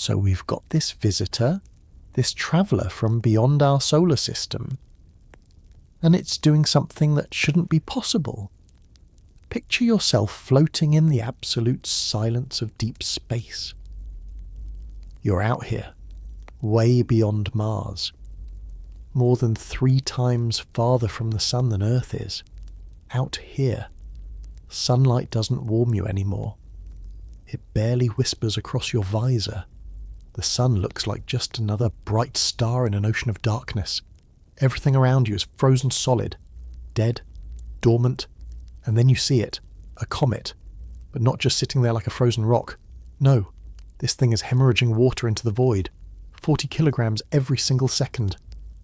So we've got this visitor, this traveller from beyond our solar system, and it's doing something that shouldn't be possible. Picture yourself floating in the absolute silence of deep space. You're out here, way beyond Mars, more than 3 times farther from the sun than Earth is. Out here, sunlight doesn't warm you anymore. It barely whispers across your visor. The sun looks like just another bright star in an ocean of darkness. Everything around you is frozen solid, dead, dormant, and then you see it, a comet, but not just sitting there like a frozen rock. No, this thing is hemorrhaging water into the void, 40 kilograms every single second.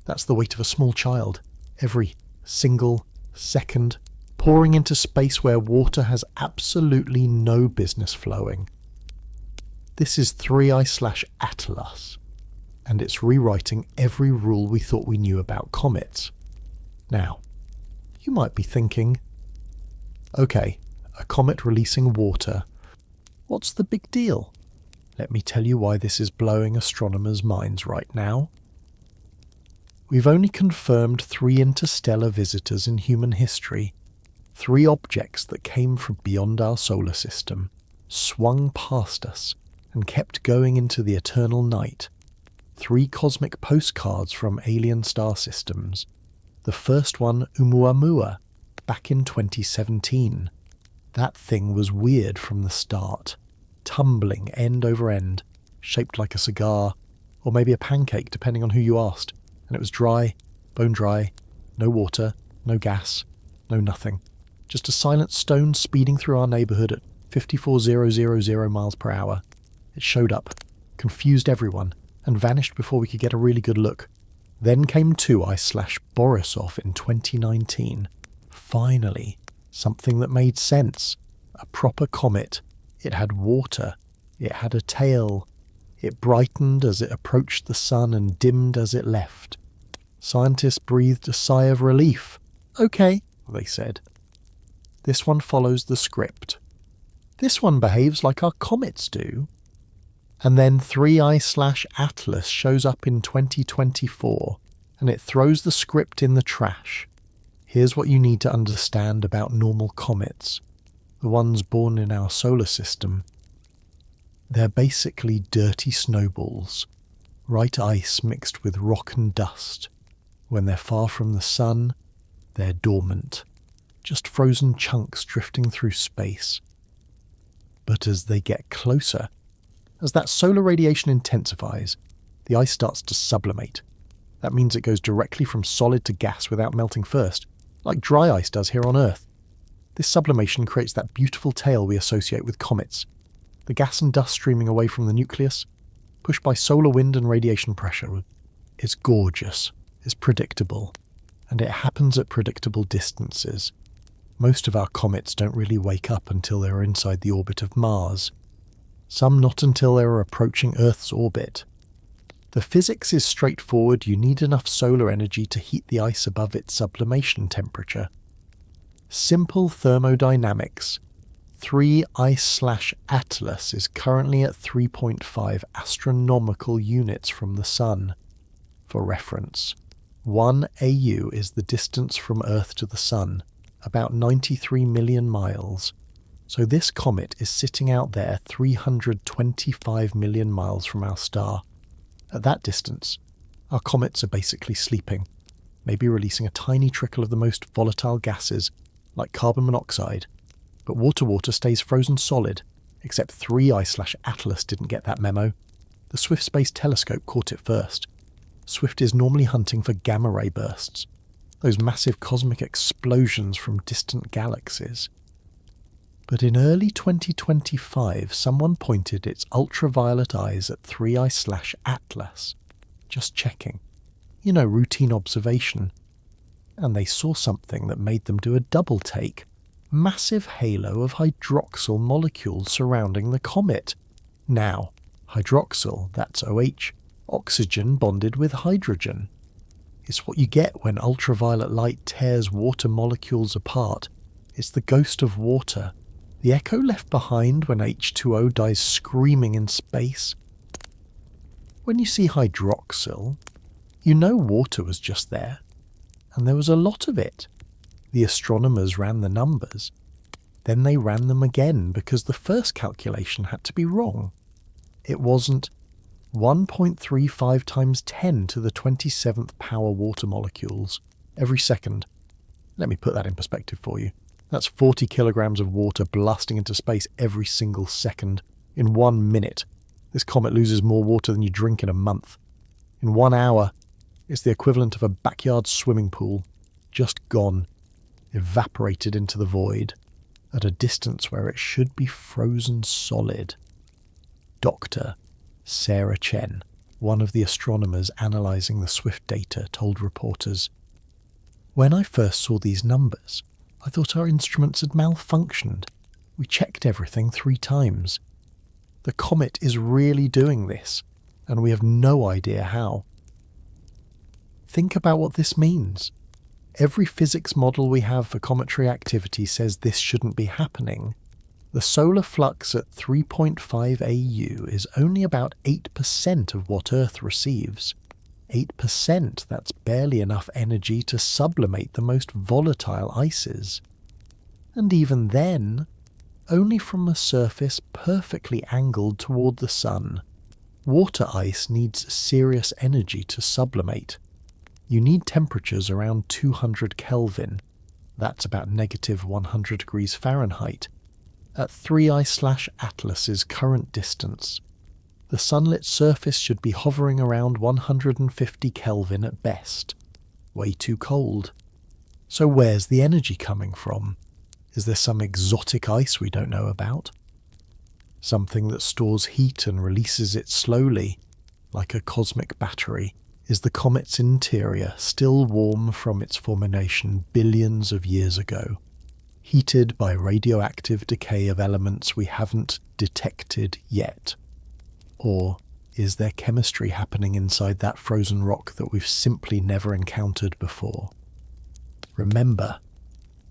That's the weight of a small child, every single second, pouring into space where water has absolutely no business flowing. This is 3I/Atlas, and it's rewriting every rule we thought we knew about comets. Now, you might be thinking, okay, a comet releasing water, what's the big deal? Let me tell you why this is blowing astronomers' minds right now. We've only confirmed 3 interstellar visitors in human history, 3 objects that came from beyond our solar system, swung past us, and kept going into the eternal night. 3 cosmic postcards from alien star systems. The first one, Oumuamua, back in 2017. That thing was weird from the start. Tumbling end over end, shaped like a cigar, or maybe a pancake depending on who you asked. And it was dry, bone dry, no water, no gas, no nothing. Just a silent stone speeding through our neighbourhood at 54,000 miles per hour. It showed up, confused everyone, and vanished before we could get a really good look. Then came 2I/Borisov in 2019. Finally, something that made sense. A proper comet. It had water. It had a tail. It brightened as it approached the sun and dimmed as it left. Scientists breathed a sigh of relief. Okay, they said. This one follows the script. This one behaves like our comets do. And then 3I/Atlas shows up in 2024, and it throws the script in the trash. Here's what you need to understand about normal comets, the ones born in our solar system. They're basically dirty snowballs, white ice mixed with rock and dust. When they're far from the sun, they're dormant, just frozen chunks drifting through space. But as they get closer, as that solar radiation intensifies, the ice starts to sublimate. That means it goes directly from solid to gas without melting first, like dry ice does here on Earth. This sublimation creates that beautiful tail we associate with comets. The gas and dust streaming away from the nucleus, pushed by solar wind and radiation pressure. It's gorgeous, it's predictable, and it happens at predictable distances. Most of our comets don't really wake up until they're inside the orbit of Mars. Some not until they are approaching Earth's orbit. The physics is straightforward. You need enough solar energy to heat the ice above its sublimation temperature. Simple thermodynamics. 3I/Atlas is currently at 3.5 astronomical units from the Sun. For reference, 1 AU is the distance from Earth to the Sun, about 93 million miles. So this comet is sitting out there 325 million miles from our star. At that distance, our comets are basically sleeping, maybe releasing a tiny trickle of the most volatile gases, like carbon monoxide. But water stays frozen solid, except 3I/Atlas didn't get that memo. The Swift Space Telescope caught it first. Swift is normally hunting for gamma-ray bursts, those massive cosmic explosions from distant galaxies. But in early 2025, someone pointed its ultraviolet eyes at 3I/Atlas. Just checking. You know, routine observation. And they saw something that made them do a double take. Massive halo of hydroxyl molecules surrounding the comet. Now, hydroxyl, that's OH, oxygen bonded with hydrogen. It's what you get when ultraviolet light tears water molecules apart. It's the ghost of water. The echo left behind when H2O dies screaming in space. When you see hydroxyl, you know water was just there, and there was a lot of it. The astronomers ran the numbers. Then they ran them again because the first calculation had to be wrong. It wasn't 1.35 times 10 to the 27th power water molecules every second. Let me put that in perspective for you. That's 40 kilograms of water blasting into space every single second. In 1 minute, this comet loses more water than you drink in a month. In 1 hour, it's the equivalent of a backyard swimming pool, just gone, evaporated into the void, at a distance where it should be frozen solid. Dr. Sarah Chen, one of the astronomers analysing the SWIFT data, told reporters, "When I first saw these numbers, I thought our instruments had malfunctioned. We checked everything 3 times. The comet is really doing this, and we have no idea how." Think about what this means. Every physics model we have for cometary activity says this shouldn't be happening. The solar flux at 3.5 AU is only about 8% of what Earth receives. 8%, that's barely enough energy to sublimate the most volatile ices. And even then, only from a surface perfectly angled toward the sun. Water ice needs serious energy to sublimate. You need temperatures around 200 Kelvin. That's about negative 100 degrees Fahrenheit. At 3I/Atlas's current distance, the sunlit surface should be hovering around 150 Kelvin at best. Way too cold. So where's the energy coming from? Is there some exotic ice we don't know about? Something that stores heat and releases it slowly, like a cosmic battery? Is the comet's interior still warm from its formation billions of years ago, heated by radioactive decay of elements we haven't detected yet? Or is there chemistry happening inside that frozen rock that we've simply never encountered before? Remember,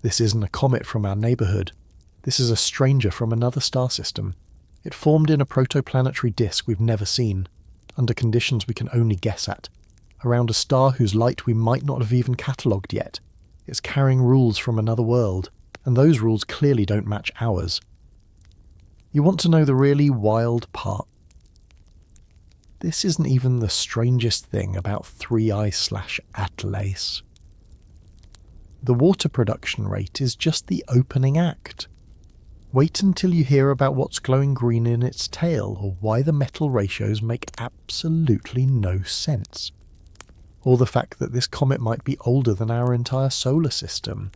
this isn't a comet from our neighbourhood. This is a stranger from another star system. It formed in a protoplanetary disk we've never seen, under conditions we can only guess at, around a star whose light we might not have even catalogued yet. It's carrying rules from another world, and those rules clearly don't match ours. You want to know the really wild part? This isn't even the strangest thing about 3I/Atlas. The water production rate is just the opening act. Wait until you hear about what's glowing green in its tail, or why the metal ratios make absolutely no sense. Or the fact that this comet might be older than our entire solar system.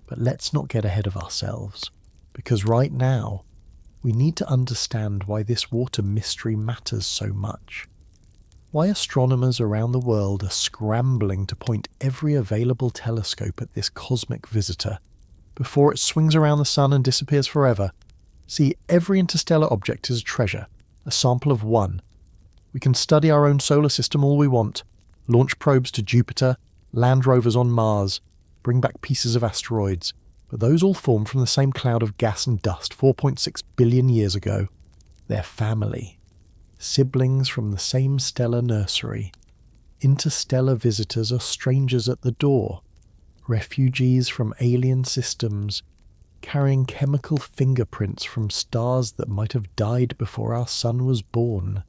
But let's not get ahead of ourselves, because right now, we need to understand why this water mystery matters so much. Why astronomers around the world are scrambling to point every available telescope at this cosmic visitor before it swings around the sun and disappears forever. See, every interstellar object is a treasure, a sample of one. We can study our own solar system all we want, launch probes to Jupiter, land rovers on Mars, bring back pieces of asteroids, but those all formed from the same cloud of gas and dust 4.6 billion years ago. They're family. Siblings from the same stellar nursery. Interstellar visitors are strangers at the door. Refugees from alien systems, carrying chemical fingerprints from stars that might have died before our sun was born.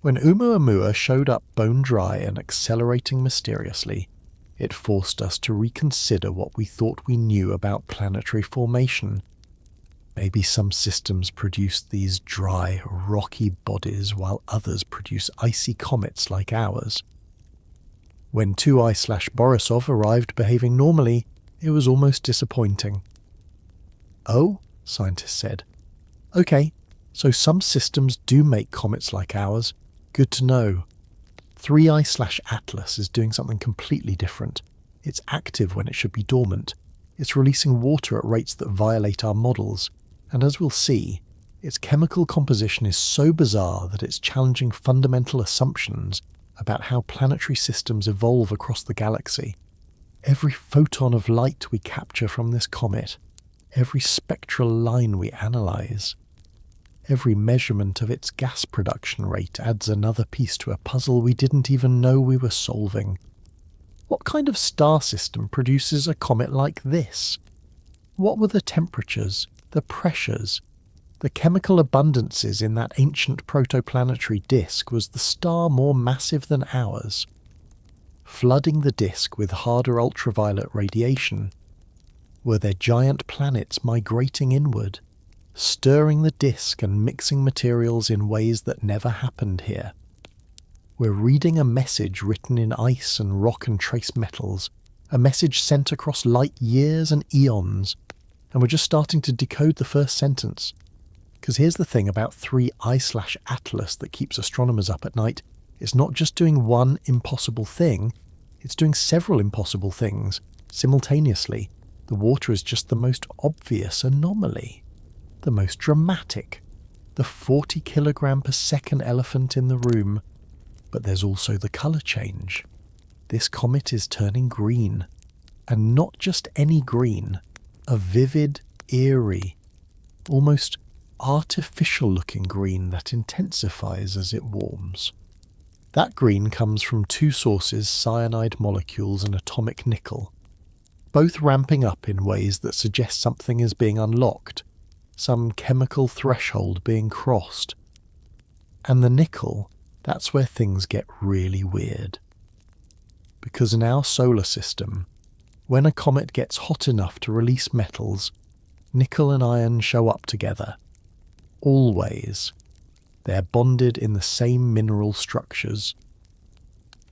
When Oumuamua showed up bone dry and accelerating mysteriously, it forced us to reconsider what we thought we knew about planetary formation. Maybe some systems produce these dry, rocky bodies while others produce icy comets like ours. When 2I/Borisov arrived behaving normally, it was almost disappointing. "Oh," scientists said. "Okay, so some systems do make comets like ours. Good to know. 3I/Atlas is doing something completely different. It's active when it should be dormant. It's releasing water at rates that violate our models. And as we'll see, its chemical composition is so bizarre that it's challenging fundamental assumptions about how planetary systems evolve across the galaxy. Every photon of light we capture from this comet, every spectral line we analyse, Every measurement of its gas production rate adds another piece to a puzzle we didn't even know we were solving. What kind of star system produces a comet like this? What were the temperatures, the pressures, the chemical abundances in that ancient protoplanetary disk? Was the star more massive than ours, flooding the disk with harder ultraviolet radiation? Were there giant planets migrating inward, stirring the disk and mixing materials in ways that never happened here? We're reading a message written in ice and rock and trace metals, a message sent across light years and eons, and we're just starting to decode the first sentence. Because here's the thing about 3I/Atlas that keeps astronomers up at night. It's not just doing one impossible thing, it's doing several impossible things simultaneously. The water is just the most obvious anomaly, the most dramatic, the 40 kilogram per second elephant in the room. But there's also the colour change. This comet is turning green, and not just any green, a vivid, eerie, almost artificial-looking green that intensifies as it warms. That green comes from two sources: cyanide molecules and atomic nickel, both ramping up in ways that suggest something is being unlocked, some chemical threshold being crossed. And the nickel, that's where things get really weird. Because in our solar system, when a comet gets hot enough to release metals, nickel and iron show up together. Always. They're bonded in the same mineral structures.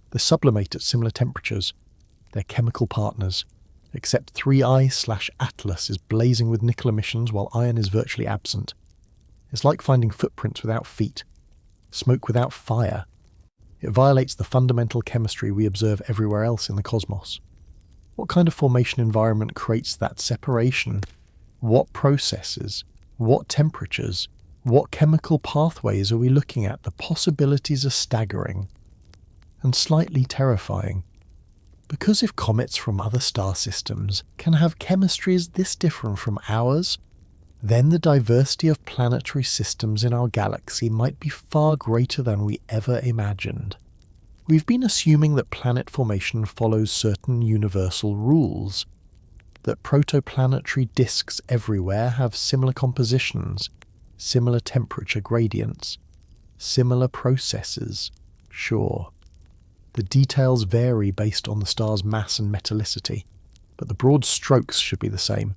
They sublimate at similar temperatures. They're chemical partners, except 3I/Atlas is blazing with nickel emissions while iron is virtually absent. It's like finding footprints without feet, smoke without fire. It violates the fundamental chemistry we observe everywhere else in the cosmos. What kind of formation environment creates that separation? What processes? What temperatures? What chemical pathways are we looking at? The possibilities are staggering and slightly terrifying. Because if comets from other star systems can have chemistries this different from ours, then the diversity of planetary systems in our galaxy might be far greater than we ever imagined. We've been assuming that planet formation follows certain universal rules, that protoplanetary disks everywhere have similar compositions, similar temperature gradients, similar processes. Sure, the details vary based on the star's mass and metallicity, but the broad strokes should be the same.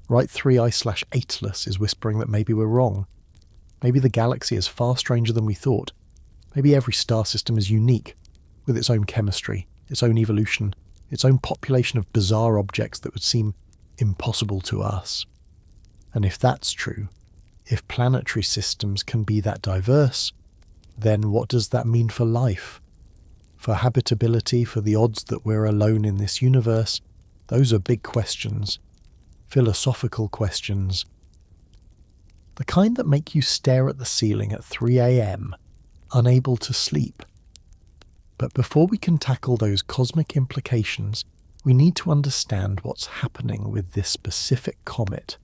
Right 3I/Atlas is whispering that maybe we're wrong. Maybe the galaxy is far stranger than we thought. Maybe every star system is unique, with its own chemistry, its own evolution, its own population of bizarre objects that would seem impossible to us. And if that's true, if planetary systems can be that diverse, then what does that mean for life? For habitability, for the odds that we're alone in this universe? Those are big questions. Philosophical questions. The kind that make you stare at the ceiling at 3 a.m, unable to sleep. But before we can tackle those cosmic implications, we need to understand what's happening with this specific comet.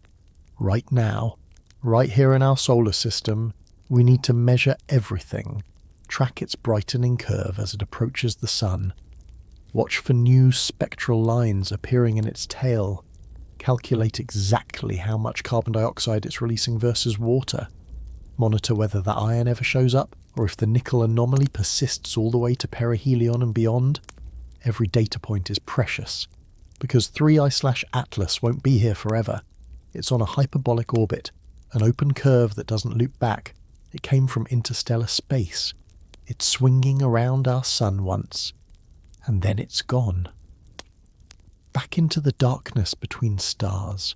Right now, right here in our solar system, we need to measure everything, track its brightening curve as it approaches the sun, watch for new spectral lines appearing in its tail, calculate exactly how much carbon dioxide it's releasing versus water, monitor whether the iron ever shows up, or if the nickel anomaly persists all the way to perihelion and beyond. Every data point is precious, because 3I/Atlas won't be here forever. It's on a hyperbolic orbit, an open curve that doesn't loop back. It came from interstellar space. It's swinging around our sun once, and then it's gone. Back into the darkness between stars.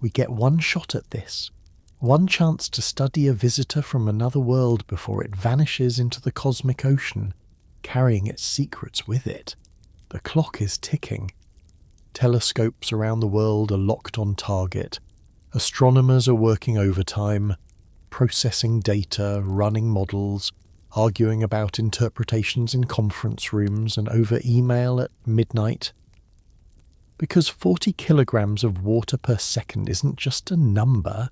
We get one shot at this, one chance to study a visitor from another world before it vanishes into the cosmic ocean, carrying its secrets with it. The clock is ticking. Telescopes around the world are locked on target. Astronomers are working overtime, processing data, running models, arguing about interpretations in conference rooms and over email at midnight. Because 40 kilograms of water per second isn't just a number,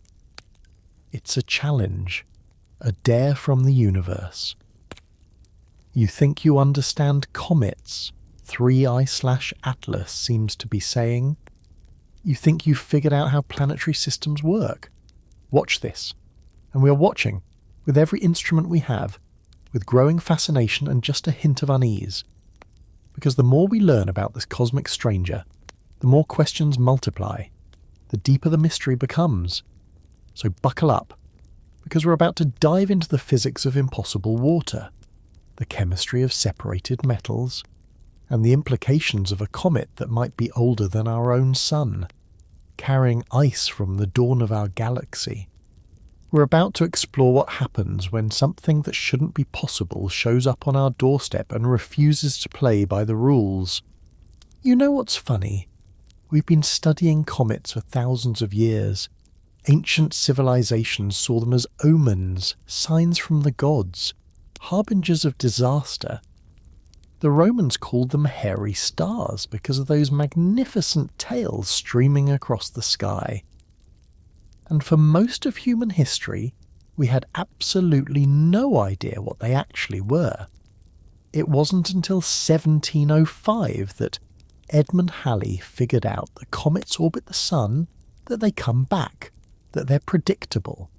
It's a challenge, a dare from the universe. You think you understand comets, 3I/Atlas seems to be saying. You think you've figured out how planetary systems work. Watch this. And we are watching, with every instrument we have, with growing fascination and just a hint of unease. Because the more we learn about this cosmic stranger, the more questions multiply, the deeper the mystery becomes. So buckle up, because we're about to dive into the physics of impossible water, the chemistry of separated metals, and the implications of a comet that might be older than our own sun, carrying ice from the dawn of our galaxy. We're about to explore what happens when something that shouldn't be possible shows up on our doorstep and refuses to play by the rules. You know what's funny? We've been studying comets for thousands of years. Ancient civilizations saw them as omens, signs from the gods, harbingers of disaster. The Romans called them hairy stars because of those magnificent tails streaming across the sky. And for most of human history, we had absolutely no idea what they actually were. It wasn't until 1705 that Edmund Halley figured out that comets orbit the sun, that they come back, that they're predictable.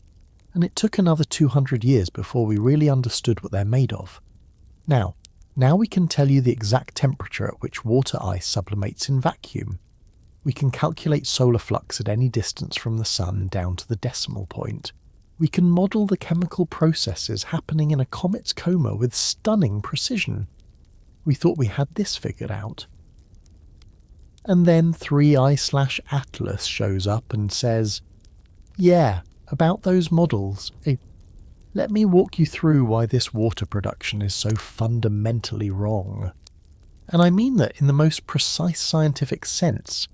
And it took another 200 years before we really understood what they're made of. Now we can tell you the exact temperature at which water ice sublimates in vacuum. We can calculate solar flux at any distance from the sun down to the decimal point. We can model the chemical processes happening in a comet's coma with stunning precision. We thought we had this figured out. And then 3I/Atlas shows up and says, "Yeah, about those models. Let me walk you through why this water production is so fundamentally wrong." And I mean that in the most precise scientific sense.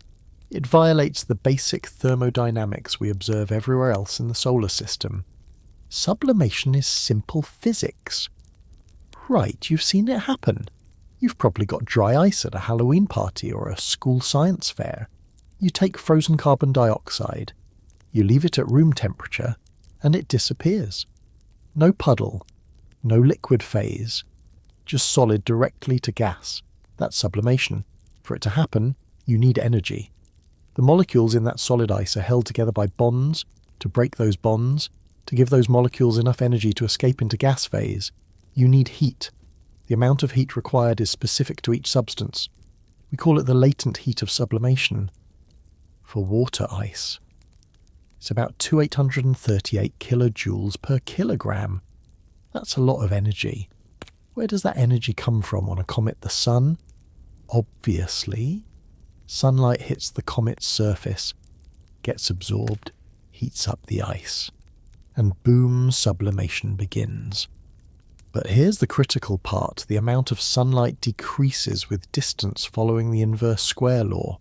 It violates the basic thermodynamics we observe everywhere else in the solar system. Sublimation is simple physics. Right, you've seen it happen. You've probably got dry ice at a Halloween party or a school science fair. You take frozen carbon dioxide, you leave it at room temperature, and it disappears. No puddle, no liquid phase, just solid directly to gas. That's sublimation. For it to happen, you need energy. The molecules in that solid ice are held together by bonds. To break those bonds, to give those molecules enough energy to escape into gas phase, you need heat. The amount of heat required is specific to each substance. We call it the latent heat of sublimation. For water ice, it's about 2838 kilojoules per kilogram. That's a lot of energy. Where does that energy come from on a comet? The sun? Obviously. Sunlight hits the comet's surface, gets absorbed, heats up the ice, and boom, sublimation begins. But here's the critical part: the amount of sunlight decreases with distance following the inverse square law.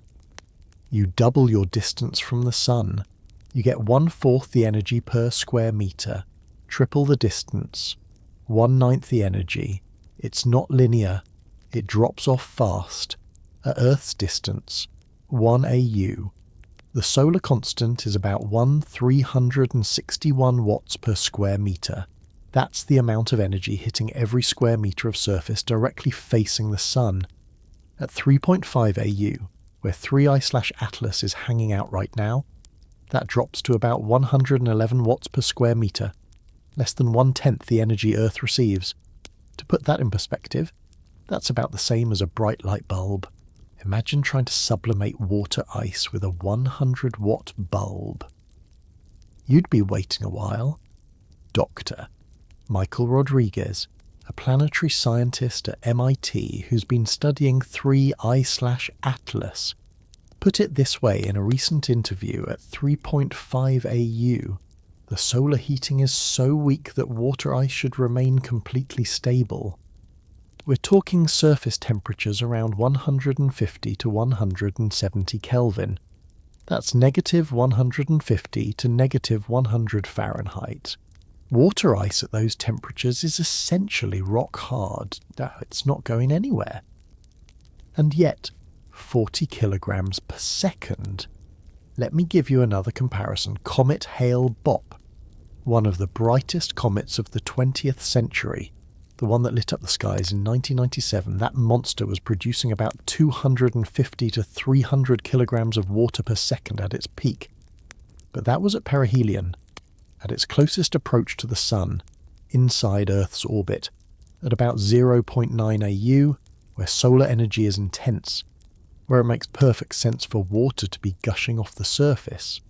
You double your distance from the sun, you get 1/4 the energy per square metre, triple the distance, 1/9 the energy. It's not linear, it drops off fast. At Earth's distance, 1 AU, the solar constant is about 1/361 watts per square metre. That's the amount of energy hitting every square metre of surface directly facing the sun. At 3.5 AU, where 3I/Atlas is hanging out right now, that drops to about 111 watts per square metre, less than 1/10 the energy Earth receives. To put that in perspective, that's about the same as a bright light bulb. Imagine trying to sublimate water ice with a 100-watt bulb. You'd be waiting a while. Dr. Michael Rodriguez, a planetary scientist at MIT who's been studying 3I/Atlas, put it this way in a recent interview at 3.5 AU. The solar heating is so weak that water ice should remain completely stable. We're talking surface temperatures around 150 to 170 Kelvin. That's negative 150 to negative 100 Fahrenheit. Water ice at those temperatures is essentially rock hard. It's not going anywhere. And yet, 40 kilograms per second. Let me give you another comparison. Comet Hale-Bopp. one of the brightest comets of the 20th century, the one that lit up the skies in 1997, that monster was producing about 250 to 300 kilograms of water per second at its peak. But that was at perihelion, at its closest approach to the Sun, inside Earth's orbit, at about 0.9 AU, where solar energy is intense, where it makes perfect sense for water to be gushing off the surface.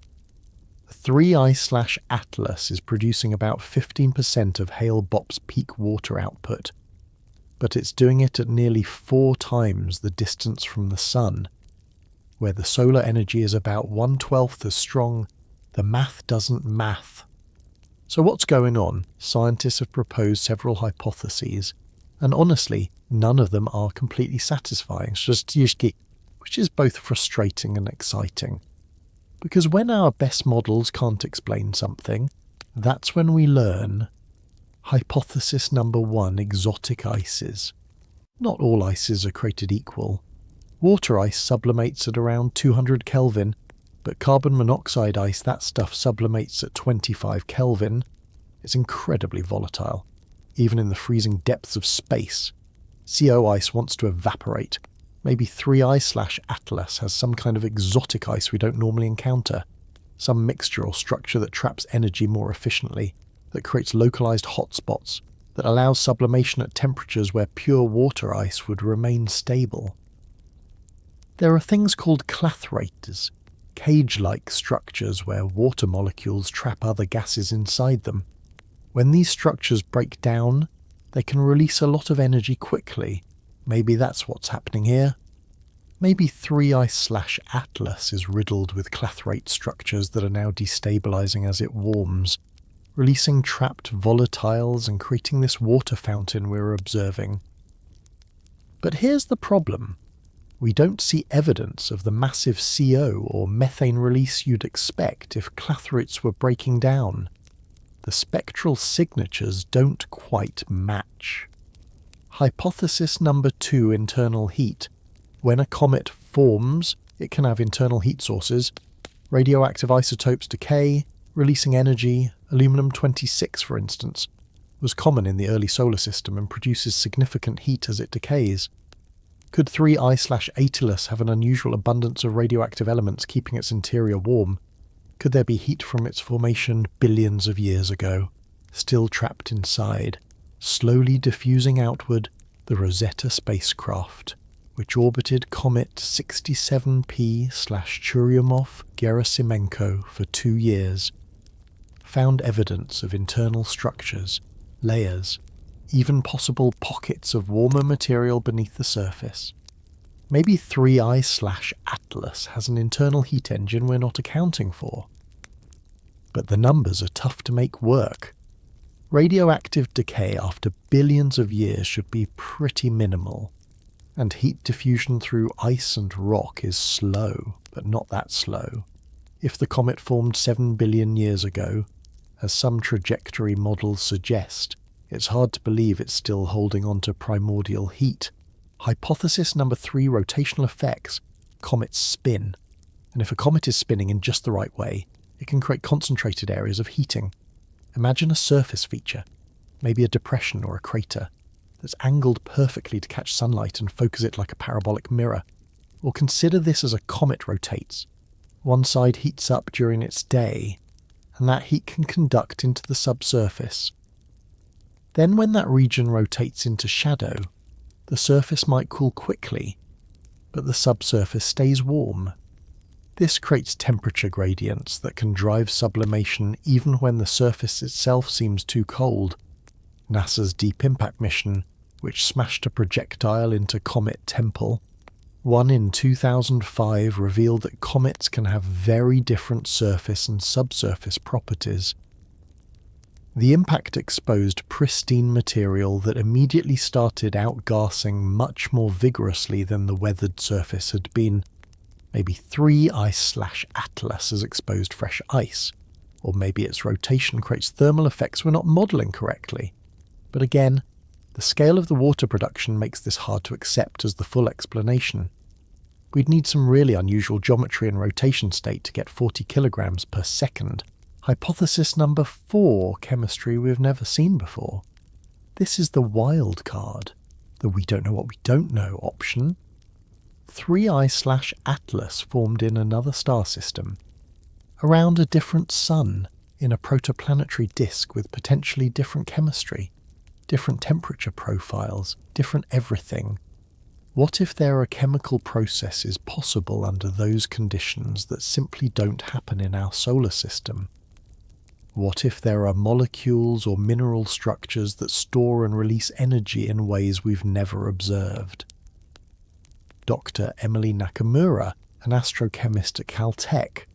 The 3I/Atlas is producing about 15% of Hale-Bopp's peak water output, but it's doing it at nearly 4 times the distance from the Sun, where the solar energy is about 1/12 as strong. The math doesn't math. So what's going on? Scientists have proposed several hypotheses, and honestly, none of them are completely satisfying, which is both frustrating and exciting. Because when our best models can't explain something, that's when we learn. Hypothesis number 1, exotic ices. Not all ices are created equal. Water ice sublimates at around 200 Kelvin, but carbon monoxide ice, that stuff sublimates at 25 Kelvin. It's incredibly volatile, even in the freezing depths of space. CO ice wants to evaporate. Maybe 3I/Atlas has some kind of exotic ice we don't normally encounter, some mixture or structure that traps energy more efficiently, that creates localized hotspots, that allows sublimation at temperatures where pure water ice would remain stable. There are things called clathrators, cage-like structures where water molecules trap other gases inside them. When these structures break down, they can release a lot of energy quickly. Maybe that's what's happening here. Maybe 3I/Atlas is riddled with clathrate structures that are now destabilizing as it warms, releasing trapped volatiles and creating this water fountain we're observing. But here's the problem. We don't see evidence of the massive CO or methane release you'd expect if clathrates were breaking down. The spectral signatures don't quite match. Hypothesis number 2, internal heat. When a comet forms, it can have internal heat sources. Radioactive isotopes decay, releasing energy. Aluminum-26, for instance, was common in the early solar system and produces significant heat as it decays. Could 3I/Atlas have an unusual abundance of radioactive elements keeping its interior warm? Could there be heat from its formation billions of years ago, still trapped inside, slowly diffusing outward? The Rosetta spacecraft, which orbited Comet 67P/Churyumov-Gerasimenko for 2 years, found evidence of internal structures, layers, even possible pockets of warmer material beneath the surface. Maybe 3I/Atlas has an internal heat engine we're not accounting for. But the numbers are tough to make work. Radioactive decay after billions of years should be pretty minimal, and heat diffusion through ice and rock is slow, but not that slow. If the comet formed 7 billion years ago, as some trajectory models suggest, it's hard to believe it's still holding on to primordial heat. Hypothesis number 3, rotational effects. Comets spin, and if a comet is spinning in just the right way, it can create concentrated areas of heating. Imagine a surface feature, maybe a depression or a crater, that's angled perfectly to catch sunlight and focus it like a parabolic mirror. Or consider this as a comet rotates. One side heats up during its day, and that heat can conduct into the subsurface. Then when that region rotates into shadow, the surface might cool quickly, but the subsurface stays warm. This creates temperature gradients that can drive sublimation even when the surface itself seems too cold. NASA's Deep Impact mission, which smashed a projectile into Comet Temple, one in 2005, revealed that comets can have very different surface and subsurface properties. The impact exposed pristine material that immediately started outgassing much more vigorously than the weathered surface had been. Maybe 3I/Atlas has exposed fresh ice, or maybe its rotation creates thermal effects we're not modelling correctly. But again, the scale of the water production makes this hard to accept as the full explanation. We'd need some really unusual geometry and rotation state to get 40 kilograms per second, Hypothesis number 4, chemistry we've never seen before. This is the wild card, the we don't know what we don't know option. 3I/Atlas formed in another star system, around a different sun, in a protoplanetary disk with potentially different chemistry, different temperature profiles, different everything. What if there are chemical processes possible under those conditions that simply don't happen in our solar system? What if there are molecules or mineral structures that store and release energy in ways we've never observed? Dr. Emily Nakamura, an astrochemist at Caltech,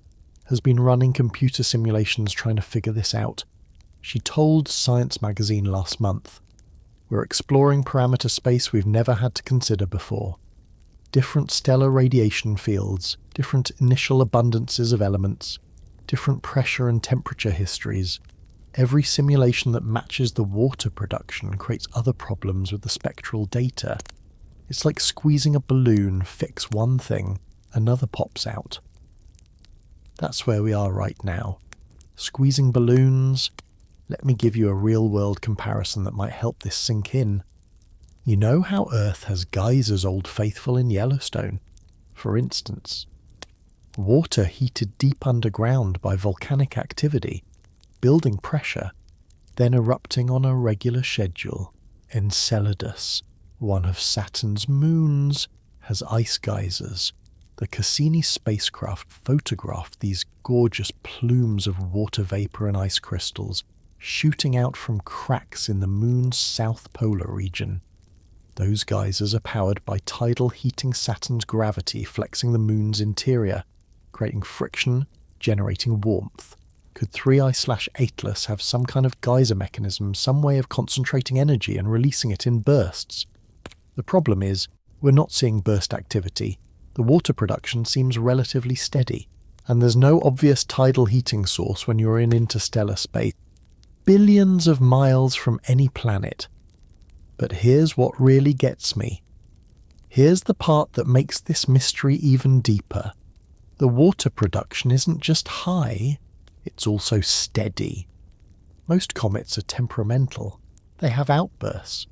has been running computer simulations trying to figure this out. She told Science magazine last month, "We're exploring parameter space we've never had to consider before. Different stellar radiation fields, different initial abundances of elements, different pressure and temperature histories. Every simulation that matches the water production creates other problems with the spectral data. It's like squeezing a balloon, fix one thing, another pops out." That's where we are right now. Squeezing balloons. Let me give you a real-world comparison that might help this sink in. You know how Earth has geysers, Old Faithful in Yellowstone, for instance. Water heated deep underground by volcanic activity, building pressure, then erupting on a regular schedule. Enceladus, one of Saturn's moons, has ice geysers. The Cassini spacecraft photographed these gorgeous plumes of water vapor and ice crystals shooting out from cracks in the moon's south polar region. Those geysers are powered by tidal heating Saturn's gravity flexing the moon's interior, creating friction, generating warmth. Could 3I/Atlas have some kind of geyser mechanism, some way of concentrating energy and releasing it in bursts? The problem is, we're not seeing burst activity. The water production seems relatively steady, and there's no obvious tidal heating source when you're in interstellar space, billions of miles from any planet. But here's what really gets me. Here's the part that makes this mystery even deeper. The water production isn't just high, it's also steady. Most comets are temperamental. They have outbursts,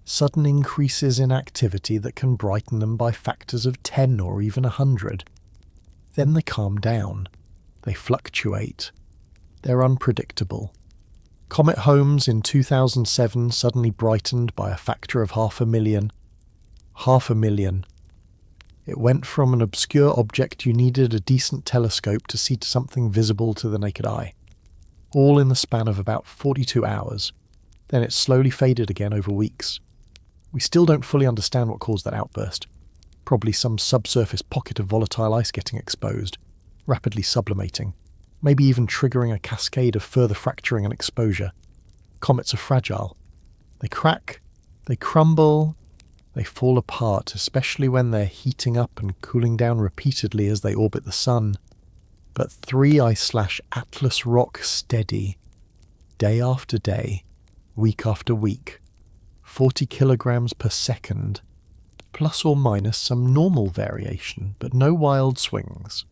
sudden increases in activity that can brighten them by factors of 10 or even 100. Then they calm down. They fluctuate. They're unpredictable. Comet Holmes in 2007 suddenly brightened by a factor of 500,000. 500,000. It went from an obscure object you needed a decent telescope to see to something visible to the naked eye. All in the span of about 42 hours. Then it slowly faded again over weeks. We still don't fully understand what caused that outburst. Probably some subsurface pocket of volatile ice getting exposed, rapidly sublimating, maybe even triggering a cascade of further fracturing and exposure. Comets are fragile. They crack, they crumble, they fall apart, especially when they're heating up and cooling down repeatedly as they orbit the sun. But 3I/Atlas rock steady, day after day, week after week, 40 kilograms per second, plus or minus some normal variation, but no wild swings.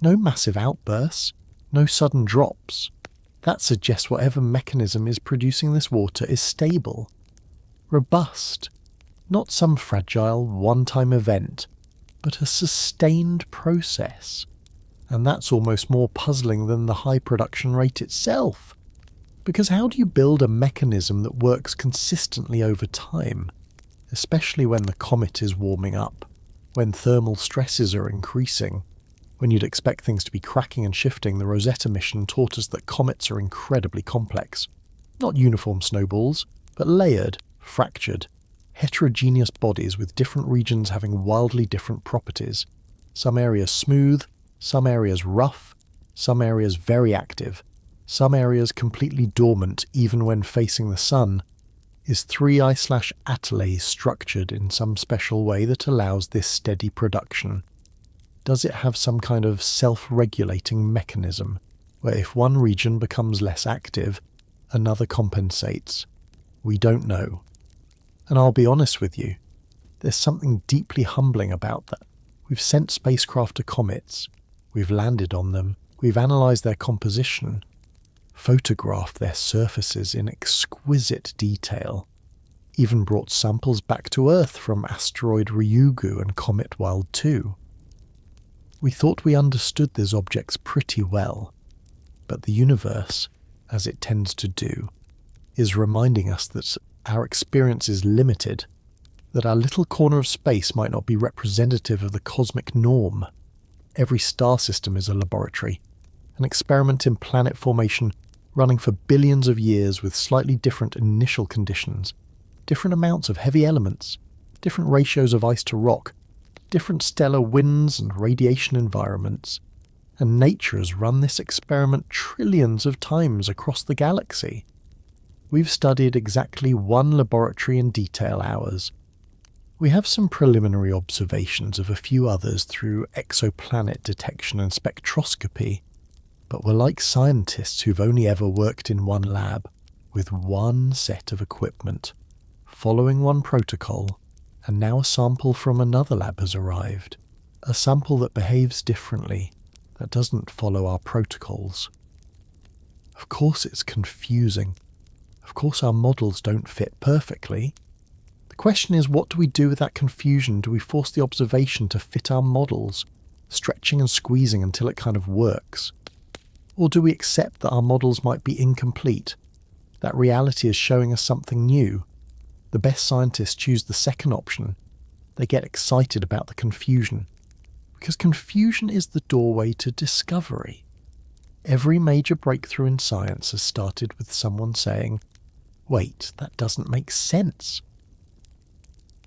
No massive outbursts, no sudden drops. That suggests whatever mechanism is producing this water is stable, robust, not some fragile one-time event, but a sustained process. And that's almost more puzzling than the high production rate itself. Because how do you build a mechanism that works consistently over time, especially when the comet is warming up, when thermal stresses are increasing? When you'd expect things to be cracking and shifting, the Rosetta mission taught us that comets are incredibly complex. Not uniform snowballs, but layered, fractured, heterogeneous bodies with different regions having wildly different properties. Some areas smooth, some areas rough, some areas very active, some areas completely dormant even when facing the sun. Is 3I/Atlas structured in some special way that allows this steady production? Does it have some kind of self-regulating mechanism, where if one region becomes less active, another compensates? We don't know. And I'll be honest with you, there's something deeply humbling about that. We've sent spacecraft to comets, we've landed on them, we've analysed their composition, photographed their surfaces in exquisite detail, even brought samples back to Earth from asteroid Ryugu and Comet Wild 2. We thought we understood these objects pretty well, but the universe, as it tends to do, is reminding us that our experience is limited, that our little corner of space might not be representative of the cosmic norm. Every star system is a laboratory, an experiment in planet formation running for billions of years with slightly different initial conditions, different amounts of heavy elements, different ratios of ice to rock, different stellar winds and radiation environments, and nature has run this experiment trillions of times across the galaxy. We've studied exactly one laboratory in detail ours. We have some preliminary observations of a few others through exoplanet detection and spectroscopy, but we're like scientists who've only ever worked in one lab, with one set of equipment, following one protocol, and now a sample from another lab has arrived. A sample that behaves differently, that doesn't follow our protocols. Of course it's confusing. Of course our models don't fit perfectly. The question is, what do we do with that confusion? Do we force the observation to fit our models, stretching and squeezing until it kind of works? Or do we accept that our models might be incomplete, that reality is showing us something new? The best scientists choose the second option. They get excited about the confusion, because confusion is the doorway to discovery. Every major breakthrough in science has started with someone saying, "Wait, that doesn't make sense."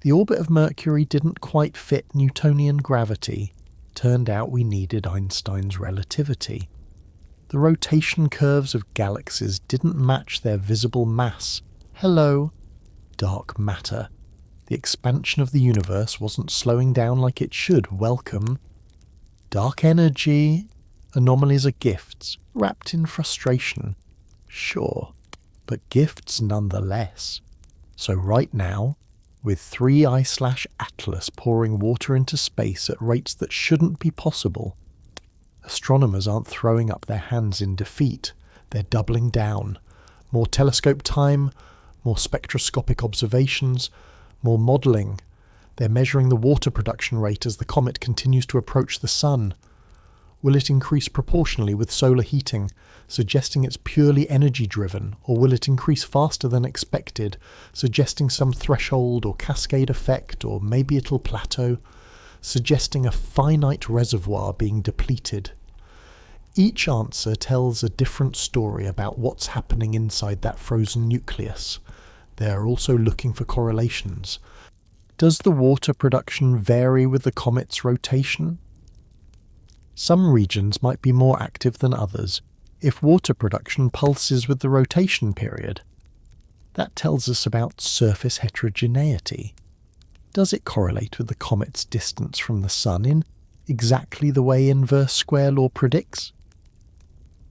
The orbit of Mercury didn't quite fit Newtonian gravity. Turned out we needed Einstein's relativity. The rotation curves of galaxies didn't match their visible mass. Hello, dark matter. The expansion of the universe wasn't slowing down like it should. Welcome. Dark energy. Anomalies are gifts, wrapped in frustration. Sure, but gifts nonetheless. So right now, with 3I/Atlas pouring water into space at rates that shouldn't be possible, astronomers aren't throwing up their hands in defeat. They're doubling down. More telescope time, more spectroscopic observations, more modelling. They're measuring the water production rate as the comet continues to approach the sun. Will it increase proportionally with solar heating, suggesting it's purely energy-driven, or will it increase faster than expected, suggesting some threshold or cascade effect, or maybe it'll plateau, suggesting a finite reservoir being depleted? Each answer tells a different story about what's happening inside that frozen nucleus. They are also looking for correlations. Does the water production vary with the comet's rotation? Some regions might be more active than others if water production pulses with the rotation period. That tells us about surface heterogeneity. Does it correlate with the comet's distance from the sun in exactly the way inverse square law predicts?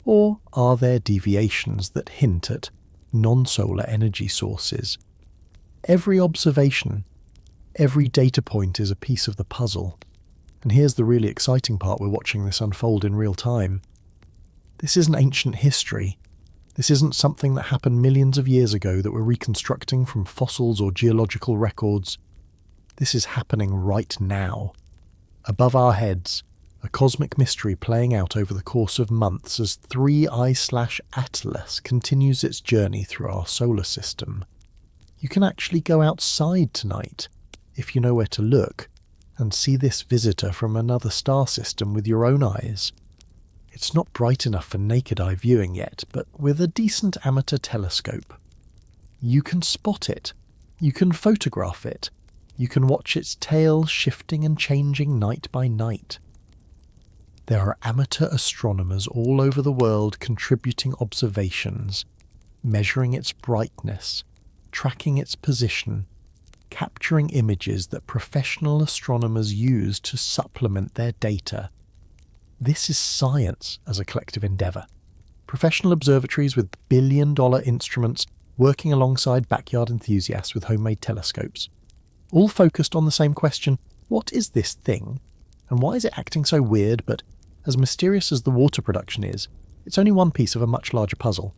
Or are there deviations that hint at non-solar energy sources? Every observation, every data point is a piece of the puzzle. And here's the really exciting part: we're watching this unfold in real time. This isn't ancient history. This isn't something that happened millions of years ago that we're reconstructing from fossils or geological records. This is happening right now. Above our heads, a cosmic mystery playing out over the course of months as 3I/Atlas continues its journey through our solar system. You can actually go outside tonight, if you know where to look, and see this visitor from another star system with your own eyes. It's not bright enough for naked eye viewing yet, but with a decent amateur telescope, you can spot it. You can photograph it. You can watch its tail shifting and changing night by night. There are amateur astronomers all over the world contributing observations, measuring its brightness, tracking its position, capturing images that professional astronomers use to supplement their data. This is science as a collective endeavour. Professional observatories with billion-dollar instruments working alongside backyard enthusiasts with homemade telescopes, all focused on the same question: what is this thing? And why is it acting so weird? But as mysterious as the water production is, It's only one piece of a much larger puzzle.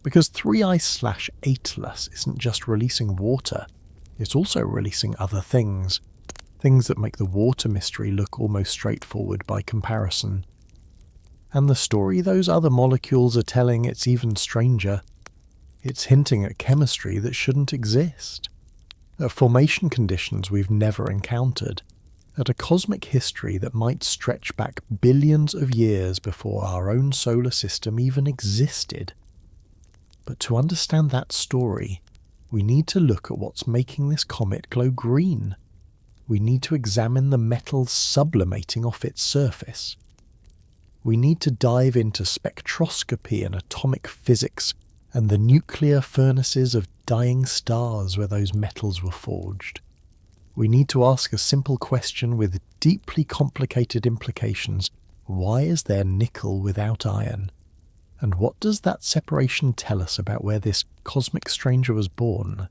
Because 3I/Atlas isn't just releasing water, it's also releasing other things. Things that make the water mystery look almost straightforward by comparison. And the story those other molecules are telling, it's even stranger. It's hinting at chemistry that shouldn't exist, at formation conditions we've never encountered, at a cosmic history that might stretch back billions of years before our own solar system even existed. But to understand that story, we need to look at what's making this comet glow green. We need to examine the metals sublimating off its surface. We need to dive into spectroscopy and atomic physics and the nuclear furnaces of dying stars where those metals were forged. We need to ask a simple question with deeply complicated implications. Why is there nickel without iron? And what does that separation tell us about where this cosmic stranger was born?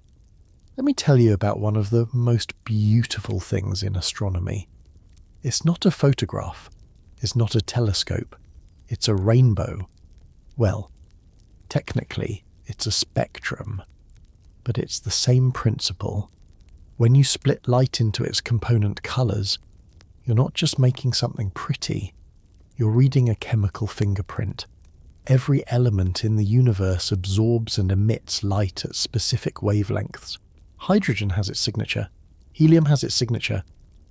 Let me tell you about one of the most beautiful things in astronomy. It's not a photograph. It's not a telescope. It's a rainbow. Well, technically, it's a spectrum. But it's the same principle. When you split light into its component colours, you're not just making something pretty. You're reading a chemical fingerprint. Every element in the universe absorbs and emits light at specific wavelengths. Hydrogen has its signature. Helium has its signature.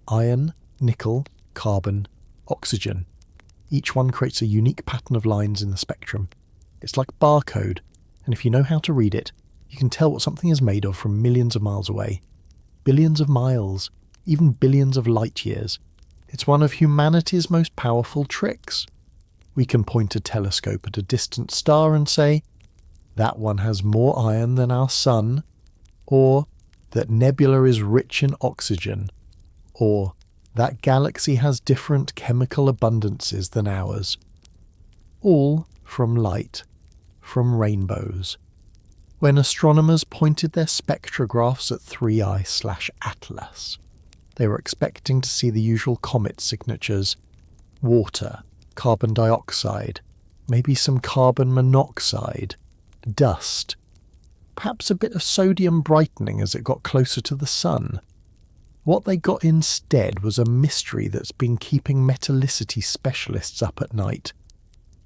Iron, nickel, carbon, oxygen. Each one creates a unique pattern of lines in the spectrum. It's like barcode, and if you know how to read it, you can tell what something is made of from millions of miles away. Billions of miles, even billions of light years. It's one of humanity's most powerful tricks. We can point a telescope at a distant star and say, that one has more iron than our sun, or that nebula is rich in oxygen, or that galaxy has different chemical abundances than ours. All from light, from rainbows. When astronomers pointed their spectrographs at 3I/Atlas, they were expecting to see the usual comet signatures: water, carbon dioxide, maybe some carbon monoxide, dust, perhaps a bit of sodium brightening as it got closer to the sun. What they got instead was a mystery that's been keeping metallicity specialists up at night.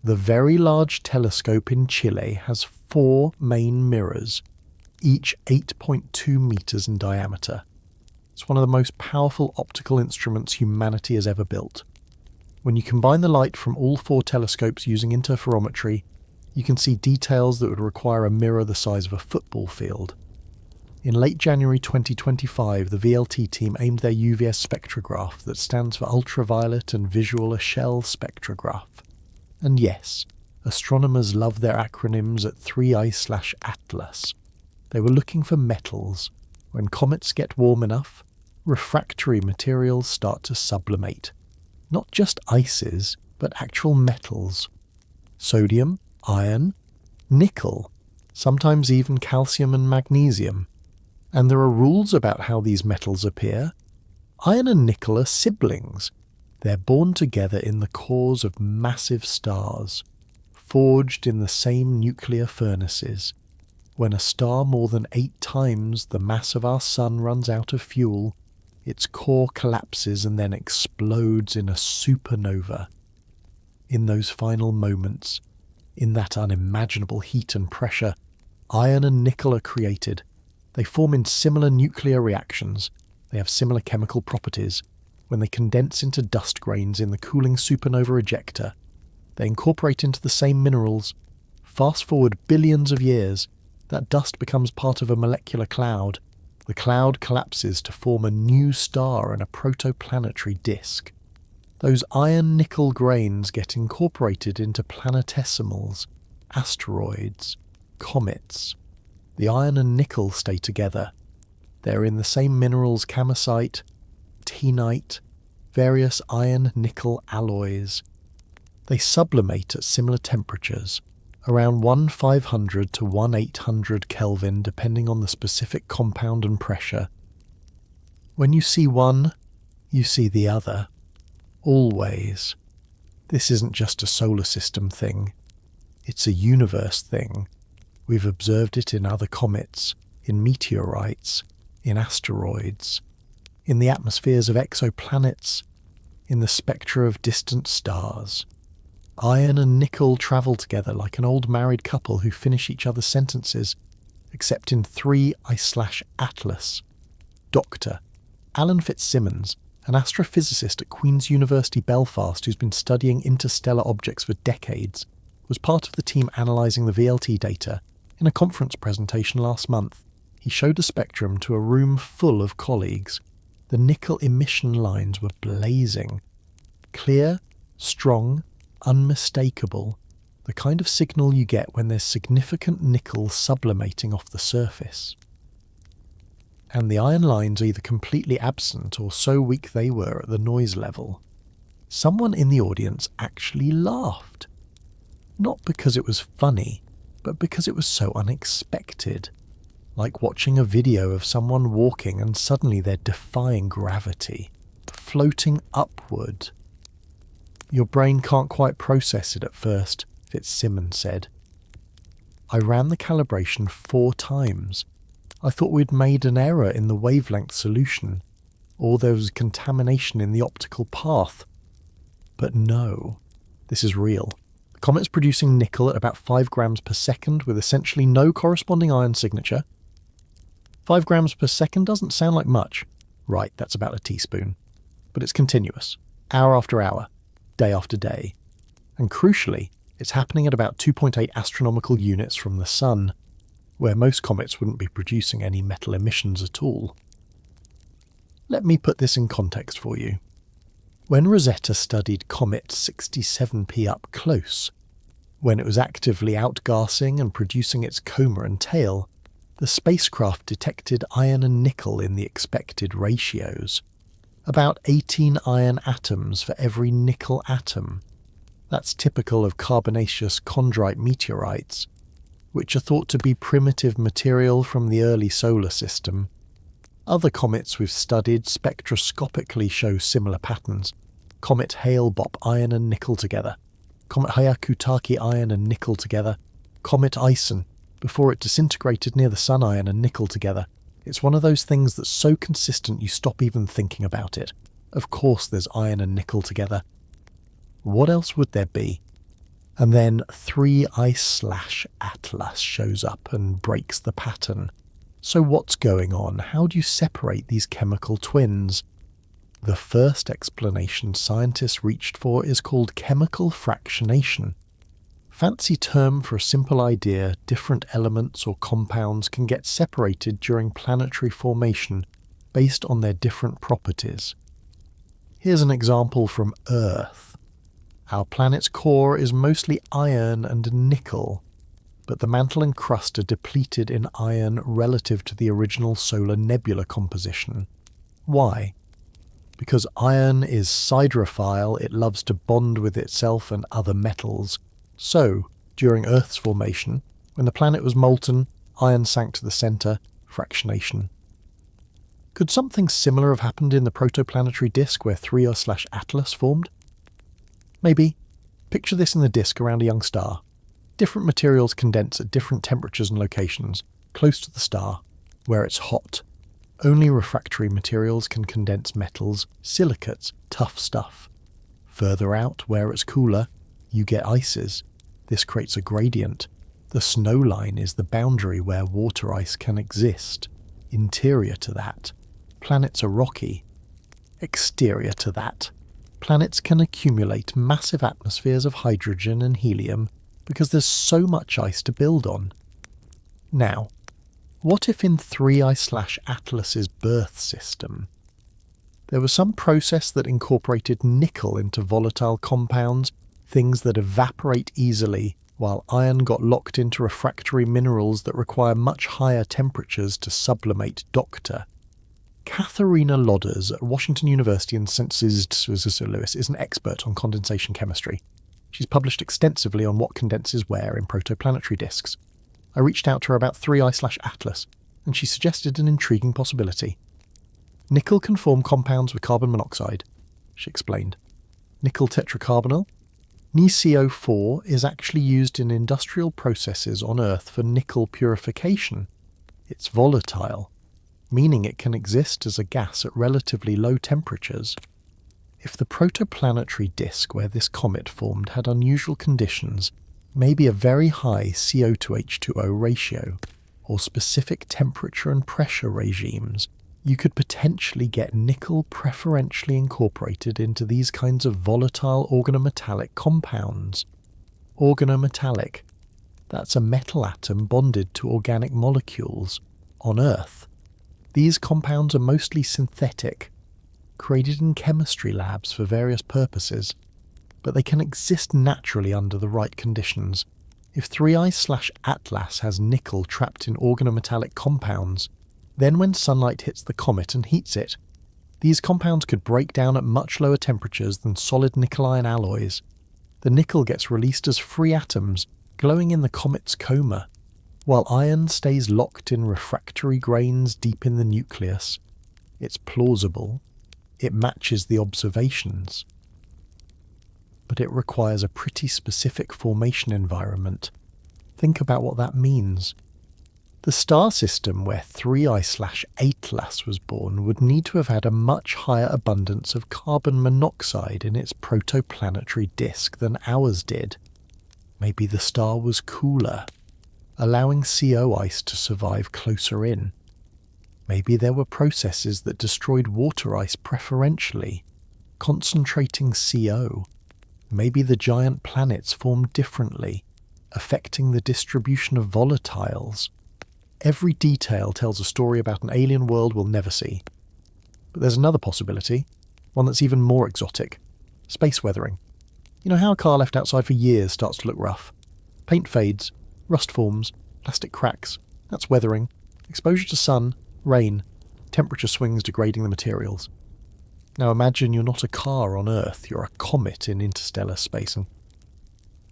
The Very Large Telescope in Chile has 4 main mirrors, each 8.2 meters in diameter. It's one of the most powerful optical instruments humanity has ever built. When you combine the light from all 4 telescopes using interferometry, you can see details that would require a mirror the size of a football field. In late January 2025, the VLT team aimed their UVS spectrograph, that stands for Ultraviolet and Visual Echelle Spectrograph. And yes, astronomers love their acronyms at 3I/Atlas. They were looking for metals. When comets get warm enough, refractory materials start to sublimate. Not just ices, but actual metals. Sodium, iron, nickel, sometimes even calcium and magnesium. And there are rules about how these metals appear. Iron and nickel are siblings. They're born together in the cores of massive stars, forged in the same nuclear furnaces. When a star more than 8 times the mass of our sun runs out of fuel, its core collapses and then explodes in a supernova. In those final moments, in that unimaginable heat and pressure, iron and nickel are created. They form in similar nuclear reactions. They have similar chemical properties. When they condense into dust grains in the cooling supernova ejector, they incorporate into the same minerals. Fast forward billions of years, that dust becomes part of a molecular cloud. The cloud collapses to form a new star and a protoplanetary disk. Those iron-nickel grains get incorporated into planetesimals, asteroids, comets. The iron and nickel stay together. They're in the same minerals: camosite, teenite, various iron-nickel alloys. They sublimate at similar temperatures, around 1500 to 1800 Kelvin depending on the specific compound and pressure. When you see one, you see the other. Always. This isn't just a solar system thing. It's a universe thing. We've observed it in other comets, in meteorites, in asteroids, in the atmospheres of exoplanets, in the spectra of distant stars. Iron and nickel travel together like an old married couple who finish each other's sentences, except in 3I/Atlas. Dr. Alan Fitzsimmons, an astrophysicist at Queen's University Belfast who's been studying interstellar objects for decades, was part of the team analysing the VLT data. In a conference presentation last month, he showed the spectrum to a room full of colleagues. The nickel emission lines were blazing. Clear, strong, unmistakable, the kind of signal you get when there's significant nickel sublimating off the surface. And the iron lines are either completely absent or so weak they were at the noise level. Someone in the audience actually laughed. Not because it was funny, but because it was so unexpected. Like watching a video of someone walking and suddenly they're defying gravity, floating upward. Your brain can't quite process it at first, Fitzsimmons said. I ran the calibration 4 times. I thought we'd made an error in the wavelength solution, or there was contamination in the optical path. But no, this is real. The comet's producing nickel at about 5 grams per second with essentially no corresponding iron signature. 5 grams per second doesn't sound like much. Right, that's about a teaspoon. But it's continuous, hour after hour, day after day. And crucially, it's happening at about 2.8 astronomical units from the Sun, where most comets wouldn't be producing any metal emissions at all. Let me put this in context for you. When Rosetta studied Comet 67P up close, when it was actively outgassing and producing its coma and tail, the spacecraft detected iron and nickel in the expected ratios. About 18 iron atoms for every nickel atom. That's typical of carbonaceous chondrite meteorites, which are thought to be primitive material from the early solar system. Other comets we've studied spectroscopically show similar patterns. Comet Hale-Bopp iron and nickel together. Comet Hyakutake iron and nickel together. Comet Ison, before it disintegrated near the Sun, iron and nickel together. It's one of those things that's so consistent you stop even thinking about it. Of course there's iron and nickel together. What else would there be? And then 3I/Atlas shows up and breaks the pattern. So what's going on? How do you separate these chemical twins? The first explanation scientists reached for is called chemical fractionation. Fancy term for a simple idea: different elements or compounds can get separated during planetary formation based on their different properties. Here's an example from Earth. Our planet's core is mostly iron and nickel, but the mantle and crust are depleted in iron relative to the original solar nebula composition. Why? Because iron is siderophile, it loves to bond with itself and other metals. So, during Earth's formation, when the planet was molten, iron sank to the centre, fractionation. Could something similar have happened in the protoplanetary disk where 3I/Atlas formed? Maybe. Picture this in the disk around a young star. Different materials condense at different temperatures and locations, close to the star, where it's hot. Only refractory materials can condense metals, silicates, tough stuff. Further out, where it's cooler, you get ices. This creates a gradient. The snow line is the boundary where water ice can exist. Interior to that, planets are rocky. Exterior to that, planets can accumulate massive atmospheres of hydrogen and helium because there's so much ice to build on. Now, what if in 3I/Atlas's birth system, there was some process that incorporated nickel into volatile compounds, things that evaporate easily, while iron got locked into refractory minerals that require much higher temperatures to sublimate Dr. Katharina Lodders at Washington University in St. Louis is an expert on condensation chemistry. She's published extensively on what condenses where in protoplanetary disks. I reached out to her about 3I/Atlas, and she suggested an intriguing possibility. Nickel can form compounds with carbon monoxide, she explained. Nickel tetracarbonyl, NiCO4 is actually used in industrial processes on Earth for nickel purification. It's volatile, meaning it can exist as a gas at relatively low temperatures. If the protoplanetary disk where this comet formed had unusual conditions, maybe a very high CO to H2O ratio, or specific temperature and pressure regimes, you could potentially get nickel preferentially incorporated into these kinds of volatile organometallic compounds. Organometallic, that's a metal atom bonded to organic molecules on Earth. These compounds are mostly synthetic, created in chemistry labs for various purposes, but they can exist naturally under the right conditions. If 3I/Atlas has nickel trapped in organometallic compounds, then when sunlight hits the comet and heats it, these compounds could break down at much lower temperatures than solid nickel-iron alloys. The nickel gets released as free atoms glowing in the comet's coma, while iron stays locked in refractory grains deep in the nucleus. It's plausible. It matches the observations. But it requires a pretty specific formation environment. Think about what that means. The star system where 3I/Atlas was born would need to have had a much higher abundance of carbon monoxide in its protoplanetary disk than ours did. Maybe the star was cooler, allowing CO ice to survive closer in. Maybe there were processes that destroyed water ice preferentially, concentrating CO. Maybe the giant planets formed differently, affecting the distribution of volatiles. Every detail tells a story about an alien world we'll never see. But there's another possibility, one that's even more exotic. Space weathering. You know how a car left outside for years starts to look rough? Paint fades, rust forms, plastic cracks. That's weathering. Exposure to sun, rain, temperature swings degrading the materials. Now imagine you're not a car on Earth, you're a comet in interstellar space,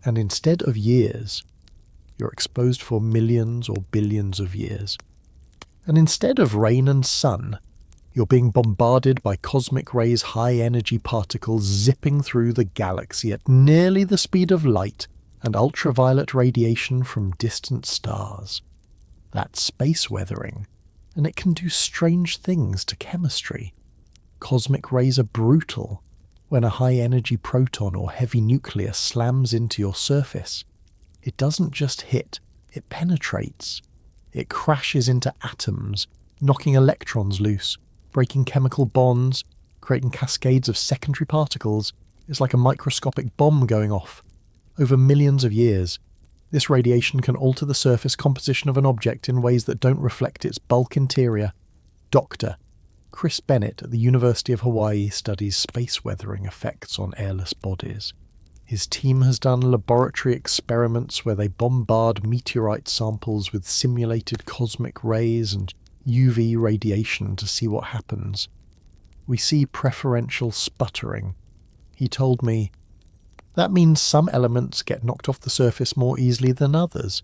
and instead of years, you're exposed for millions or billions of years. And instead of rain and sun, you're being bombarded by cosmic rays high-energy particles zipping through the galaxy at nearly the speed of light and ultraviolet radiation from distant stars. That's space weathering, and it can do strange things to chemistry. Cosmic rays are brutal. When a high-energy proton or heavy nucleus slams into your surface, it doesn't just hit, it penetrates. It crashes into atoms, knocking electrons loose, breaking chemical bonds, creating cascades of secondary particles. It's like a microscopic bomb going off. Over millions of years, this radiation can alter the surface composition of an object in ways that don't reflect its bulk interior. Dr. Chris Bennett at the University of Hawaii studies space weathering effects on airless bodies. His team has done laboratory experiments where they bombard meteorite samples with simulated cosmic rays and UV radiation to see what happens. We see preferential sputtering. He told me, that means some elements get knocked off the surface more easily than others.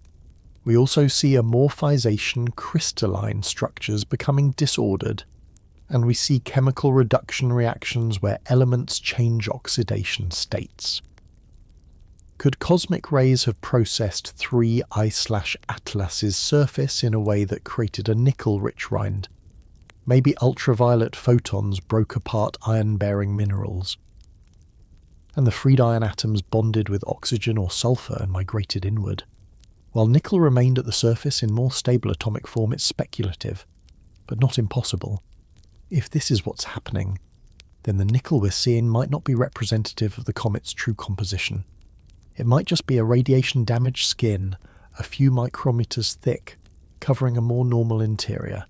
We also see amorphization, crystalline structures becoming disordered, and we see chemical reduction reactions where elements change oxidation states. Could cosmic rays have processed 3I/Atlas's surface in a way that created a nickel-rich rind? Maybe ultraviolet photons broke apart iron-bearing minerals, and the freed iron atoms bonded with oxygen or sulfur and migrated inward. While nickel remained at the surface in more stable atomic form, it's speculative, but not impossible. If this is what's happening, then the nickel we're seeing might not be representative of the comet's true composition. It might just be a radiation-damaged skin, a few micrometers thick, covering a more normal interior.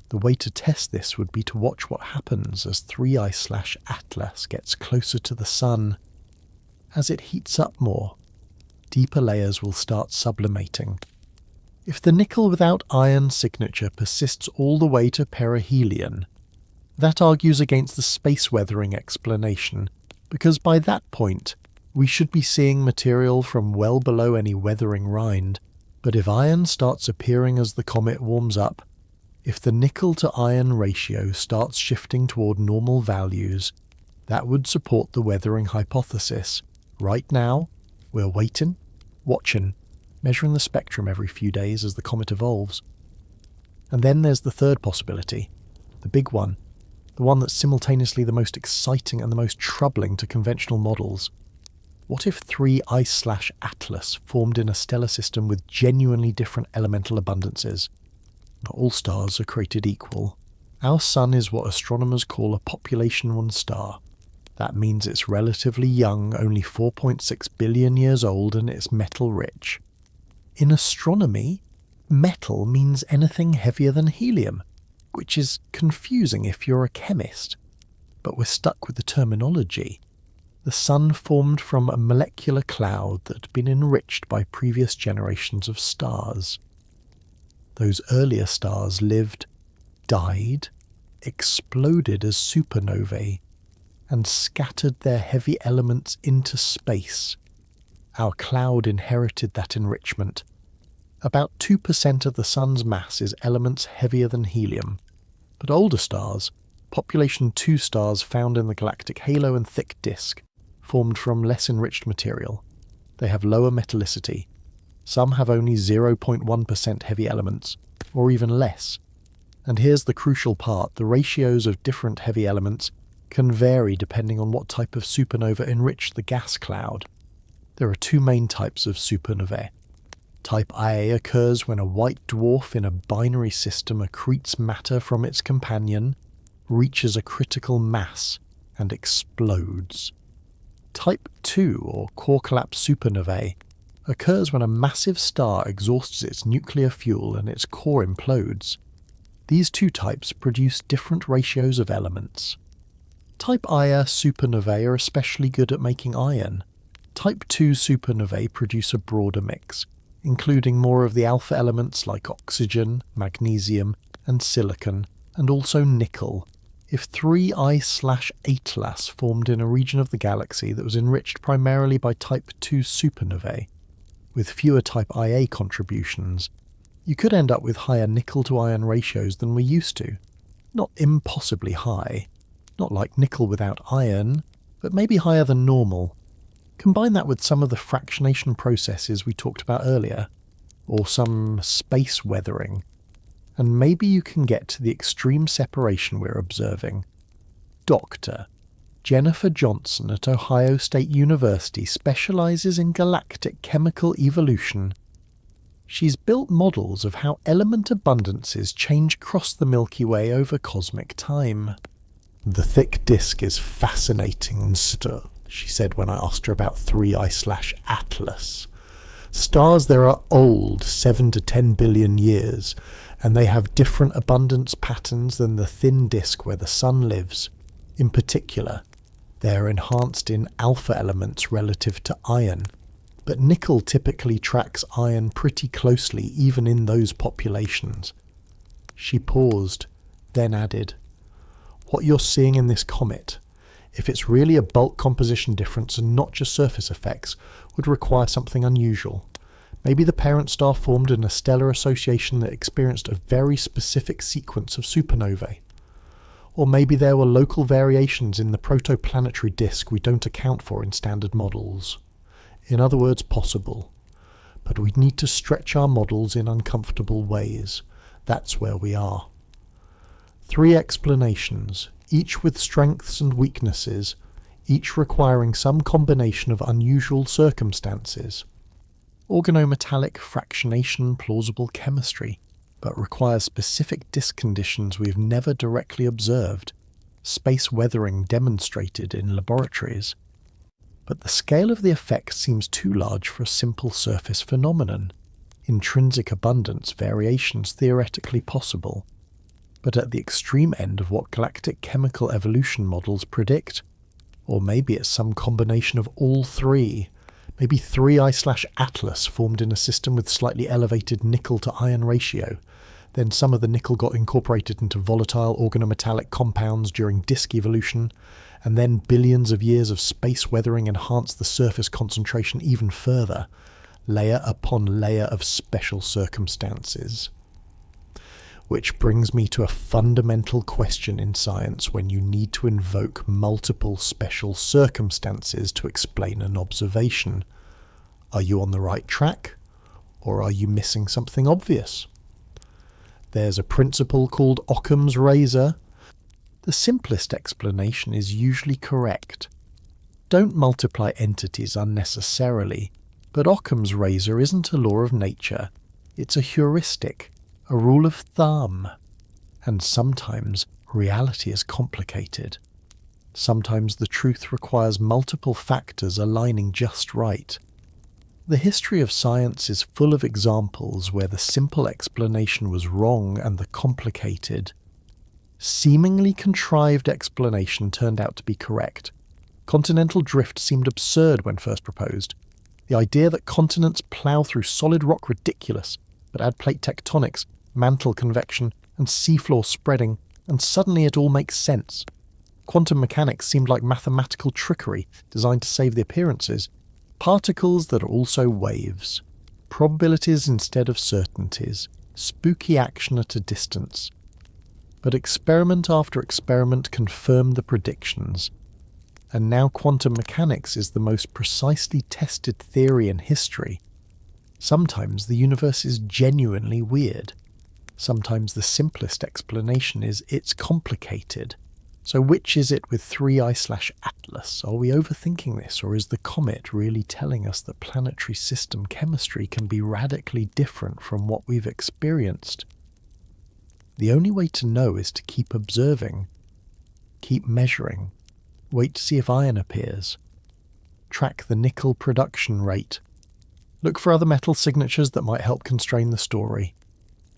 The way to test this would be to watch what happens as 3I/Atlas gets closer to the sun. As it heats up more, deeper layers will start sublimating. If the nickel without iron signature persists all the way to perihelion, that argues against the space weathering explanation, because by that point, we should be seeing material from well below any weathering rind. But if iron starts appearing as the comet warms up, if the nickel to iron ratio starts shifting toward normal values, that would support the weathering hypothesis. Right now, we're waiting, watching, measuring the spectrum every few days as the comet evolves. And then there's the third possibility, the big one, the one that's simultaneously the most exciting and the most troubling to conventional models. What if 3 Ice/Atlas formed in a stellar system with genuinely different elemental abundances? Not all stars are created equal. Our Sun is what astronomers call a population 1 star. That means it's relatively young, only 4.6 billion years old, and it's metal-rich. In astronomy, metal means anything heavier than helium, which is confusing if you're a chemist. But we're stuck with the terminology. The Sun formed from a molecular cloud that had been enriched by previous generations of stars. Those earlier stars lived, died, exploded as supernovae, and scattered their heavy elements into space. Our cloud inherited that enrichment. About 2% of the Sun's mass is elements heavier than helium. But older stars, population 2 stars found in the galactic halo and thick disk, formed from less enriched material. They have lower metallicity. Some have only 0.1% heavy elements, or even less. And here's the crucial part, the ratios of different heavy elements can vary depending on what type of supernova enriched the gas cloud. There are 2 main types of supernovae. Type Ia occurs when a white dwarf in a binary system accretes matter from its companion, reaches a critical mass, and explodes. Type 2, or core collapse supernovae, occurs when a massive star exhausts its nuclear fuel and its core implodes. These 2 types produce different ratios of elements. Type Ia supernovae are especially good at making iron. Type 2 supernovae produce a broader mix, including more of the alpha elements like oxygen, magnesium, and silicon, and also nickel. If 3 Ice/Atlas formed in a region of the galaxy that was enriched primarily by Type 2 supernovae, with fewer Type Ia contributions, you could end up with higher nickel-to-iron ratios than we're used to. Not impossibly high, not like nickel without iron, but maybe higher than normal. Combine that with some of the fractionation processes we talked about earlier, or some space weathering, and maybe you can get to the extreme separation we're observing. Dr. Jennifer Johnson at Ohio State University specializes in galactic chemical evolution. She's built models of how element abundances change across the Milky Way over cosmic time. The thick disk is fascinating still, she said when I asked her about 3 Ice/Atlas. Stars there are old, 7 to 10 billion years, and they have different abundance patterns than the thin disk where the Sun lives. In particular, they are enhanced in alpha elements relative to iron, but nickel typically tracks iron pretty closely even in those populations. She paused, then added, "What you're seeing in this comet, if it's really a bulk composition difference and not just surface effects, would require something unusual. Maybe the parent star formed in a stellar association that experienced a very specific sequence of supernovae. Or maybe there were local variations in the protoplanetary disk we don't account for in standard models. In other words, possible. But we'd need to stretch our models in uncomfortable ways. That's where we are. 3 explanations, each with strengths and weaknesses, each requiring some combination of unusual circumstances. Organometallic fractionation plausible chemistry, but requires specific disk conditions we've never directly observed, space weathering demonstrated in laboratories. But the scale of the effect seems too large for a simple surface phenomenon. Intrinsic abundance variations theoretically possible, but at the extreme end of what galactic chemical evolution models predict. Or maybe it's some combination of all 3. Maybe 3 Ice/Atlas formed in a system with slightly elevated nickel-to-iron ratio. Then some of the nickel got incorporated into volatile organometallic compounds during disk evolution, and then billions of years of space weathering enhanced the surface concentration even further, layer upon layer of special circumstances. Which brings me to a fundamental question in science when you need to invoke multiple special circumstances to explain an observation. Are you on the right track, or are you missing something obvious? There's a principle called Occam's razor. The simplest explanation is usually correct. Don't multiply entities unnecessarily, but Occam's razor isn't a law of nature. It's a heuristic, a rule of thumb. And sometimes reality is complicated. Sometimes the truth requires multiple factors aligning just right. The history of science is full of examples where the simple explanation was wrong and the complicated, seemingly contrived explanation turned out to be correct. Continental drift seemed absurd when first proposed. The idea that continents plough through solid rock ridiculous, but add plate tectonics, mantle convection, and seafloor spreading, and suddenly it all makes sense. Quantum mechanics seemed like mathematical trickery designed to save the appearances. Particles that are also waves. Probabilities instead of certainties. Spooky action at a distance. But experiment after experiment confirmed the predictions. And now quantum mechanics is the most precisely tested theory in history. Sometimes the universe is genuinely weird. Sometimes the simplest explanation is it's complicated. So which is it with 3I/Atlas? Are we overthinking this, or is the comet really telling us that planetary system chemistry can be radically different from what we've experienced? The only way to know is to keep observing, keep measuring, wait to see if iron appears, track the nickel production rate, look for other metal signatures that might help constrain the story.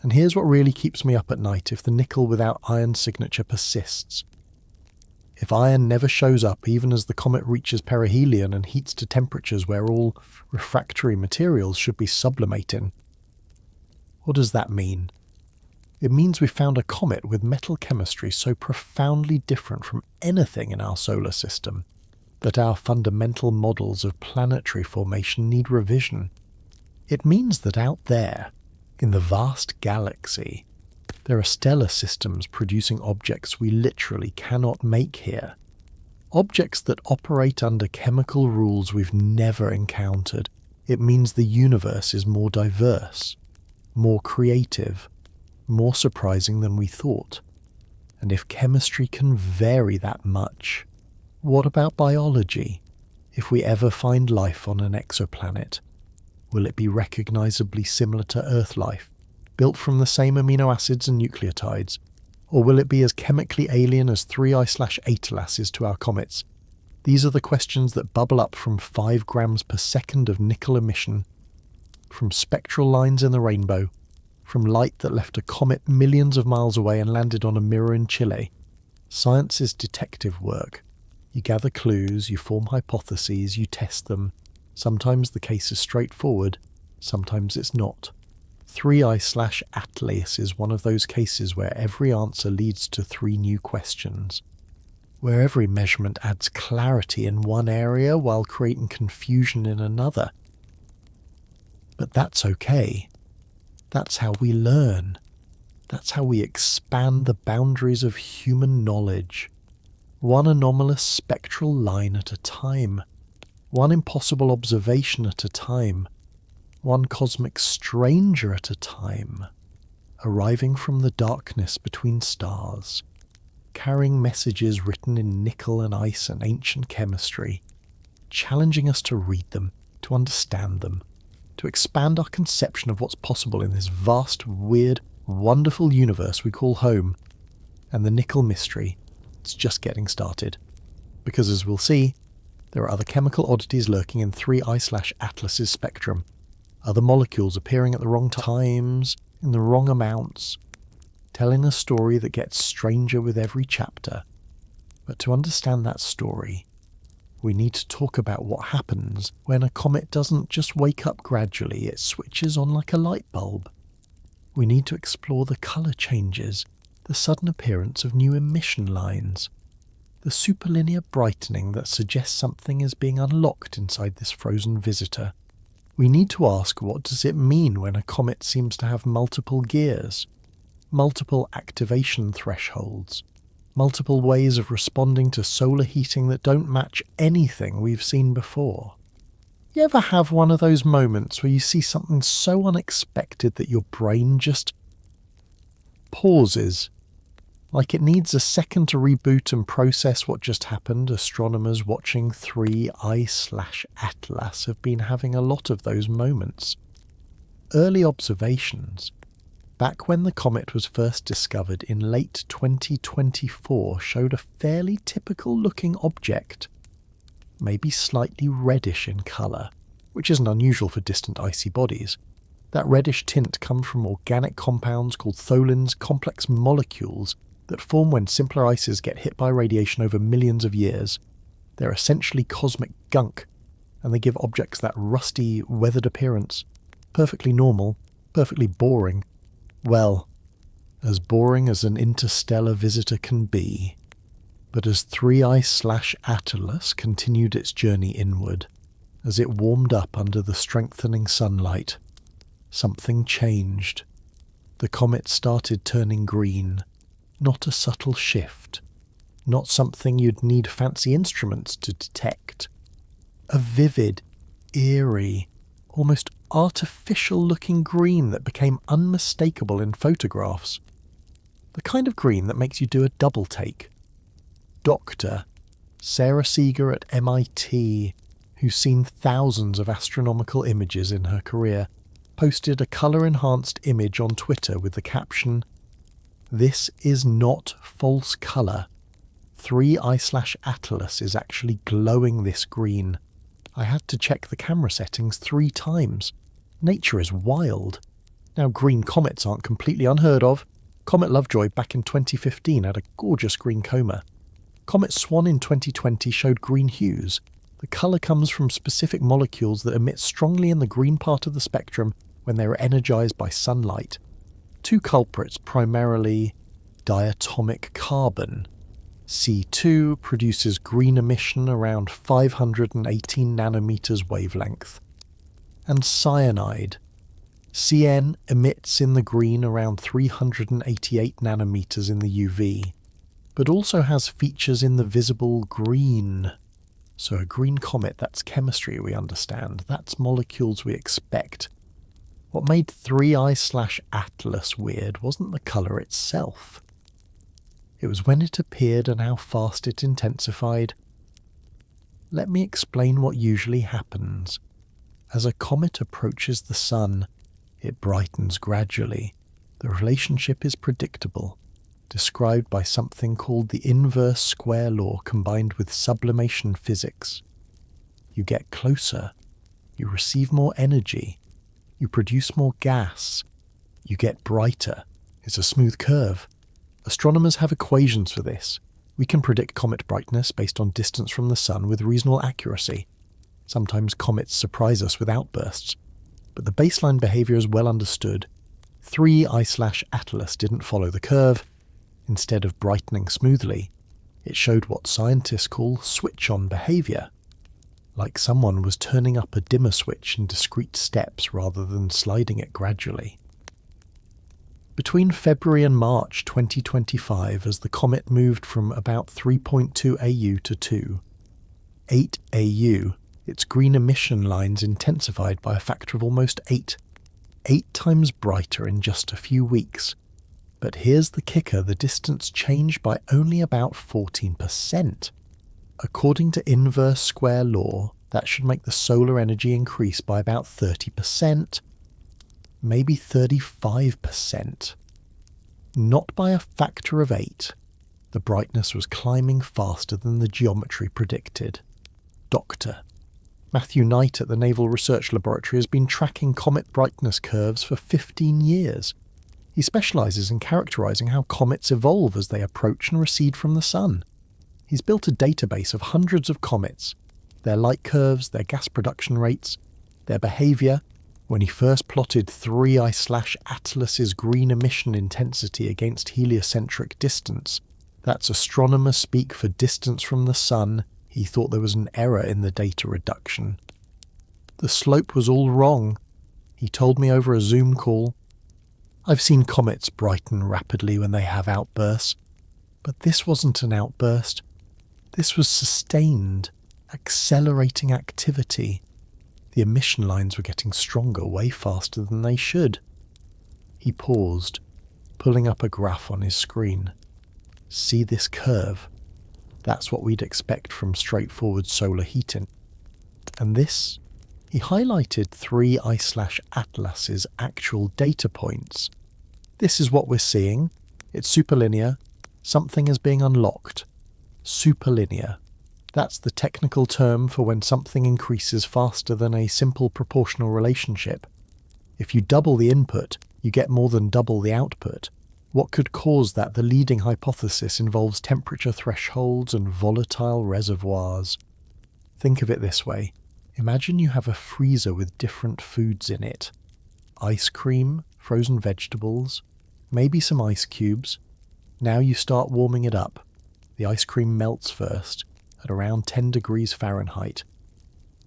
And here's what really keeps me up at night if the nickel without iron signature persists. If iron never shows up even as the comet reaches perihelion and heats to temperatures where all refractory materials should be sublimating, what does that mean? It means we found a comet with metal chemistry so profoundly different from anything in our solar system that our fundamental models of planetary formation need revision. It means that out there, in the vast galaxy, there are stellar systems producing objects we literally cannot make here. Objects that operate under chemical rules we've never encountered. It means the universe is more diverse, more creative, more surprising than we thought. And if chemistry can vary that much, what about biology? If we ever find life on an exoplanet, will it be recognizably similar to Earth life, built from the same amino acids and nucleotides? Or will it be as chemically alien as 3I/Atlas is to our comets? These are the questions that bubble up from 5 grams per second of nickel emission, from spectral lines in the rainbow, from light that left a comet millions of miles away and landed on a mirror in Chile. Science is detective work. You gather clues, you form hypotheses, you test them. Sometimes the case is straightforward, sometimes it's not. 3I/Atlas is one of those cases where every answer leads to 3 new questions, where every measurement adds clarity in one area while creating confusion in another. But that's okay. That's how we learn. That's how we expand the boundaries of human knowledge. One anomalous spectral line at a time. One impossible observation at a time. One cosmic stranger at a time. Arriving from the darkness between stars. Carrying messages written in nickel and ice and ancient chemistry. Challenging us to read them, to understand them, to expand our conception of what's possible in this vast, weird, wonderful universe we call home. And the nickel mystery, it's just getting started. Because as we'll see, there are other chemical oddities lurking in 3I/Atlas's spectrum. Other molecules appearing at the wrong times, in the wrong amounts, telling a story that gets stranger with every chapter. But to understand that story, we need to talk about what happens when a comet doesn't just wake up gradually, it switches on like a light bulb. We need to explore the colour changes, the sudden appearance of new emission lines, the superlinear brightening that suggests something is being unlocked inside this frozen visitor. We need to ask, what does it mean when a comet seems to have multiple gears? multiple activation thresholds, multiple ways of responding to solar heating that don't match anything we've seen before. You ever have one of those moments where you see something so unexpected that your brain just pauses, like it needs a second to reboot and process what just happened? Astronomers watching 3I/Atlas have been having a lot of those moments. Early observations, back when the comet was first discovered in late 2024, showed a fairly typical-looking object, maybe slightly reddish in colour, which isn't unusual for distant icy bodies. That reddish tint comes from organic compounds called tholins, complex molecules that form when simpler ices get hit by radiation over millions of years. They're essentially cosmic gunk, and they give objects that rusty, weathered appearance. Perfectly normal, perfectly boring. Well, as boring as an interstellar visitor can be. But as 3I/Atlas continued its journey inward, as it warmed up under the strengthening sunlight, something changed. The comet started turning green. Not a subtle shift. Not something you'd need fancy instruments to detect. A vivid, eerie, almost artificial-looking green that became unmistakable in photographs. The kind of green that makes you do a double take. Dr. Sarah Seeger at MIT, who's seen thousands of astronomical images in her career, posted a colour-enhanced image on Twitter with the caption, "This is not false colour. 3I/Atlas is actually glowing this green. I had to check the camera settings 3 times. Nature is wild." Now, green comets aren't completely unheard of. Comet Lovejoy back in 2015 had a gorgeous green coma. Comet Swan in 2020 showed green hues. The colour comes from specific molecules that emit strongly in the green part of the spectrum when they are energised by sunlight. 2 culprits, primarily diatomic carbon. C2 produces green emission around 518 nanometers wavelength. And cyanide. CN emits in the green around 388 nanometers in the UV, but also has features in the visible green. So a green comet, that's chemistry we understand, that's molecules we expect. What made 3I/Atlas weird wasn't the colour itself. It was when it appeared and how fast it intensified. Let me explain what usually happens. As a comet approaches the sun, it brightens gradually. The relationship is predictable, described by something called the inverse square law combined with sublimation physics. You get closer, you receive more energy, you produce more gas, you get brighter. It's a smooth curve. Astronomers have equations for this. We can predict comet brightness based on distance from the sun with reasonable accuracy. Sometimes comets surprise us with outbursts, but the baseline behaviour is well understood. 3I/Atlas didn't follow the curve. Instead of brightening smoothly, it showed what scientists call switch-on behaviour, like someone was turning up a dimmer switch in discrete steps rather than sliding it gradually. Between February and March 2025, as the comet moved from about 3.2 AU to 8 AU, its green emission lines intensified by a factor of almost 8 times brighter in just a few weeks. But here's the kicker, the distance changed by only about 14%. According to inverse square law, that should make the solar energy increase by about 30%, maybe 35%. Not by a factor of 8. The brightness was climbing faster than the geometry predicted. Dr. Matthew Knight at the Naval Research Laboratory has been tracking comet brightness curves for 15 years. He specialises in characterising how comets evolve as they approach and recede from the sun. He's built a database of hundreds of comets, their light curves, their gas production rates, their behaviour. When he first plotted 3I/Atlas's green emission intensity against heliocentric distance, that's astronomer speak for distance from the sun, he thought there was an error in the data reduction. The slope was all wrong, he told me over a Zoom call. I've seen comets brighten rapidly when they have outbursts, but this wasn't an outburst. This was sustained, accelerating activity. The emission lines were getting stronger way faster than they should. He paused, pulling up a graph on his screen. See this curve? That's what we'd expect from straightforward solar heating. And this? He highlighted 3 I/Atlas's actual data points. This is what we're seeing. It's superlinear. Something is being unlocked. Superlinear. That's the technical term for when something increases faster than a simple proportional relationship. If you double the input, you get more than double the output. What could cause that? The leading hypothesis involves temperature thresholds and volatile reservoirs. Think of it this way. Imagine you have a freezer with different foods in it. Ice cream, frozen vegetables, maybe some ice cubes. Now you start warming it up. The ice cream melts first, at around 10 degrees Fahrenheit.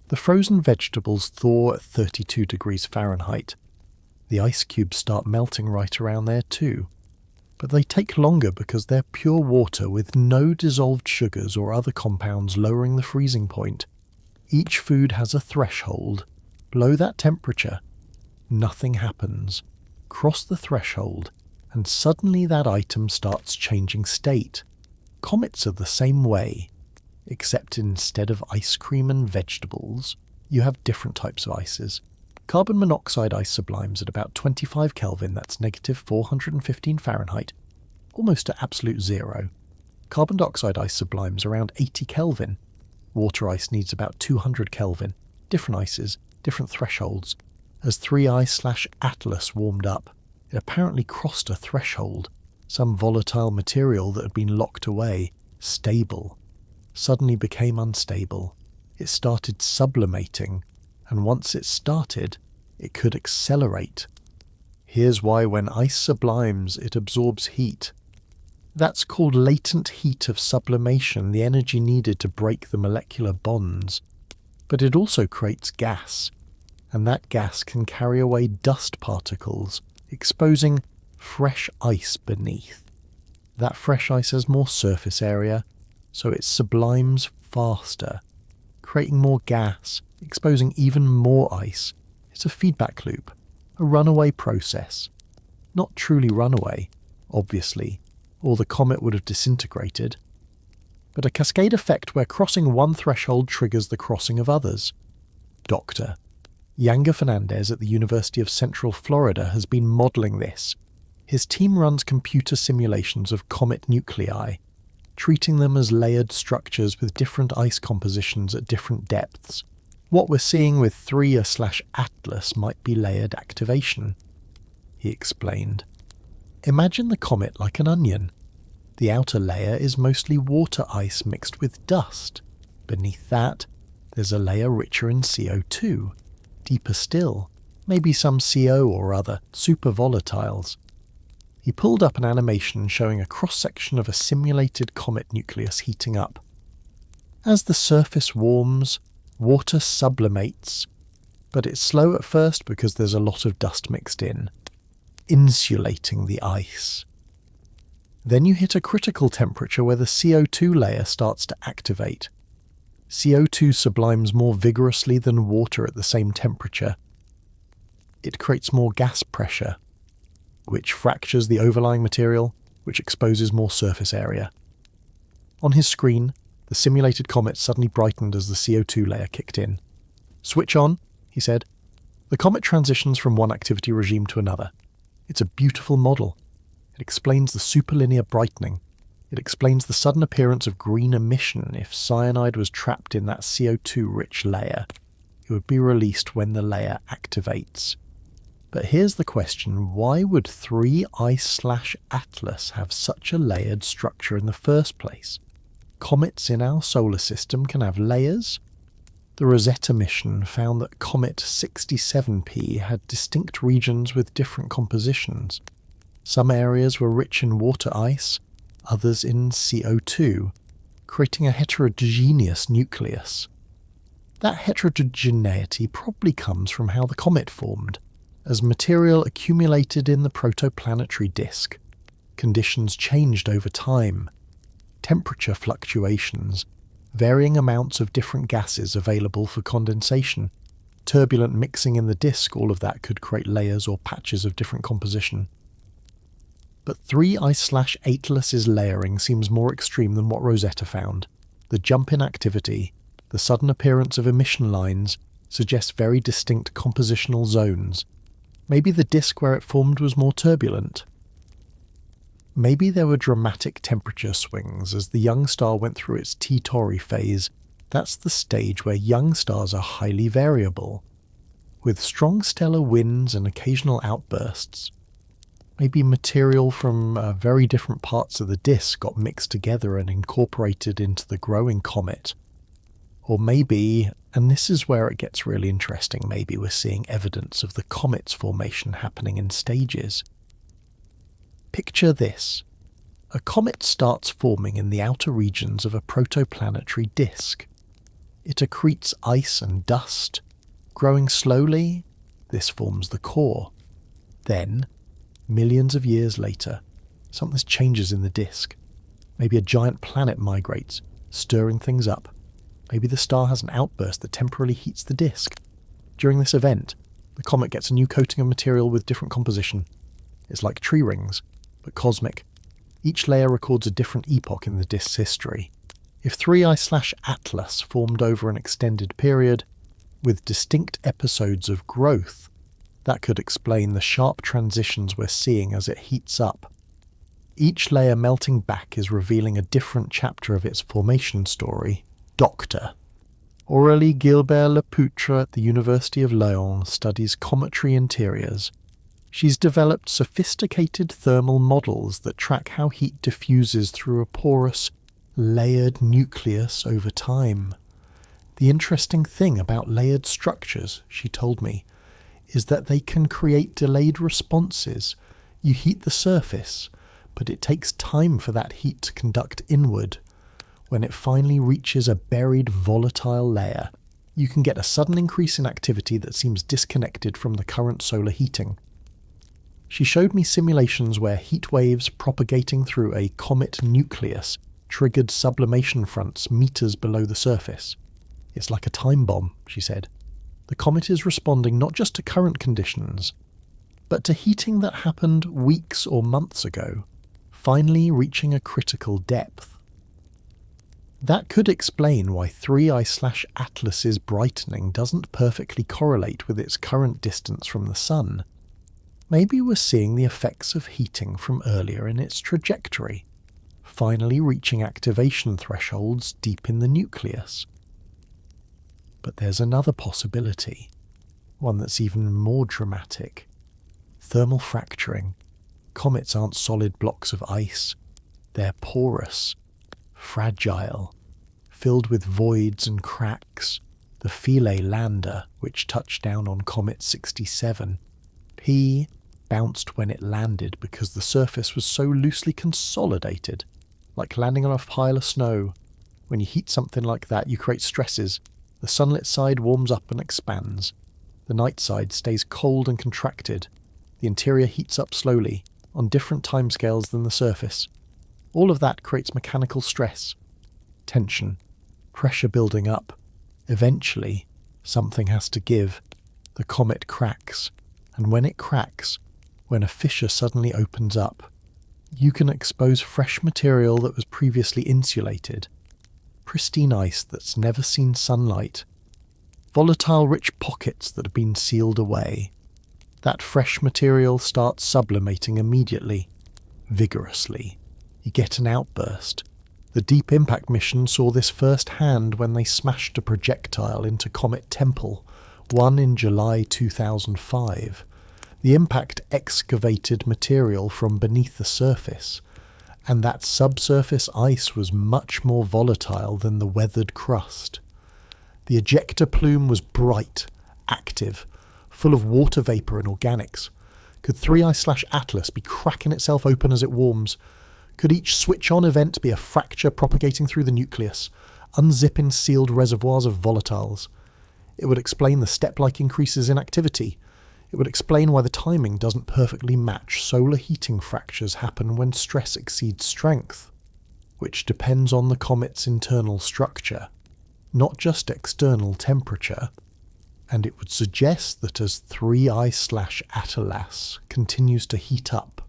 The frozen vegetables thaw at 32 degrees Fahrenheit. The ice cubes start melting right around there too. But they take longer because they're pure water with no dissolved sugars or other compounds lowering the freezing point. Each food has a threshold. Below that temperature, nothing happens. Cross the threshold, and suddenly that item starts changing state. Comets are the same way, except instead of ice cream and vegetables, you have different types of ices. Carbon monoxide ice sublimes at about 25 Kelvin, that's negative 415 Fahrenheit, almost at absolute zero. Carbon dioxide ice sublimes around 80 Kelvin. Water ice needs about 200 Kelvin. Different ices, different thresholds. As 3 I/Atlas warmed up, it apparently crossed a threshold. Some volatile material that had been locked away, stable, suddenly became unstable. It started sublimating, and once it started, it could accelerate. Here's why when ice sublimes, it absorbs heat. That's called latent heat of sublimation, the energy needed to break the molecular bonds. But it also creates gas, and that gas can carry away dust particles, exposing fresh ice beneath. That fresh ice has more surface area, so it sublimes faster, creating more gas, exposing even more ice. It's a feedback loop, a runaway process. Not truly runaway, obviously, or the comet would have disintegrated, but a cascade effect where crossing one threshold triggers the crossing of others. Dr. Yanga Fernandez at the University of Central Florida has been modelling this. His team runs computer simulations of comet nuclei, treating them as layered structures with different ice compositions at different depths. What we're seeing with 3 I/Atlas might be layered activation, he explained. Imagine the comet like an onion. The outer layer is mostly water ice mixed with dust. Beneath that, there's a layer richer in CO2. Deeper still, maybe some CO or other super volatiles. He pulled up an animation showing a cross-section of a simulated comet nucleus heating up. As the surface warms, water sublimates, but it's slow at first because there's a lot of dust mixed in, insulating the ice. Then you hit a critical temperature where the CO2 layer starts to activate. CO2 sublimes more vigorously than water at the same temperature. It creates more gas pressure, which fractures the overlying material, which exposes more surface area. On his screen, the simulated comet suddenly brightened as the CO2 layer kicked in. "Switch on," he said. The comet transitions from one activity regime to another. It's a beautiful model. It explains the superlinear brightening. It explains the sudden appearance of green emission if cyanide was trapped in that CO2-rich layer. It would be released when the layer activates. But here's the question, why would 3 I/Atlas have such a layered structure in the first place? Comets in our solar system can have layers. The Rosetta mission found that Comet 67P had distinct regions with different compositions. Some areas were rich in water ice, others in CO2, creating a heterogeneous nucleus. That heterogeneity probably comes from how the comet formed. As material accumulated in the protoplanetary disk, conditions changed over time. Temperature fluctuations, varying amounts of different gases available for condensation, turbulent mixing in the disk, all of that could create layers or patches of different composition. But 3I/8-less's layering seems more extreme than what Rosetta found. The jump in activity, the sudden appearance of emission lines, suggests very distinct compositional zones. Maybe the disk where it formed was more turbulent. Maybe there were dramatic temperature swings as the young star went through its T-Tauri phase. That's the stage where young stars are highly variable, with strong stellar winds and occasional outbursts. Maybe material from very different parts of the disk got mixed together and incorporated into the growing comet. Or maybe, and this is where it gets really interesting, maybe we're seeing evidence of the comet's formation happening in stages. Picture this. A comet starts forming in the outer regions of a protoplanetary disk. It accretes ice and dust. Growing slowly, this forms the core. Then, millions of years later, something changes in the disk. Maybe a giant planet migrates, stirring things up. Maybe the star has an outburst that temporarily heats the disk. During this event, the comet gets a new coating of material with different composition. It's like tree rings, but cosmic. Each layer records a different epoch in the disk's history. If 3I/Atlas formed over an extended period, with distinct episodes of growth, that could explain the sharp transitions we're seeing as it heats up. Each layer melting back is revealing a different chapter of its formation story. Dr. Aurélie Gilbert-Lepoutre at the University of Lyon studies cometary interiors. She's developed sophisticated thermal models that track how heat diffuses through a porous, layered nucleus over time. The interesting thing about layered structures, she told me, is that they can create delayed responses. You heat the surface, but it takes time for that heat to conduct inward. When it finally reaches a buried volatile layer, you can get a sudden increase in activity that seems disconnected from the current solar heating. She showed me simulations where heat waves propagating through a comet nucleus triggered sublimation fronts meters below the surface. It's like a time bomb, she said. The comet is responding not just to current conditions, but to heating that happened weeks or months ago, finally reaching a critical depth. That could explain why 3I/Atlas's brightening doesn't perfectly correlate with its current distance from the Sun. Maybe we're seeing the effects of heating from earlier in its trajectory, finally reaching activation thresholds deep in the nucleus. But there's another possibility, one that's even more dramatic. Thermal fracturing. Comets aren't solid blocks of ice. They're porous, fragile, filled with voids and cracks. The Philae lander, which touched down on Comet 67, P bounced when it landed because the surface was so loosely consolidated, like landing on a pile of snow. When you heat something like that, you create stresses. The sunlit side warms up and expands. The night side stays cold and contracted. The interior heats up slowly, on different timescales than the surface. All of that creates mechanical stress, tension, pressure building up. Eventually, something has to give. The comet cracks, and when it cracks, when a fissure suddenly opens up, you can expose fresh material that was previously insulated. Pristine ice that's never seen sunlight. Volatile rich pockets that have been sealed away. That fresh material starts sublimating immediately, vigorously. You get an outburst. The Deep Impact mission saw this firsthand when they smashed a projectile into Comet Temple, one in July 2005. The impact excavated material from beneath the surface, and that subsurface ice was much more volatile than the weathered crust. The ejector plume was bright, active, full of water vapour and organics. Could 3I/Atlas be cracking itself open as it warms? Could each switch-on event be a fracture propagating through the nucleus, unzipping sealed reservoirs of volatiles? It would explain the step-like increases in activity. It would explain why the timing doesn't perfectly match solar heating fractures happen when stress exceeds strength, which depends on the comet's internal structure, not just external temperature. And it would suggest that as 3I/Atlas continues to heat up,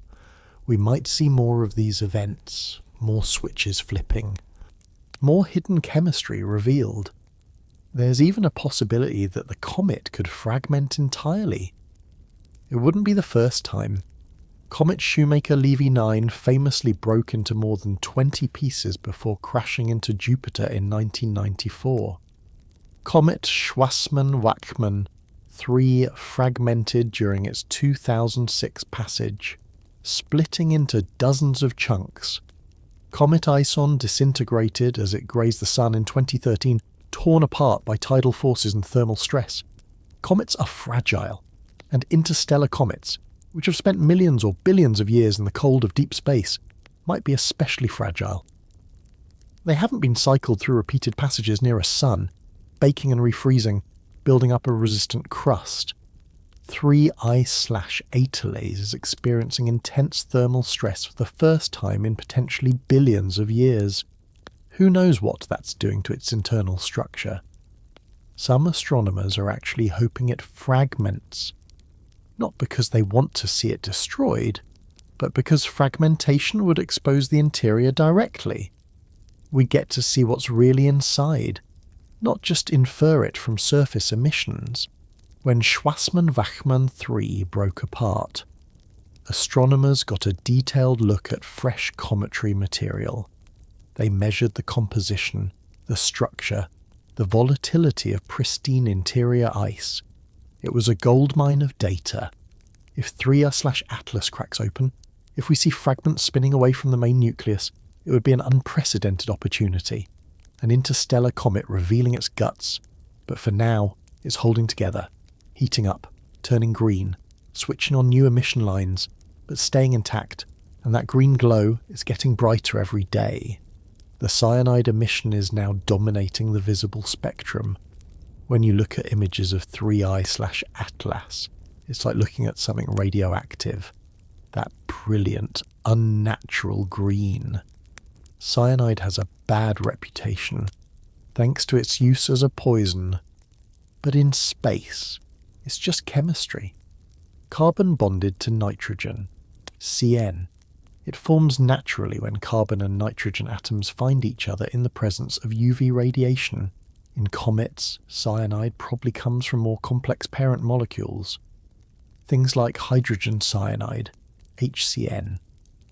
we might see more of these events, more switches flipping, more hidden chemistry revealed. There's even a possibility that the comet could fragment entirely. It wouldn't be the first time. Comet Shoemaker-Levy 9 famously broke into more than 20 pieces before crashing into Jupiter in 1994. Comet Schwarzmann-Wachmann 3 fragmented during its 2006 passage, splitting into dozens of chunks. Comet Ison disintegrated as it grazed the Sun in 2013, torn apart by tidal forces and thermal stress. Comets are fragile, and interstellar comets, which have spent millions or billions of years in the cold of deep space, might be especially fragile. They haven't been cycled through repeated passages near a sun, baking and refreezing, building up a resistant crust. 3I/Atlas is experiencing intense thermal stress for the first time in potentially billions of years. Who knows what that's doing to its internal structure? Some astronomers are actually hoping it fragments, not because they want to see it destroyed, but because fragmentation would expose the interior directly. We get to see what's really inside, not just infer it from surface emissions. When Schwarzmann-Wachmann 3 broke apart, astronomers got a detailed look at fresh cometary material. They measured the composition, the structure, the volatility of pristine interior ice. It was a goldmine of data. If 3I/Atlas cracks open, if we see fragments spinning away from the main nucleus, it would be an unprecedented opportunity. An interstellar comet revealing its guts, but for now, it's holding together, heating up, turning green, switching on new emission lines, but staying intact, and that green glow is getting brighter every day. The cyanide emission is now dominating the visible spectrum. When you look at images of 3I/Atlas, it's like looking at something radioactive. That brilliant, unnatural green. Cyanide has a bad reputation, thanks to its use as a poison. But in space, it's just chemistry. Carbon bonded to nitrogen, CN. It forms naturally when carbon and nitrogen atoms find each other in the presence of UV radiation. In comets, cyanide probably comes from more complex parent molecules. Things like hydrogen cyanide, HCN,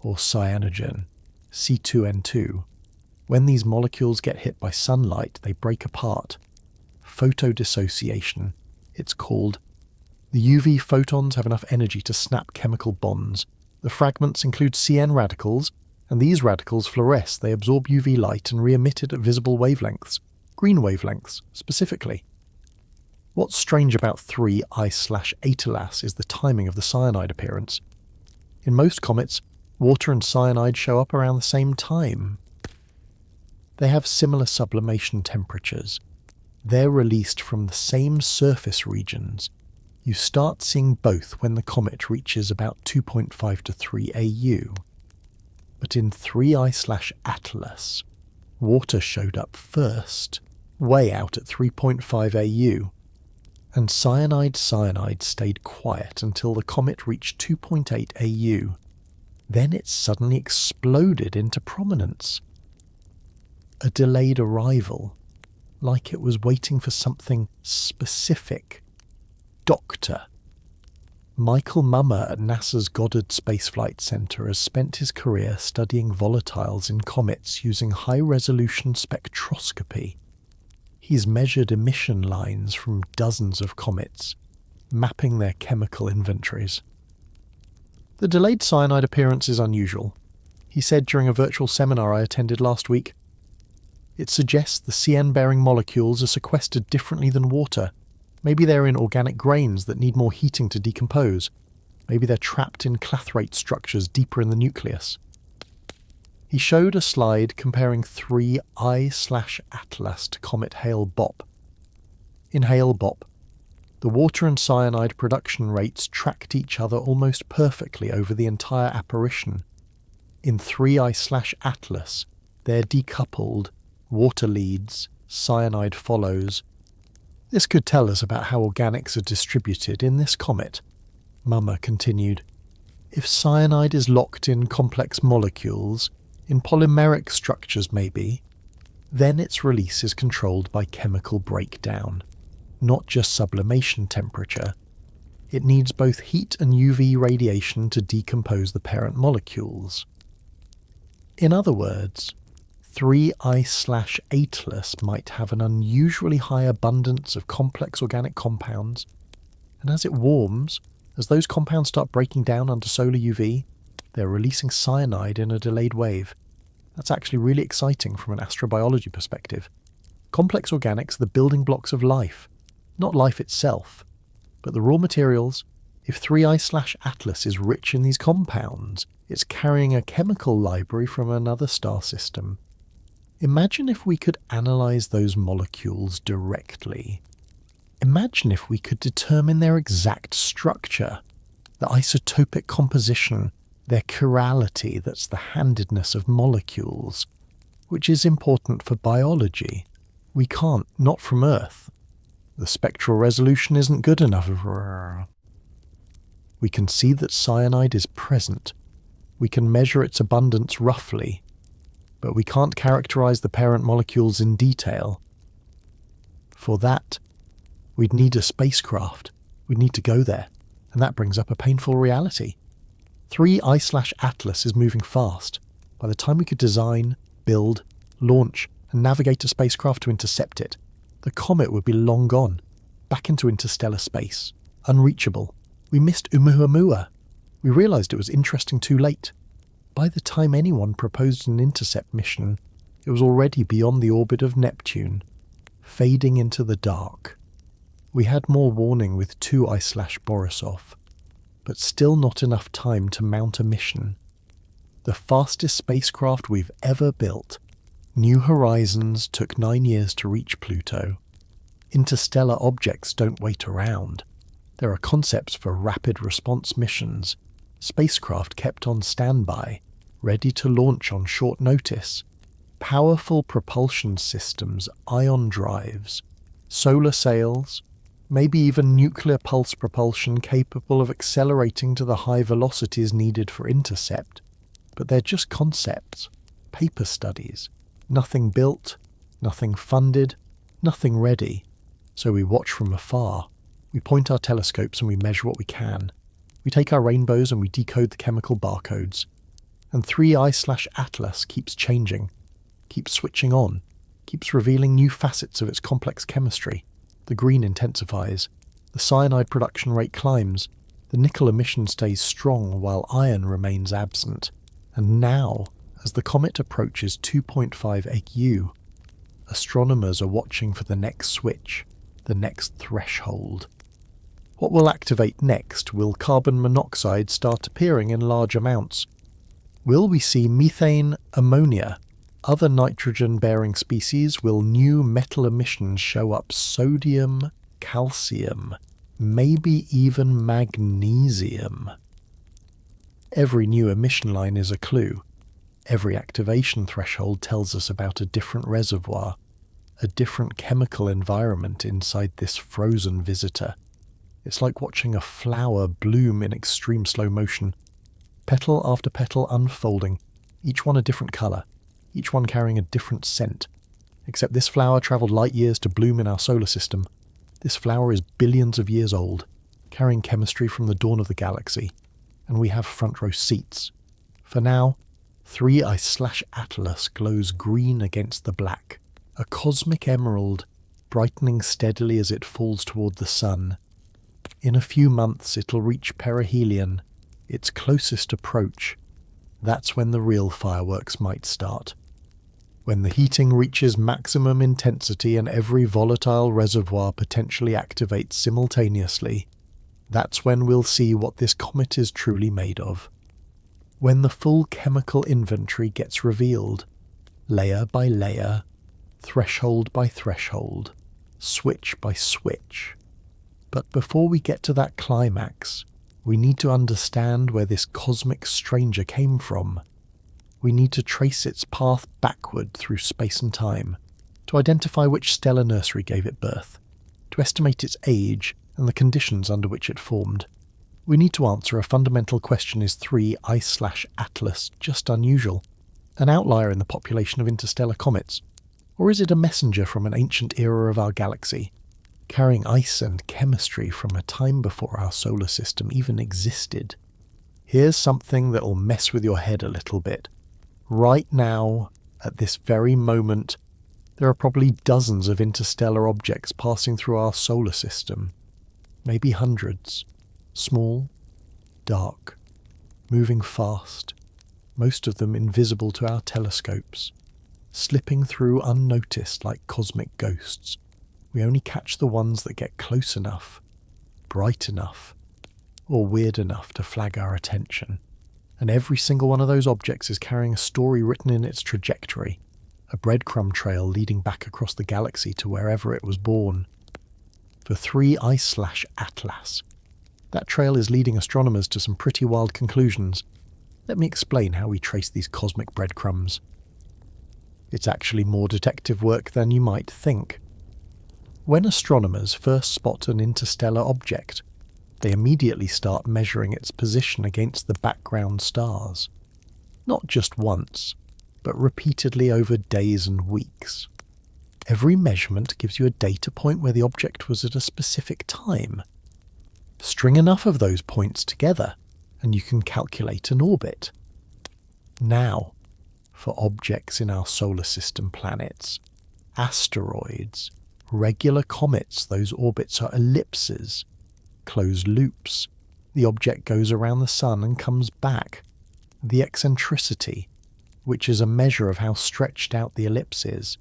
or cyanogen, C2N2. When these molecules get hit by sunlight, they break apart. Photodissociation, it's called. The UV photons have enough energy to snap chemical bonds. The fragments include CN radicals, and these radicals fluoresce. They absorb UV light and re-emit it at visible wavelengths, green wavelengths specifically. What's strange about 3I/Atlas is the timing of the cyanide appearance. In most comets, water and cyanide show up around the same time. They have similar sublimation temperatures. They're released from the same surface regions. You start seeing both when the comet reaches about 2.5 to 3 AU. But in 3I/Atlas, water showed up first, way out at 3.5 AU. And cyanide stayed quiet until the comet reached 2.8 AU. Then it suddenly exploded into prominence. A delayed arrival, like it was waiting for something specific. Doctor. Michael Mummer at NASA's Goddard Space Flight Center has spent his career studying volatiles in comets using high-resolution spectroscopy. He's measured emission lines from dozens of comets, mapping their chemical inventories. The delayed cyanide appearance is unusual. He said during a virtual seminar I attended last week, "It suggests the CN-bearing molecules are sequestered differently than water. Maybe they're in organic grains that need more heating to decompose. Maybe they're trapped in clathrate structures deeper in the nucleus." He showed a slide comparing 3I/Atlas to Comet Hale-Bopp. In Hale-Bopp, The water and cyanide production rates tracked each other almost perfectly over the entire apparition. In 3I/Atlas, they're decoupled, water leads, cyanide follows. This could tell us about how organics are distributed in this comet. Mummer continued. If cyanide is locked in complex molecules, in polymeric structures maybe, then its release is controlled by chemical breakdown, not just sublimation temperature. It needs both heat and UV radiation to decompose the parent molecules. In other words, 3I/Atlas might have an unusually high abundance of complex organic compounds, and as it warms, as those compounds start breaking down under solar UV, they're releasing cyanide in a delayed wave. That's actually really exciting from an astrobiology perspective. Complex organics are the building blocks of life, not life itself, but the raw materials. If 3I/Atlas is rich in these compounds, it's carrying a chemical library from another star system. Imagine if we could analyze those molecules directly. Imagine if we could determine their exact structure, the isotopic composition, their chirality, that's the handedness of molecules, which is important for biology. We can't, not from Earth. The spectral resolution isn't good enough. We can see that cyanide is present. We can measure its abundance roughly, but we can't characterize the parent molecules in detail. For that, we'd need a spacecraft. We'd need to go there, and that brings up a painful reality. 3I/Atlas is moving fast. By the time we could design, build, launch, and navigate a spacecraft to intercept it, the comet would be long gone, back into interstellar space, unreachable. We missed Oumuamua. We realized it was interesting too late. By the time anyone proposed an intercept mission, it was already beyond the orbit of Neptune, fading into the dark. We had more warning with 2I/Borisov, but still not enough time to mount a mission. The fastest spacecraft we've ever built, New Horizons, took 9 years to reach Pluto. Interstellar objects don't wait around. There are concepts for rapid response missions, spacecraft kept on standby, ready to launch on short notice, powerful propulsion systems, ion drives, solar sails, maybe even nuclear pulse propulsion capable of accelerating to the high velocities needed for intercept. But they're just concepts, paper studies, nothing built, nothing funded, nothing ready. So we watch from afar. We point our telescopes and we measure what we can. We take our rainbows and we decode the chemical barcodes. And 3I/Atlas keeps changing, keeps switching on, keeps revealing new facets of its complex chemistry. The green intensifies, the cyanide production rate climbs, the nickel emission stays strong while iron remains absent. And now, as the comet approaches 2.5 AU, astronomers are watching for the next switch, the next threshold. What will activate next? Will carbon monoxide start appearing in large amounts? Will we see methane, ammonia, other nitrogen-bearing species? Will new metal emissions show up? Sodium, calcium, maybe even magnesium. Every new emission line is a clue. Every activation threshold tells us about a different reservoir, a different chemical environment inside this frozen visitor. It's like watching a flower bloom in extreme slow motion, petal after petal unfolding, each one a different colour, each one carrying a different scent. Except this flower travelled light years to bloom in our solar system. This flower is billions of years old, carrying chemistry from the dawn of the galaxy, and we have front row seats. For now, 3I/Atlas glows green against the black, a cosmic emerald, brightening steadily as it falls toward the sun. In a few months it'll reach perihelion, its closest approach. That's when the real fireworks might start. When the heating reaches maximum intensity and every volatile reservoir potentially activates simultaneously, that's when we'll see what this comet is truly made of. When the full chemical inventory gets revealed, layer by layer, threshold by threshold, switch by switch. But before we get to that climax, we need to understand where this cosmic stranger came from. We need to trace its path backward through space and time, to identify which stellar nursery gave it birth, to estimate its age and the conditions under which it formed. We need to answer a fundamental question: is 3I/Atlas just unusual, an outlier in the population of interstellar comets? Or is it a messenger from an ancient era of our galaxy, carrying ice and chemistry from a time before our solar system even existed? Here's something that'll mess with your head a little bit. Right now, at this very moment, there are probably dozens of interstellar objects passing through our solar system. Maybe hundreds. Small, dark, moving fast, most of them invisible to our telescopes, slipping through unnoticed like cosmic ghosts. We only catch the ones that get close enough, bright enough, or weird enough to flag our attention. And every single one of those objects is carrying a story written in its trajectory, a breadcrumb trail leading back across the galaxy to wherever it was born. For 3I/Atlas, that trail is leading astronomers to some pretty wild conclusions. Let me explain how we trace these cosmic breadcrumbs. It's actually more detective work than you might think. When astronomers first spot an interstellar object, they immediately start measuring its position against the background stars. Not just once, but repeatedly over days and weeks. Every measurement gives you a data point where the object was at a specific time. String enough of those points together, and you can calculate an orbit. Now, for objects in our solar system planets, asteroids, regular comets, those orbits are ellipses, closed loops. The object goes around the sun and comes back. The eccentricity, which is a measure of how stretched out the ellipse is,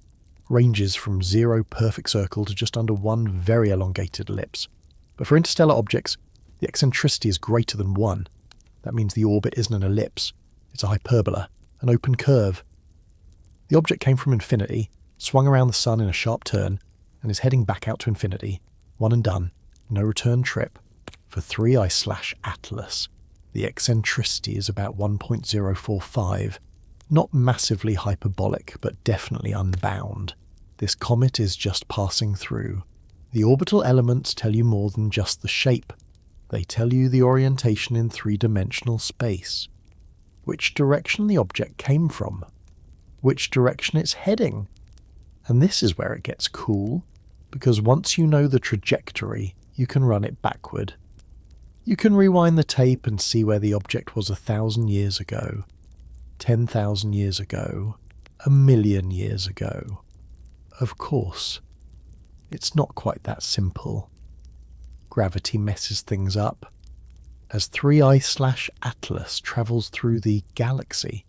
ranges from 0 perfect circle to just under 1 very elongated ellipse. But for interstellar objects, the eccentricity is greater than 1. That means the orbit isn't an ellipse, it's a hyperbola, an open curve. The object came from infinity, swung around the sun in a sharp turn, and is heading back out to infinity. One and done. No return trip. For 3I/Atlas, the eccentricity is about 1.045. Not massively hyperbolic, but definitely unbound. This comet is just passing through. The orbital elements tell you more than just the shape. They tell you the orientation in 3-dimensional space. Which direction the object came from. Which direction it's heading. And this is where it gets cool, because once you know the trajectory, you can run it backward. You can rewind the tape and see where the object was 1,000 years ago, 10,000 years ago, 1,000,000 years ago. Of course, it's not quite that simple. Gravity messes things up. As 3I/Atlas travels through the galaxy,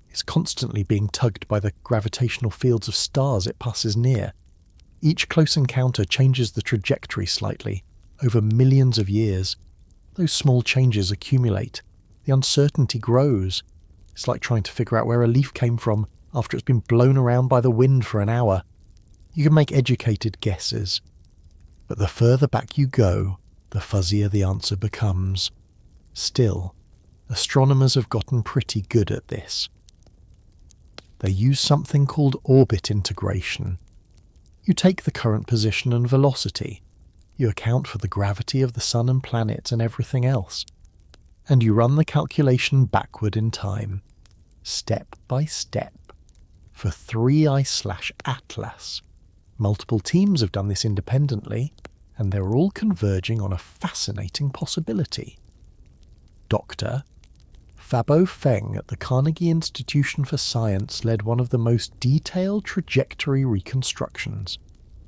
it's constantly being tugged by the gravitational fields of stars it passes near. Each close encounter changes the trajectory slightly, over millions of years. Those small changes accumulate. The uncertainty grows. It's like trying to figure out where a leaf came from after it's been blown around by the wind for an hour. You can make educated guesses, but the further back you go, the fuzzier the answer becomes. Still, astronomers have gotten pretty good at this. They use something called orbit integration. You take the current position and velocity, you account for the gravity of the sun and planets and everything else, and you run the calculation backward in time, step by step, for 3I/Atlas. Multiple teams have done this independently, and they're all converging on a fascinating possibility. Dr. Fabo Feng at the Carnegie Institution for Science led one of the most detailed trajectory reconstructions.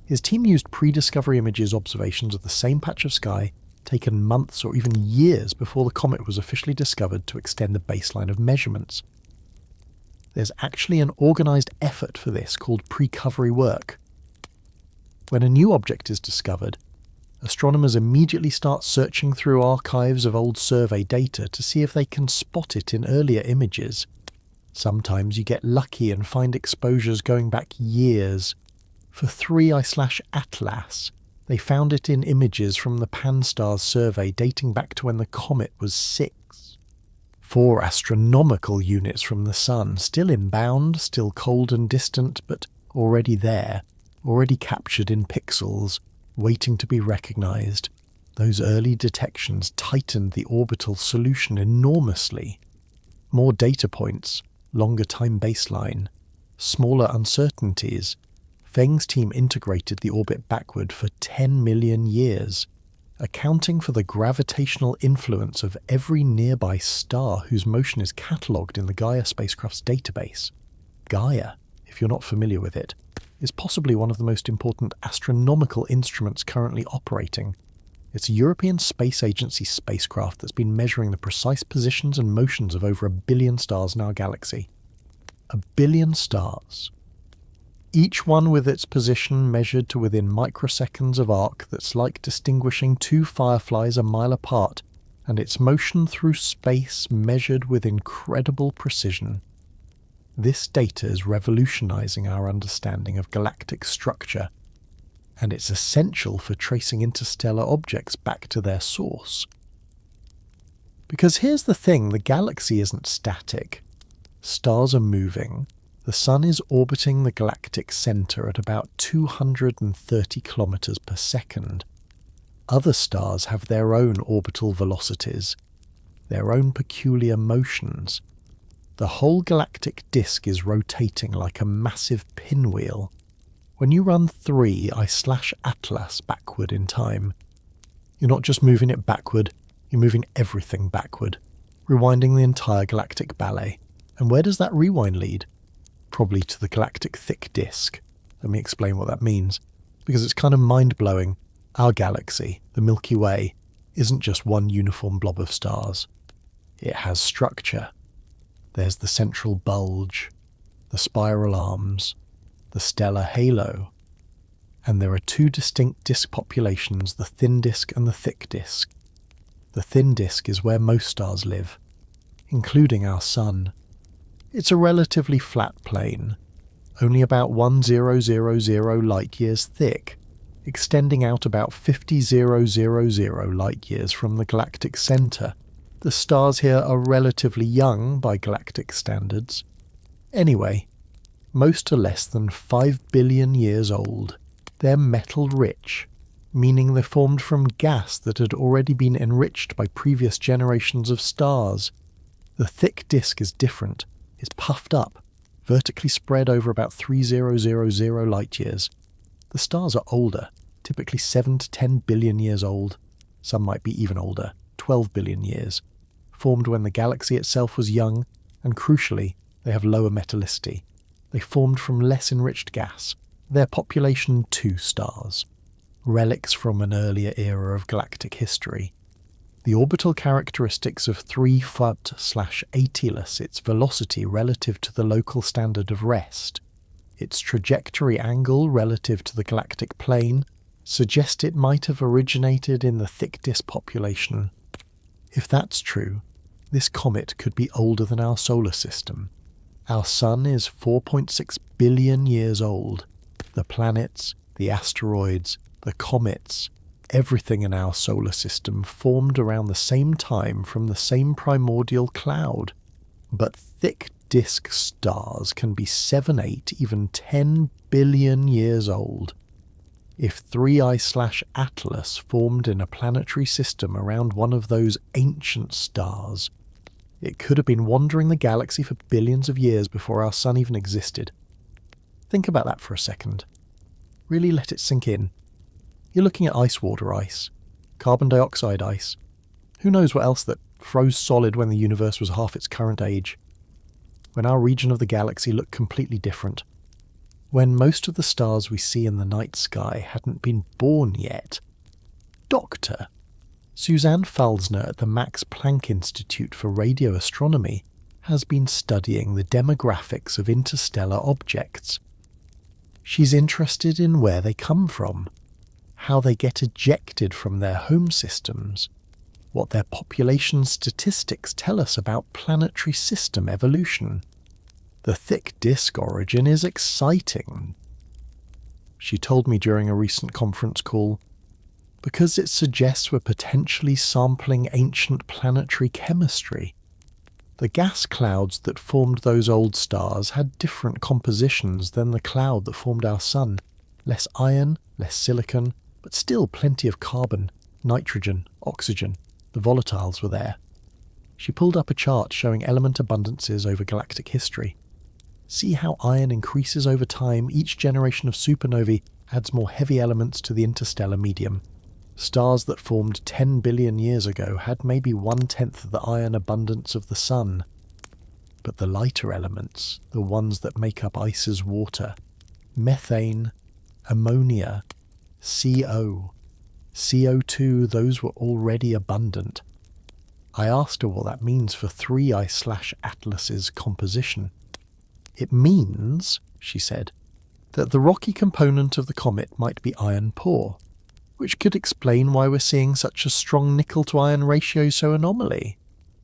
His team used pre-discovery images observations of the same patch of sky taken months or even years before the comet was officially discovered to extend the baseline of measurements. There's actually an organised effort for this called precovery work. When a new object is discovered, astronomers immediately start searching through archives of old survey data to see if they can spot it in earlier images. Sometimes you get lucky and find exposures going back years. For 3I/Atlas, They found it in images from the Pan-STARRS survey dating back to when the comet was 6. 4 astronomical units from the Sun, still inbound, still cold and distant, but already there, already captured in pixels, waiting to be recognised. Those early detections tightened the orbital solution enormously. More data points, longer time baseline, smaller uncertainties. Feng's team integrated the orbit backward for 10 million years, accounting for the gravitational influence of every nearby star whose motion is catalogued in the Gaia spacecraft's database. Gaia, if you're not familiar with it, is possibly one of the most important astronomical instruments currently operating. It's a European Space Agency spacecraft that's been measuring the precise positions and motions of over 1 billion stars in our galaxy. 1 billion stars. Each one with its position measured to within microseconds of arc that's like distinguishing 2 fireflies a mile apart, and its motion through space measured with incredible precision. This data is revolutionizing our understanding of galactic structure, and it's essential for tracing interstellar objects back to their source. Because here's the thing, the galaxy isn't static. Stars are moving. The Sun is orbiting the galactic centre at about 230 kilometres per second. Other stars have their own orbital velocities, their own peculiar motions. The whole galactic disk is rotating like a massive pinwheel. When you run 3I/Atlas backward in time, you're not just moving it backward, you're moving everything backward, rewinding the entire galactic ballet. And where does that rewind lead? Probably to the galactic thick disk. Let me explain what that means, because it's kind of mind-blowing. Our galaxy, the Milky Way, isn't just one uniform blob of stars. It has structure. There's the central bulge, the spiral arms, the stellar halo, and there are 2 distinct disk populations, the thin disk and the thick disk. The thin disk is where most stars live, including our Sun. It's a relatively flat plane, only about 1000 light-years thick, extending out about 50,000 light-years from the galactic centre. The stars here are relatively young by galactic standards. Anyway, most are less than 5 billion years old. They're metal-rich, meaning they formed from gas that had already been enriched by previous generations of stars. The thick disk is different. It's puffed up, vertically spread over about 3000 light-years. The stars are older, typically 7 to 10 billion years old. Some might be even older, 12 billion years. Formed when the galaxy itself was young, and crucially, they have lower metallicity. They formed from less enriched gas. Their population 2 stars. Relics from an earlier era of galactic history. The orbital characteristics of 3Fut/Atlas, its velocity relative to the local standard of rest, its trajectory angle relative to the galactic plane, suggest it might have originated in the thick disk population. If that's true, this comet could be older than our solar system. Our Sun is 4.6 billion years old. The planets, the asteroids, the comets, everything in our solar system formed around the same time from the same primordial cloud. But thick disk stars can be 7, 8, even 10 billion years old. If 3I/Atlas formed in a planetary system around one of those ancient stars, it could have been wandering the galaxy for billions of years before our Sun even existed. Think about that for a second. Really let it sink in. You're looking at ice, carbon dioxide ice. Who knows what else that froze solid when the universe was half its current age. When our region of the galaxy looked completely different. When most of the stars we see in the night sky hadn't been born yet. Dr. Suzanne Falsner at the Max Planck Institute for Radio Astronomy has been studying the demographics of interstellar objects. She's interested in where they come from, how they get ejected from their home systems, what their population statistics tell us about planetary system evolution. The thick disk origin is exciting. She told me during a recent conference call, because it suggests we're potentially sampling ancient planetary chemistry. The gas clouds that formed those old stars had different compositions than the cloud that formed our sun. Less iron, less silicon, but still plenty of carbon, nitrogen, oxygen. The volatiles were there. She pulled up a chart showing element abundances over galactic history. See how iron increases over time. Each generation of supernovae adds more heavy elements to the interstellar medium. Stars that formed 10 billion years ago had maybe 1/10 of the iron abundance of the sun. But the lighter elements, the ones that make up ice's water, methane, ammonia, CO2, those were already abundant. I asked her what that means for 3I/Atlas's composition. It means, she said, that the rocky component of the comet might be iron poor, which could explain why we're seeing such a strong nickel-to-iron ratio so anomaly.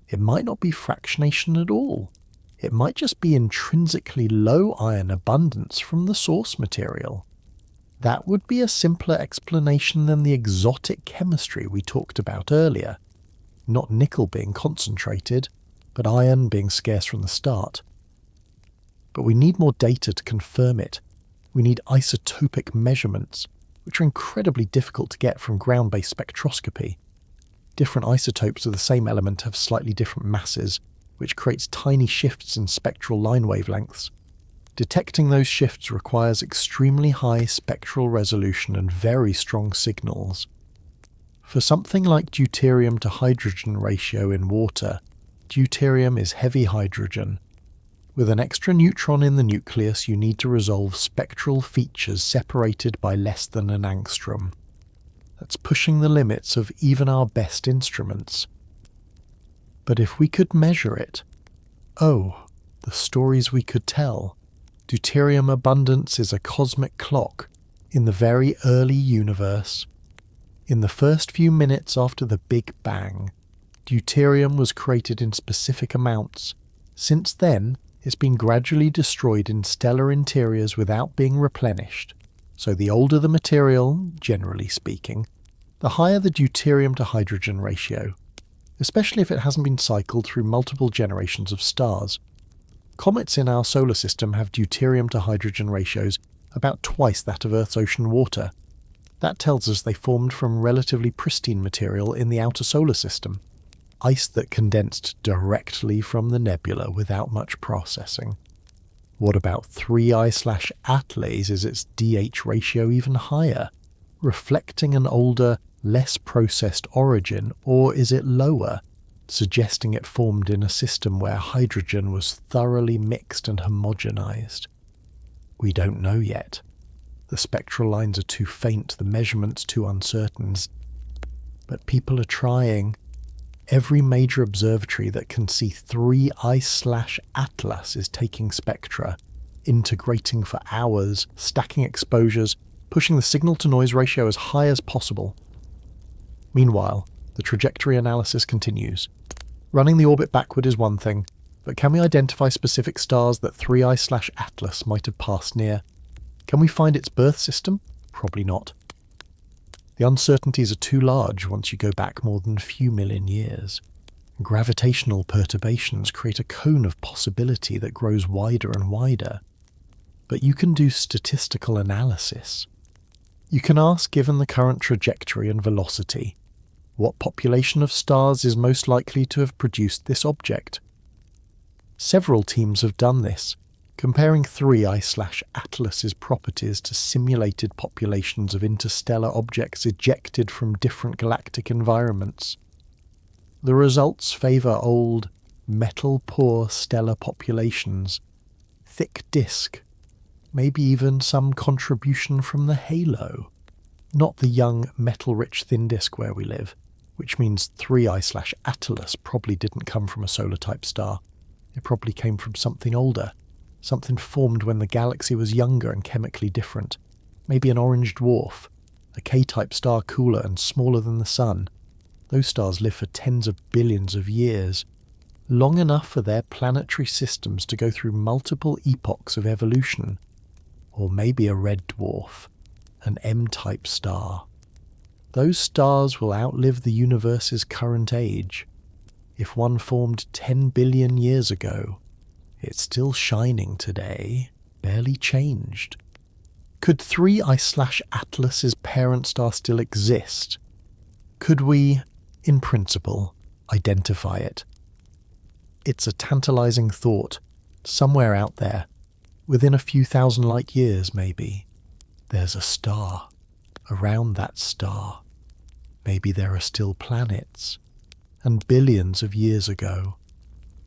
It might not be fractionation at all. It might just be intrinsically low iron abundance from the source material. That would be a simpler explanation than the exotic chemistry we talked about earlier. Not nickel being concentrated, but iron being scarce from the start. But we need more data to confirm it. We need isotopic measurements, which are incredibly difficult to get from ground-based spectroscopy. Different isotopes of the same element have slightly different masses, which creates tiny shifts in spectral line wavelengths. Detecting those shifts requires extremely high spectral resolution and very strong signals. For something like deuterium to hydrogen ratio in water, deuterium is heavy hydrogen. With an extra neutron in the nucleus, you need to resolve spectral features separated by less than an angstrom. That's pushing the limits of even our best instruments. But if we could measure it, oh, the stories we could tell. Deuterium abundance is a cosmic clock in the very early universe. In the first few minutes after the Big Bang, deuterium was created in specific amounts. Since then, it's been gradually destroyed in stellar interiors without being replenished. So the older the material, generally speaking, the higher the deuterium to hydrogen ratio, especially if it hasn't been cycled through multiple generations of stars. Comets in our solar system have deuterium to hydrogen ratios about twice that of Earth's ocean water. That tells us they formed from relatively pristine material in the outer solar system, ice that condensed directly from the nebula without much processing. What about 3I/Atlas? Is its DH ratio even higher, reflecting an older, less processed origin, or is it lower, suggesting it formed in a system where hydrogen was thoroughly mixed and homogenized? We don't know yet. The spectral lines are too faint, the measurements too uncertain. But people are trying. Every major observatory that can see 3I/Atlas is taking spectra, integrating for hours, stacking exposures, pushing the signal-to-noise ratio as high as possible. Meanwhile, the trajectory analysis continues. Running the orbit backward is one thing, but can we identify specific stars that 3I/Atlas might have passed near? Can we find its birth system? Probably not. The uncertainties are too large once you go back more than a few million years. Gravitational perturbations create a cone of possibility that grows wider and wider. But you can do statistical analysis. You can ask, given the current trajectory and velocity, what population of stars is most likely to have produced this object? Several teams have done this, comparing 3I/Atlas's properties to simulated populations of interstellar objects ejected from different galactic environments. The results favour old, metal-poor stellar populations, thick disk, maybe even some contribution from the halo, not the young, metal-rich thin disk where we live, which means 3I/Atlas probably didn't come from a solar-type star. It probably came from something older. Something formed when the galaxy was younger and chemically different. Maybe an orange dwarf, a K-type star cooler and smaller than the Sun. Those stars live for tens of billions of years, long enough for their planetary systems to go through multiple epochs of evolution. Or maybe a red dwarf, an M-type star. Those stars will outlive the universe's current age. If one formed 10 billion years ago, it's still shining today, barely changed. Could 3I/Atlas's parent star still exist? Could we, in principle, identify it? It's a tantalizing thought, somewhere out there, within a few thousand light years maybe. There's a star. Around that star, maybe there are still planets. And billions of years ago,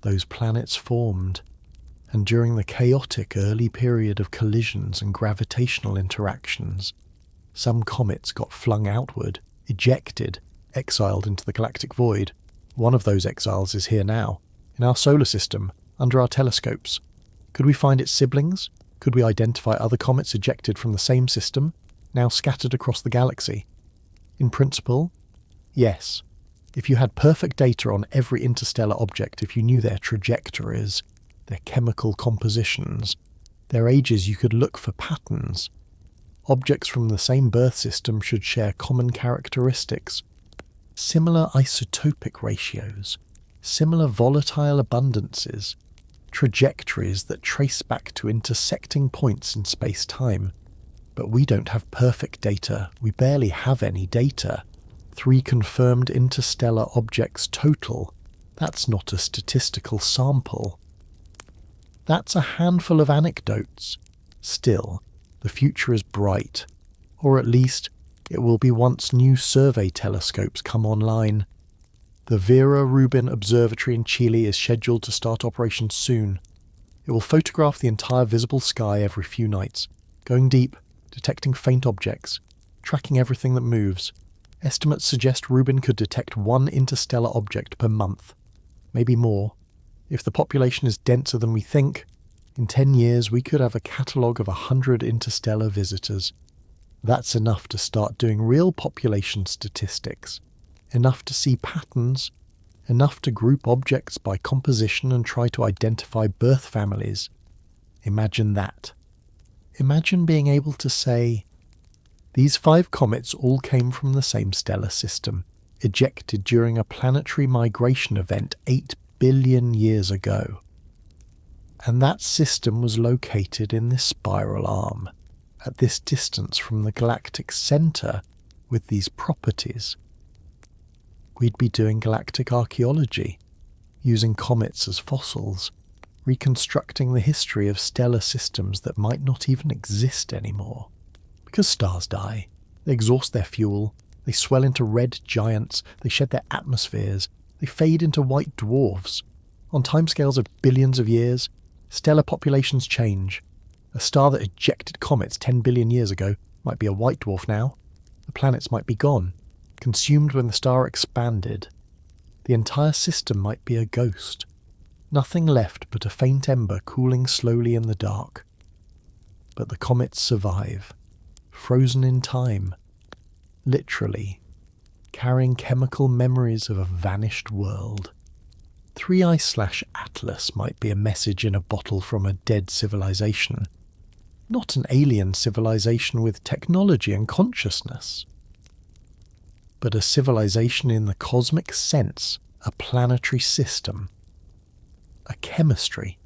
those planets formed, and during the chaotic early period of collisions and gravitational interactions, some comets got flung outward, ejected, exiled into the galactic void. One of those exiles is here now, in our solar system, under our telescopes. Could we find its siblings? Could we identify other comets ejected from the same system, now scattered across the galaxy? In principle, yes. If you had perfect data on every interstellar object, if you knew their trajectories, their chemical compositions, their ages, you could look for patterns. Objects from the same birth system should share common characteristics, similar isotopic ratios, similar volatile abundances, trajectories that trace back to intersecting points in space-time. But we don't have perfect data. We barely have any data. 3 confirmed interstellar objects total. That's not a statistical sample. That's a handful of anecdotes. Still, the future is bright. Or at least, it will be once new survey telescopes come online. The Vera Rubin Observatory in Chile is scheduled to start operations soon. It will photograph the entire visible sky every few nights, going deep, detecting faint objects, tracking everything that moves. Estimates suggest Rubin could detect 1 interstellar object per month, maybe more. If the population is denser than we think, in 10 years we could have a catalogue of 100 interstellar visitors. That's enough to start doing real population statistics, enough to see patterns, enough to group objects by composition and try to identify birth families. Imagine that. Imagine being able to say, these 5 comets all came from the same stellar system, ejected during a planetary migration event 8 billion years ago. And that system was located in this spiral arm, at this distance from the galactic centre, with these properties. We'd be doing galactic archaeology, using comets as fossils, reconstructing the history of stellar systems that might not even exist anymore. Because stars die, they exhaust their fuel, they swell into red giants, they shed their atmospheres, they fade into white dwarfs. On timescales of billions of years, stellar populations change. A star that ejected comets 10 billion years ago might be a white dwarf now. The planets might be gone, consumed when the star expanded. The entire system might be a ghost. Nothing left but a faint ember cooling slowly in the dark. But the comets survive, frozen in time, literally, carrying chemical memories of a vanished world. 3I/Atlas might be a message in a bottle from a dead civilization, not an alien civilization with technology and consciousness, but a civilization in the cosmic sense, a planetary system, a chemistry,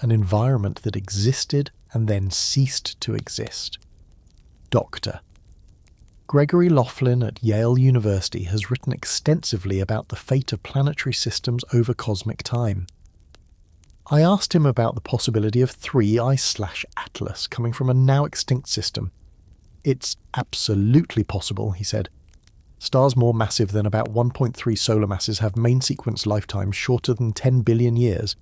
an environment that existed and then ceased to exist. Dr. Gregory Laughlin at Yale University has written extensively about the fate of planetary systems over cosmic time. I asked him about the possibility of 3I/Atlas coming from a now extinct system. It's absolutely possible, he said. Stars more massive than about 1.3 solar masses have main sequence lifetimes shorter than 10 billion years.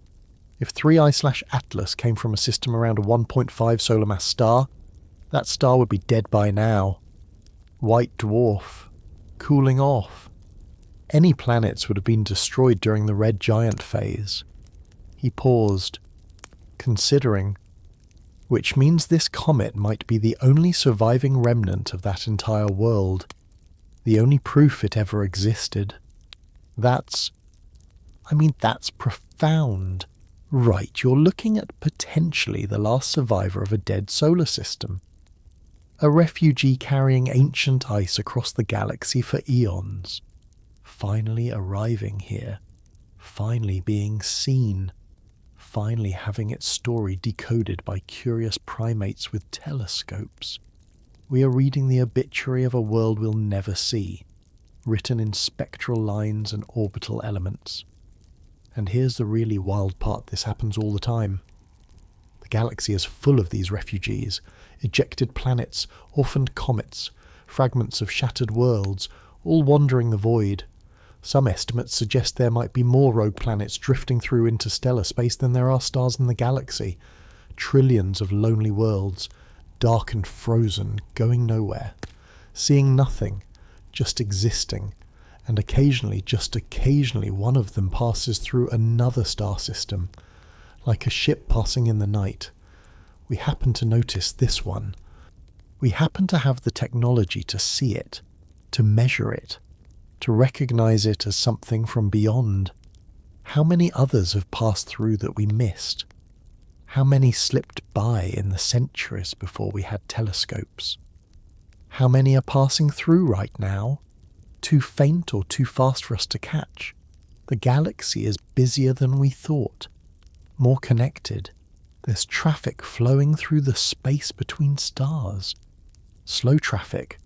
If 3I/Atlas came from a system around a 1.5 solar mass star, that star would be dead by now. White dwarf, cooling off. Any planets would have been destroyed during the red giant phase. He paused, considering, which means this comet might be the only surviving remnant of that entire world, the only proof it ever existed. That's profound. Right, you're looking at potentially the last survivor of a dead solar system. A refugee carrying ancient ice across the galaxy for eons. Finally arriving here. Finally being seen. Finally having its story decoded by curious primates with telescopes. We are reading the obituary of a world we'll never see, written in spectral lines and orbital elements. And here's the really wild part: this happens all the time. The galaxy is full of these refugees, ejected planets, orphaned comets, fragments of shattered worlds, all wandering the void. Some estimates suggest there might be more rogue planets drifting through interstellar space than there are stars in the galaxy. Trillions of lonely worlds, dark and frozen, going nowhere, seeing nothing, just existing, and occasionally, just occasionally, one of them passes through another star system, like a ship passing in the night. We happen to notice this one. We happen to have the technology to see it, to measure it, to recognize it as something from beyond. How many others have passed through that we missed? How many slipped by in the centuries before we had telescopes? How many are passing through right now? Too faint or too fast for us to catch? The galaxy is busier than we thought, more connected. There's traffic flowing through the space between stars. Slow traffic.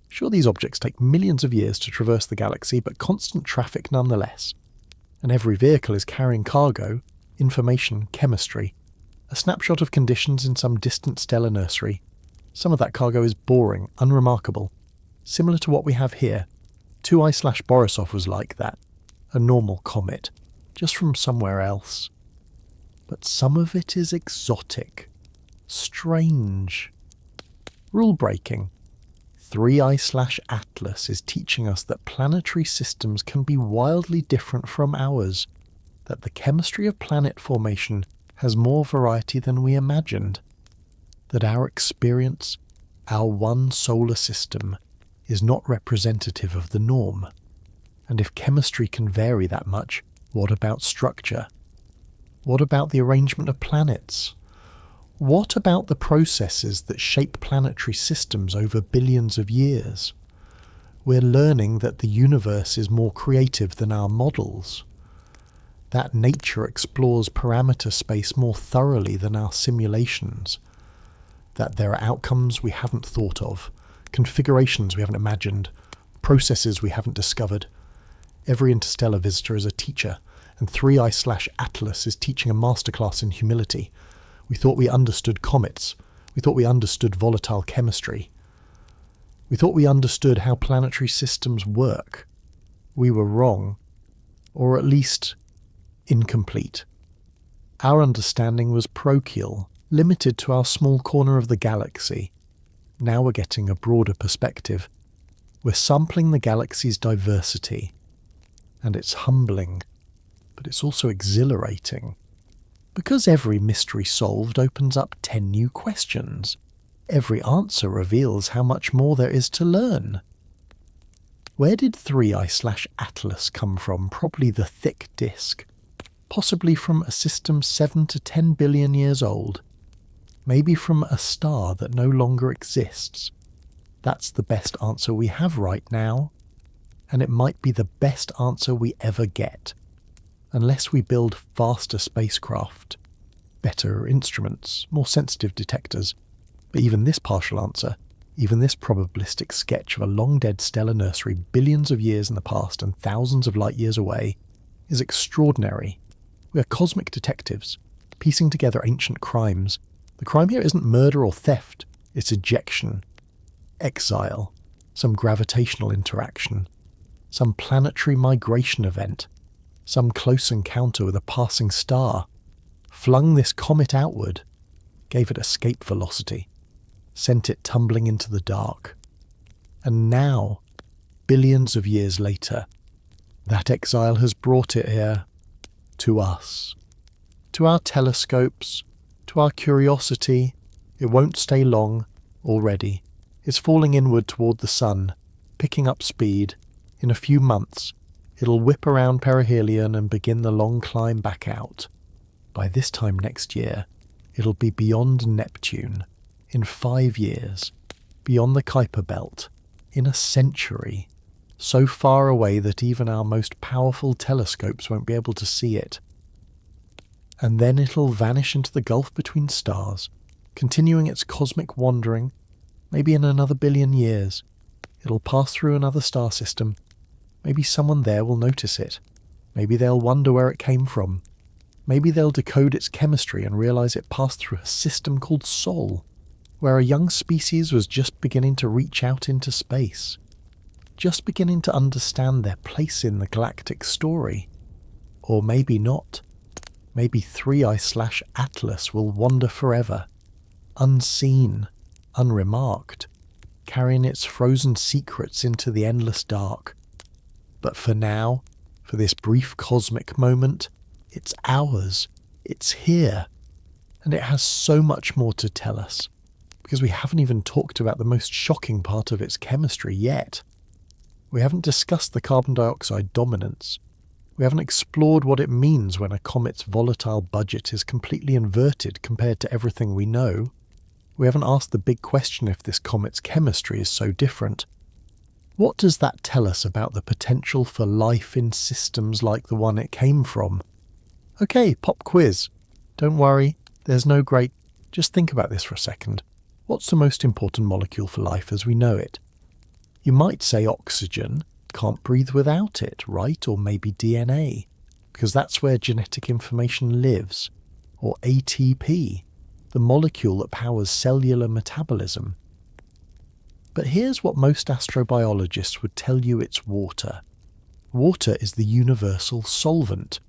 Sure, these objects take millions of years to traverse the galaxy, but constant traffic nonetheless. And every vehicle is carrying cargo, information, chemistry, a snapshot of conditions in some distant stellar nursery. Some of that cargo is boring, unremarkable, similar to what we have here. 2I/Borisov was like that, a normal comet, just from somewhere else. But some of it is exotic, strange, rule-breaking. 3I/Atlas is teaching us that planetary systems can be wildly different from ours, that the chemistry of planet formation has more variety than we imagined, that our experience, our one solar system, is not representative of the norm. And if chemistry can vary that much, what about structure? What about the arrangement of planets? What about the processes that shape planetary systems over billions of years? We're learning that the universe is more creative than our models, that nature explores parameter space more thoroughly than our simulations, that there are outcomes we haven't thought of, configurations we haven't imagined, processes we haven't discovered. Every interstellar visitor is a teacher, and 3I/Atlas is teaching a masterclass in humility. We thought we understood comets. We thought we understood volatile chemistry. We thought we understood how planetary systems work. We were wrong, or at least incomplete. Our understanding was parochial, limited to our small corner of the galaxy. Now we're getting a broader perspective. We're sampling the galaxy's diversity, and it's humbling, but it's also exhilarating. Because every mystery solved opens up 10 new questions. Every answer reveals how much more there is to learn. Where did 3I/Atlas come from? Probably the thick disk. Possibly from a system 7 to 10 billion years old. Maybe from a star that no longer exists. That's the best answer we have right now. And it might be the best answer we ever get. Unless we build faster spacecraft, better instruments, more sensitive detectors. But even this partial answer, even this probabilistic sketch of a long-dead stellar nursery billions of years in the past and thousands of light years away, is extraordinary. We are cosmic detectives, piecing together ancient crimes. The crime here isn't murder or theft, it's ejection, exile, some gravitational interaction, some planetary migration event, some close encounter with a passing star, flung this comet outward, gave it escape velocity, sent it tumbling into the dark. And now, billions of years later, that exile has brought it here, to us, to our telescopes, to our curiosity. It won't stay long, already. It's falling inward toward the sun, picking up speed. In a few months, it'll whip around perihelion and begin the long climb back out. By this time next year, it'll be beyond Neptune. In 5 years, beyond the Kuiper belt, in a century, so far away that even our most powerful telescopes won't be able to see it. And then it'll vanish into the gulf between stars, continuing its cosmic wandering, maybe in another billion years. It'll pass through another star system. Maybe someone there will notice it. Maybe they'll wonder where it came from. Maybe they'll decode its chemistry and realize it passed through a system called Sol, where a young species was just beginning to reach out into space, just beginning to understand their place in the galactic story. Or maybe not. Maybe 3I/Atlas will wander forever, unseen, unremarked, carrying its frozen secrets into the endless dark. But for now, for this brief cosmic moment, it's ours, it's here, and it has so much more to tell us, because we haven't even talked about the most shocking part of its chemistry yet. We haven't discussed the carbon dioxide dominance. We haven't explored what it means when a comet's volatile budget is completely inverted compared to everything we know. We haven't asked the big question if this comet's chemistry is so different. What does that tell us about the potential for life in systems like the one it came from? Okay, pop quiz. Don't worry, there's no great... Just think about this for a second. What's the most important molecule for life as we know it? You might say oxygen. Can't breathe without it, right? Or maybe DNA, because that's where genetic information lives. Or ATP, the molecule that powers cellular metabolism. But here's what most astrobiologists would tell you: it's water. Water is the universal solvent.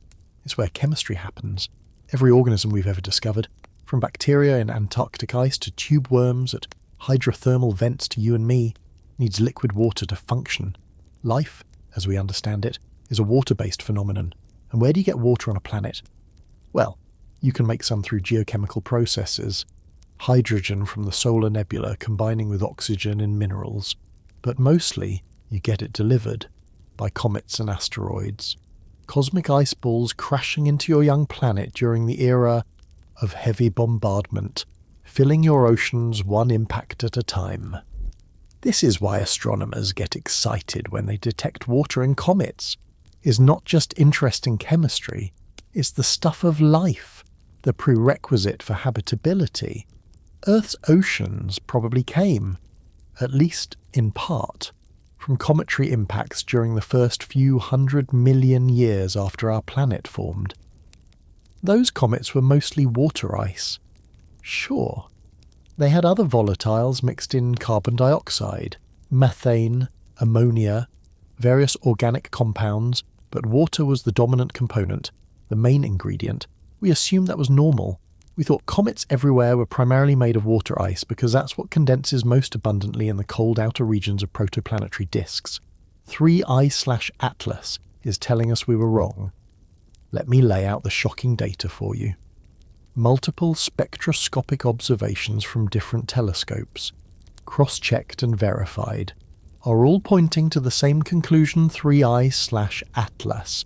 It's where chemistry happens. Every organism we've ever discovered, from bacteria in Antarctic ice to tube worms at hydrothermal vents to you and me, needs liquid water to function. Life, as we understand it, is a water-based phenomenon. And where do you get water on a planet? Well, you can make some through geochemical processes. Hydrogen from the solar nebula combining with oxygen in minerals. But mostly, you get it delivered by comets and asteroids. Cosmic ice balls crashing into your young planet during the era of heavy bombardment, filling your oceans one impact at a time. This is why astronomers get excited when they detect water in comets. It's not just interesting chemistry, it's the stuff of life, the prerequisite for habitability. Earth's oceans probably came, at least in part, from cometary impacts during the first few 100 million years after our planet formed. Those comets were mostly water ice. Sure. They had other volatiles mixed in: carbon dioxide, methane, ammonia, various organic compounds, but water was the dominant component, the main ingredient. We assumed that was normal. We thought comets everywhere were primarily made of water ice because that's what condenses most abundantly in the cold outer regions of protoplanetary disks. 3I/Atlas is telling us we were wrong. Let me lay out the shocking data for you. Multiple spectroscopic observations from different telescopes, cross-checked and verified, are all pointing to the same conclusion: 3I/Atlas.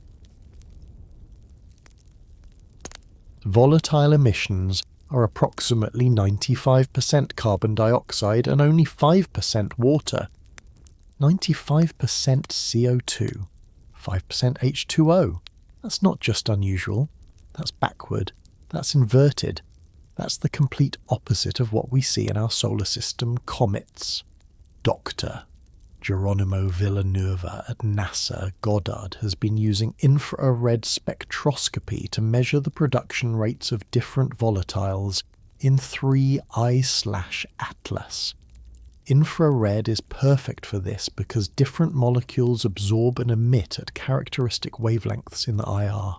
Volatile emissions are approximately 95% carbon dioxide and only 5% water. 95% CO2, 5% H2O. That's not just unusual, that's backward. That's inverted. That's the complete opposite of what we see in our solar system comets. Dr. Geronimo Villanueva at NASA Goddard has been using infrared spectroscopy to measure the production rates of different volatiles in 3I/Atlas. Infrared is perfect for this because different molecules absorb and emit at characteristic wavelengths in the IR.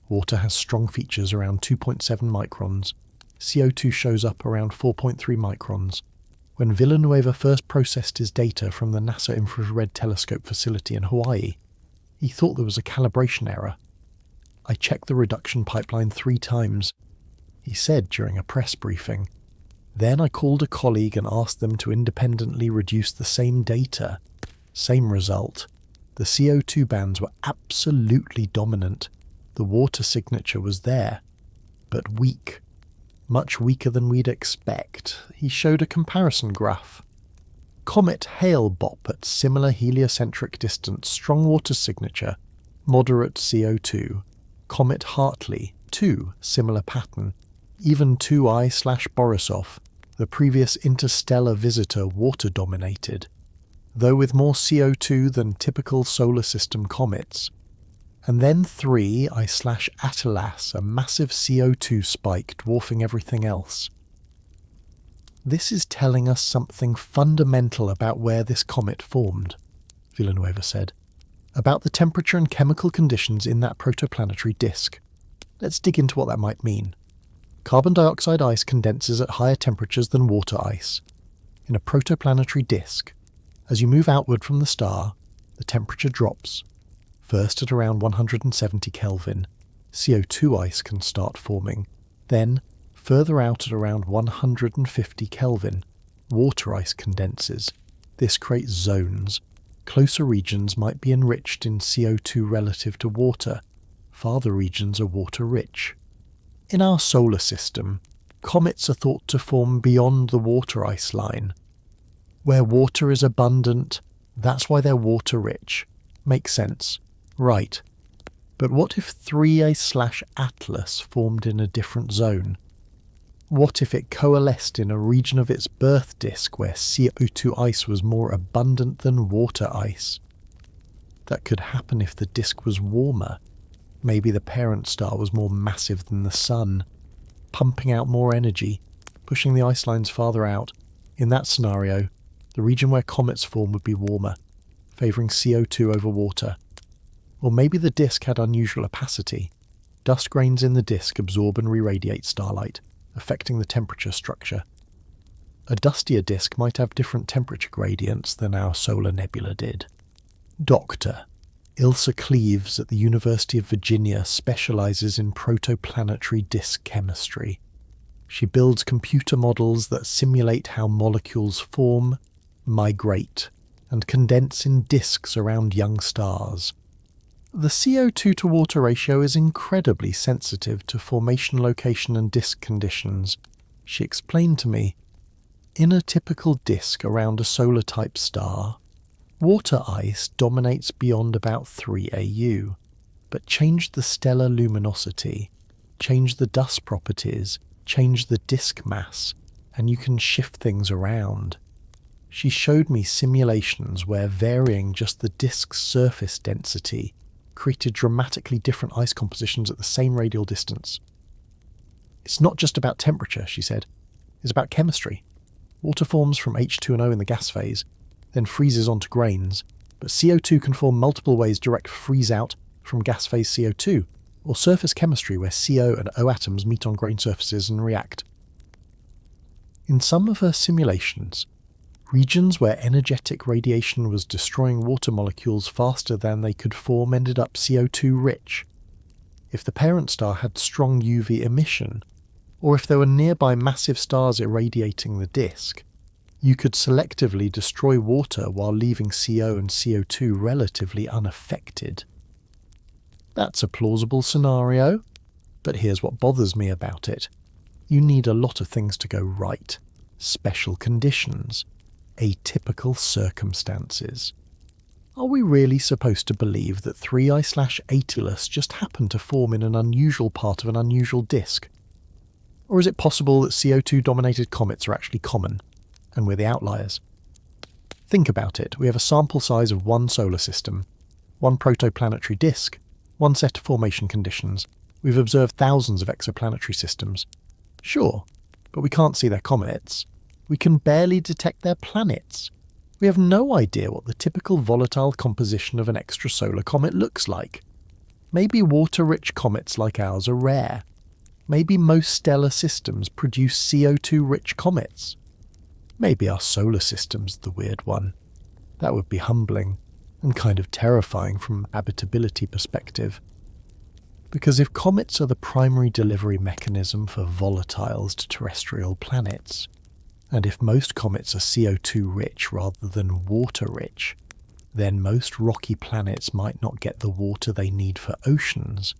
Water has strong features around 2.7 microns. CO2 shows up around 4.3 microns. When Villanueva first processed his data from the NASA Infrared Telescope facility in Hawaii, he thought there was a calibration error. I checked the reduction pipeline 3 times, he said during a press briefing. Then I called a colleague and asked them to independently reduce the same data. Same result. The CO2 bands were absolutely dominant. The water signature was there, but weak. Much weaker than we'd expect. He showed a comparison graph. Comet Hale-Bopp at similar heliocentric distance, strong water signature, moderate CO2. Comet Hartley, 2, similar pattern. Even 2I/Borisov, the previous interstellar visitor, water-dominated, though with more CO2 than typical solar system comets. And then 3I/Atlas, a massive CO2 spike dwarfing everything else. This is telling us something fundamental about where this comet formed, Villanueva said, about the temperature and chemical conditions in that protoplanetary disk. Let's dig into what that might mean. Carbon dioxide ice condenses at higher temperatures than water ice. In a protoplanetary disk, as you move outward from the star, the temperature drops. First at around 170 Kelvin, CO2 ice can start forming. Then, further out at around 150 Kelvin, water ice condenses. This creates zones. Closer regions might be enriched in CO2 relative to water. Farther regions are water-rich. In our solar system, comets are thought to form beyond the water ice line. Where water is abundant, that's why they're water-rich. Makes sense. Right. But what if 3A/Atlas formed in a different zone? What if it coalesced in a region of its birth disk where CO2 ice was more abundant than water ice? That could happen if the disk was warmer. Maybe the parent star was more massive than the Sun, pumping out more energy, pushing the ice lines farther out. In that scenario, the region where comets form would be warmer, favouring CO2 over water. Or maybe the disk had unusual opacity. Dust grains in the disk absorb and re-radiate starlight, affecting the temperature structure. A dustier disk might have different temperature gradients than our solar nebula did. Dr. Ilsa Cleaves at the University of Virginia specializes in protoplanetary disk chemistry. She builds computer models that simulate how molecules form, migrate, and condense in disks around young stars. The CO2 to water ratio is incredibly sensitive to formation location and disk conditions. She explained to me, in a typical disk around a solar-type star, water ice dominates beyond about 3 AU, but change the stellar luminosity, change the dust properties, change the disk mass, and you can shift things around. She showed me simulations where varying just the disk's surface density created dramatically different ice compositions at the same radial distance. It's not just about temperature, she said. It's about chemistry. Water forms from H2O in the gas phase, then freezes onto grains, but CO2 can form multiple ways: direct freeze-out from gas phase CO2, or surface chemistry where CO and O atoms meet on grain surfaces and react. In some of her simulations, regions where energetic radiation was destroying water molecules faster than they could form ended up CO2 rich. If the parent star had strong UV emission, or if there were nearby massive stars irradiating the disk, you could selectively destroy water while leaving CO and CO2 relatively unaffected. That's a plausible scenario, but here's what bothers me about it. You need a lot of things to go right. Special conditions. Atypical circumstances. Are we really supposed to believe that 3I/Atlas just happened to form in an unusual part of an unusual disk? Or is it possible that CO2-dominated comets are actually common, and we're the outliers? Think about it. We have a sample size of one solar system, one protoplanetary disk, one set of formation conditions. We've observed thousands of exoplanetary systems. Sure, but we can't see their comets. We can barely detect their planets. We have no idea what the typical volatile composition of an extrasolar comet looks like. Maybe water-rich comets like ours are rare. Maybe most stellar systems produce CO2-rich comets. Maybe our solar system's the weird one. That would be humbling, and kind of terrifying from an habitability perspective. Because if comets are the primary delivery mechanism for volatiles to terrestrial planets, and if most comets are CO2-rich rather than water-rich, then most rocky planets might not get the water they need for oceans.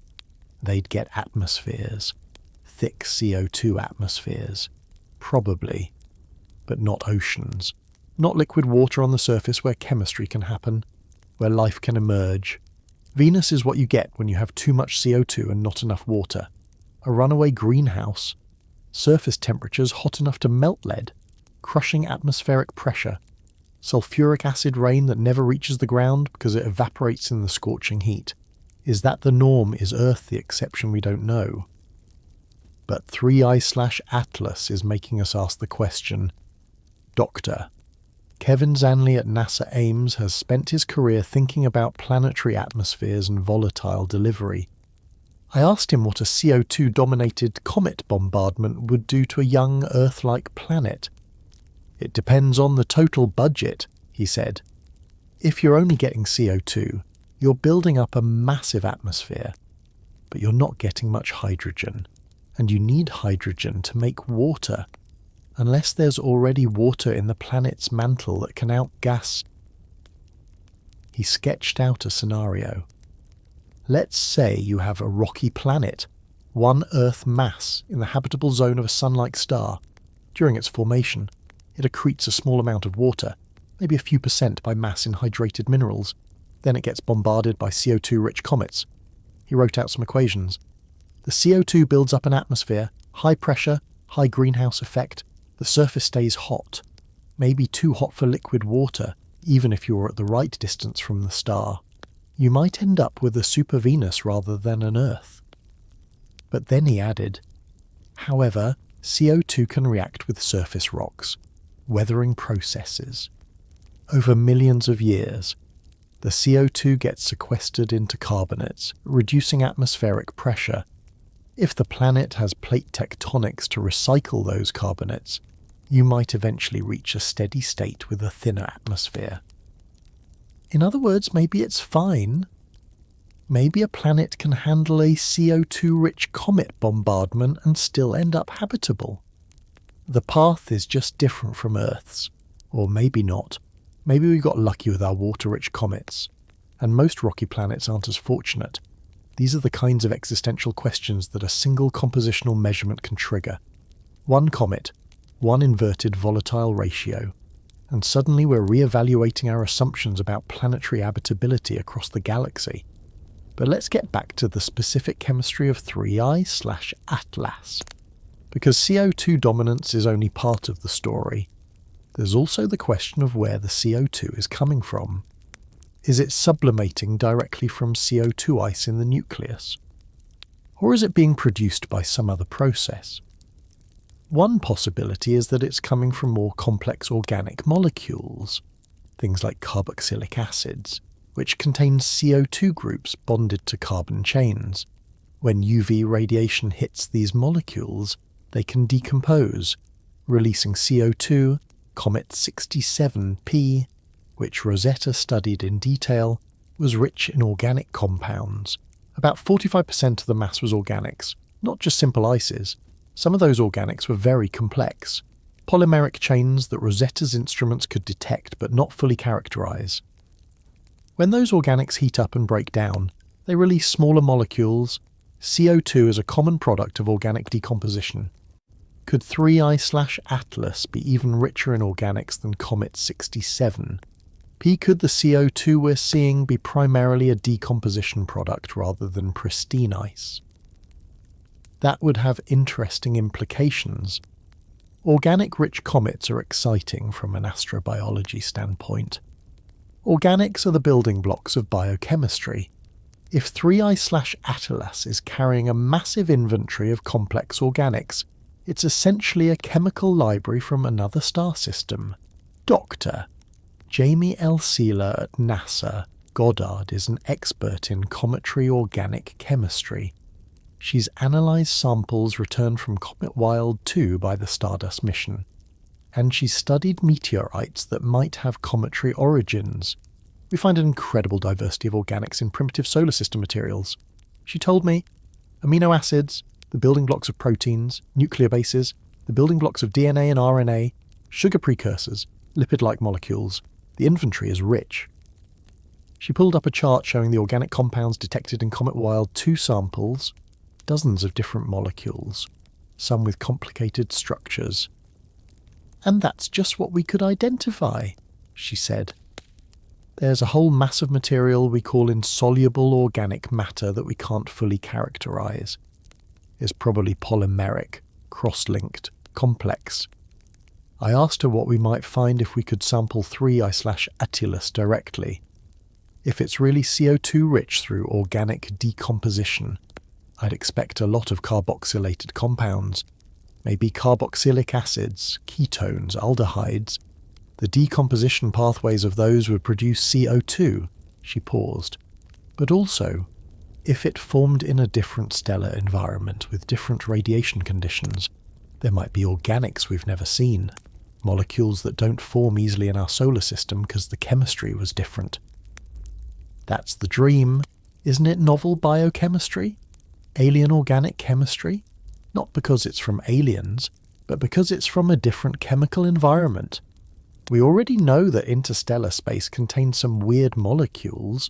They'd get atmospheres, thick CO2 atmospheres, probably, but not oceans. not liquid water on the surface where chemistry can happen, where life can emerge. Venus is what you get when you have too much CO2 and not enough water. A runaway greenhouse, surface temperatures hot enough to melt lead, crushing atmospheric pressure, sulfuric acid rain that never reaches the ground because it evaporates in the scorching heat. Is that the norm? Is Earth the exception? We don't know. But 3I/Atlas is making us ask the question. Doctor. Kevin Zanley at NASA Ames has spent his career thinking about planetary atmospheres and volatile delivery. I asked him what a CO2-dominated comet bombardment would do to a young Earth-like planet. It depends on the total budget, he said. If you're only getting CO2, you're building up a massive atmosphere, but you're not getting much hydrogen, and you need hydrogen to make water, unless there's already water in the planet's mantle that can outgas. He sketched out a scenario. Let's say you have a rocky planet, one Earth mass in the habitable zone of a sun-like star. During its formation, it accretes a small amount of water, maybe a few percent by mass in hydrated minerals. Then it gets bombarded by CO2-rich comets. He wrote out some equations. The CO2 builds up an atmosphere, high pressure, high greenhouse effect. The surface stays hot, maybe too hot for liquid water, even if you were at the right distance from the star. You might end up with a super Venus rather than an Earth. But then he added, however, CO2 can react with surface rocks, weathering processes. Over millions of years, the CO2 gets sequestered into carbonates, reducing atmospheric pressure. If the planet has plate tectonics to recycle those carbonates, you might eventually reach a steady state with a thinner atmosphere. In other words, maybe it's fine. Maybe a planet can handle a CO2-rich comet bombardment and still end up habitable. The path is just different from Earth's. Or maybe not. Maybe we got lucky with our water-rich comets. And most rocky planets aren't as fortunate. These are the kinds of existential questions that a single compositional measurement can trigger. One comet, one inverted volatile ratio, and suddenly we're re-evaluating our assumptions about planetary habitability across the galaxy. But let's get back to the specific chemistry of 3I/Atlas. Because CO2 dominance is only part of the story, there's also the question of where the CO2 is coming from. Is it sublimating directly from CO2 ice in the nucleus? Or is it being produced by some other process? One possibility is that it's coming from more complex organic molecules, things like carboxylic acids, which contain CO2 groups bonded to carbon chains. When UV radiation hits these molecules, they can decompose, releasing CO2, Comet 67P, which Rosetta studied in detail, was rich in organic compounds. About 45% of the mass was organics, not just simple ices. Some of those organics were very complex, polymeric chains that Rosetta's instruments could detect but not fully characterize. When those organics heat up and break down, they release smaller molecules. CO2 is a common product of organic decomposition. Could 3I/Atlas be even richer in organics than Comet 67? Could the CO2 we're seeing be primarily a decomposition product rather than pristine ice? That would have interesting implications. Organic-rich comets are exciting from an astrobiology standpoint. Organics are the building blocks of biochemistry. If 3I/Atlas is carrying a massive inventory of complex organics, it's essentially a chemical library from another star system. Dr. Jamie L. Seeler at NASA, Goddard, is an expert in cometary organic chemistry. She's analysed samples returned from Comet Wild 2 by the Stardust mission, and she's studied meteorites that might have cometary origins. We find an incredible diversity of organics in primitive solar system materials. She told me, amino acids, the building blocks of proteins, nuclear bases, the building blocks of DNA and RNA, sugar precursors, lipid-like molecules. The inventory is rich. She pulled up a chart showing the organic compounds detected in Comet Wild 2 samples, dozens of different molecules, some with complicated structures. And that's just what we could identify, she said. There's a whole mass of material we call insoluble organic matter that we can't fully characterize. It's probably polymeric, cross-linked, complex. I asked her what we might find if we could sample 3I/Atlas directly. If it's really CO2 rich through organic decomposition, I'd expect a lot of carboxylated compounds, maybe carboxylic acids, ketones, aldehydes. The decomposition pathways of those would produce CO2, she paused. But also, if it formed in a different stellar environment with different radiation conditions, there might be organics we've never seen, molecules that don't form easily in our solar system because the chemistry was different. That's the dream. Isn't it novel biochemistry? Alien organic chemistry? Not because it's from aliens, but because it's from a different chemical environment. We already know that interstellar space contains some weird molecules.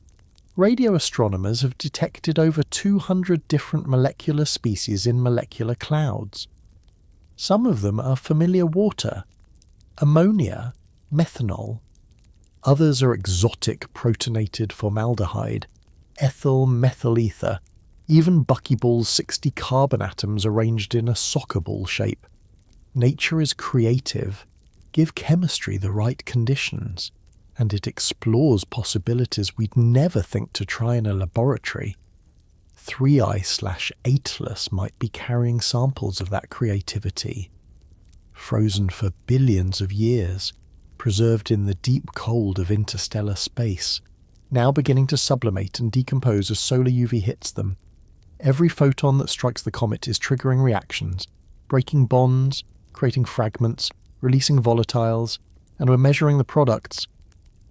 Radio astronomers have detected over 200 different molecular species in molecular clouds. Some of them are familiar water, ammonia, methanol. Others are exotic protonated formaldehyde, ethyl methyl ether, even buckyball's 60 carbon atoms arranged in a soccer ball shape. Nature is creative. Give chemistry the right conditions, and it explores possibilities we'd never think to try in a laboratory. 3I/Atlas might be carrying samples of that creativity, frozen for billions of years, preserved in the deep cold of interstellar space, now beginning to sublimate and decompose as solar UV hits them. Every photon that strikes the comet is triggering reactions, breaking bonds, creating fragments, releasing volatiles, and we're measuring the products.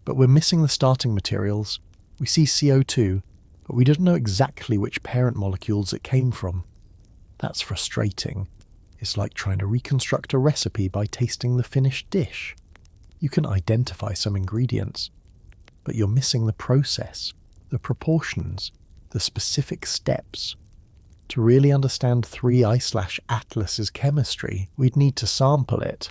But we're missing the starting materials. We see CO2, but we don't know exactly which parent molecules it came from. That's frustrating. It's like trying to reconstruct a recipe by tasting the finished dish. You can identify some ingredients, but you're missing the process, the proportions, the specific steps. To really understand 3I/Atlas's chemistry, we'd need to sample it.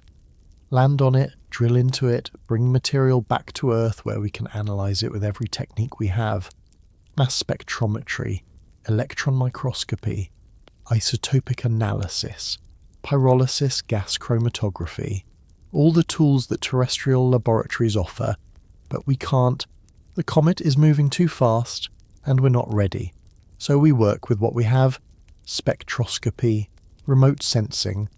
Land on it, drill into it, bring material back to Earth where we can analyze it with every technique we have. Mass spectrometry, electron microscopy, isotopic analysis, pyrolysis gas chromatography, all the tools that terrestrial laboratories offer, but we can't. The comet is moving too fast, and we're not ready. So we work with what we have: spectroscopy, remote sensing,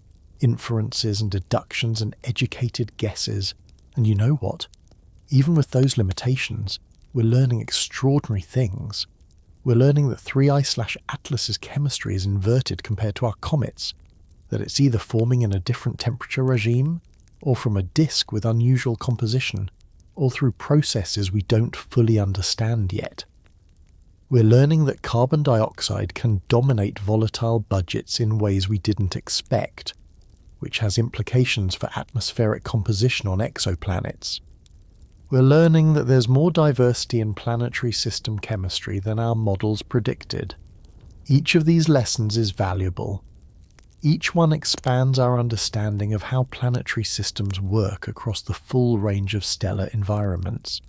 inferences and deductions and educated guesses. And you know what? Even with those limitations, we're learning extraordinary things. We're learning that 3I/Atlas's chemistry is inverted compared to our comets, that it's either forming in a different temperature regime, or from a disk with unusual composition, or through processes we don't fully understand yet. We're learning that carbon dioxide can dominate volatile budgets in ways we didn't expect, which has implications for atmospheric composition on exoplanets. We're learning that there's more diversity in planetary system chemistry than our models predicted. Each of these lessons is valuable. Each one expands our understanding of how planetary systems work across the full range of stellar environments.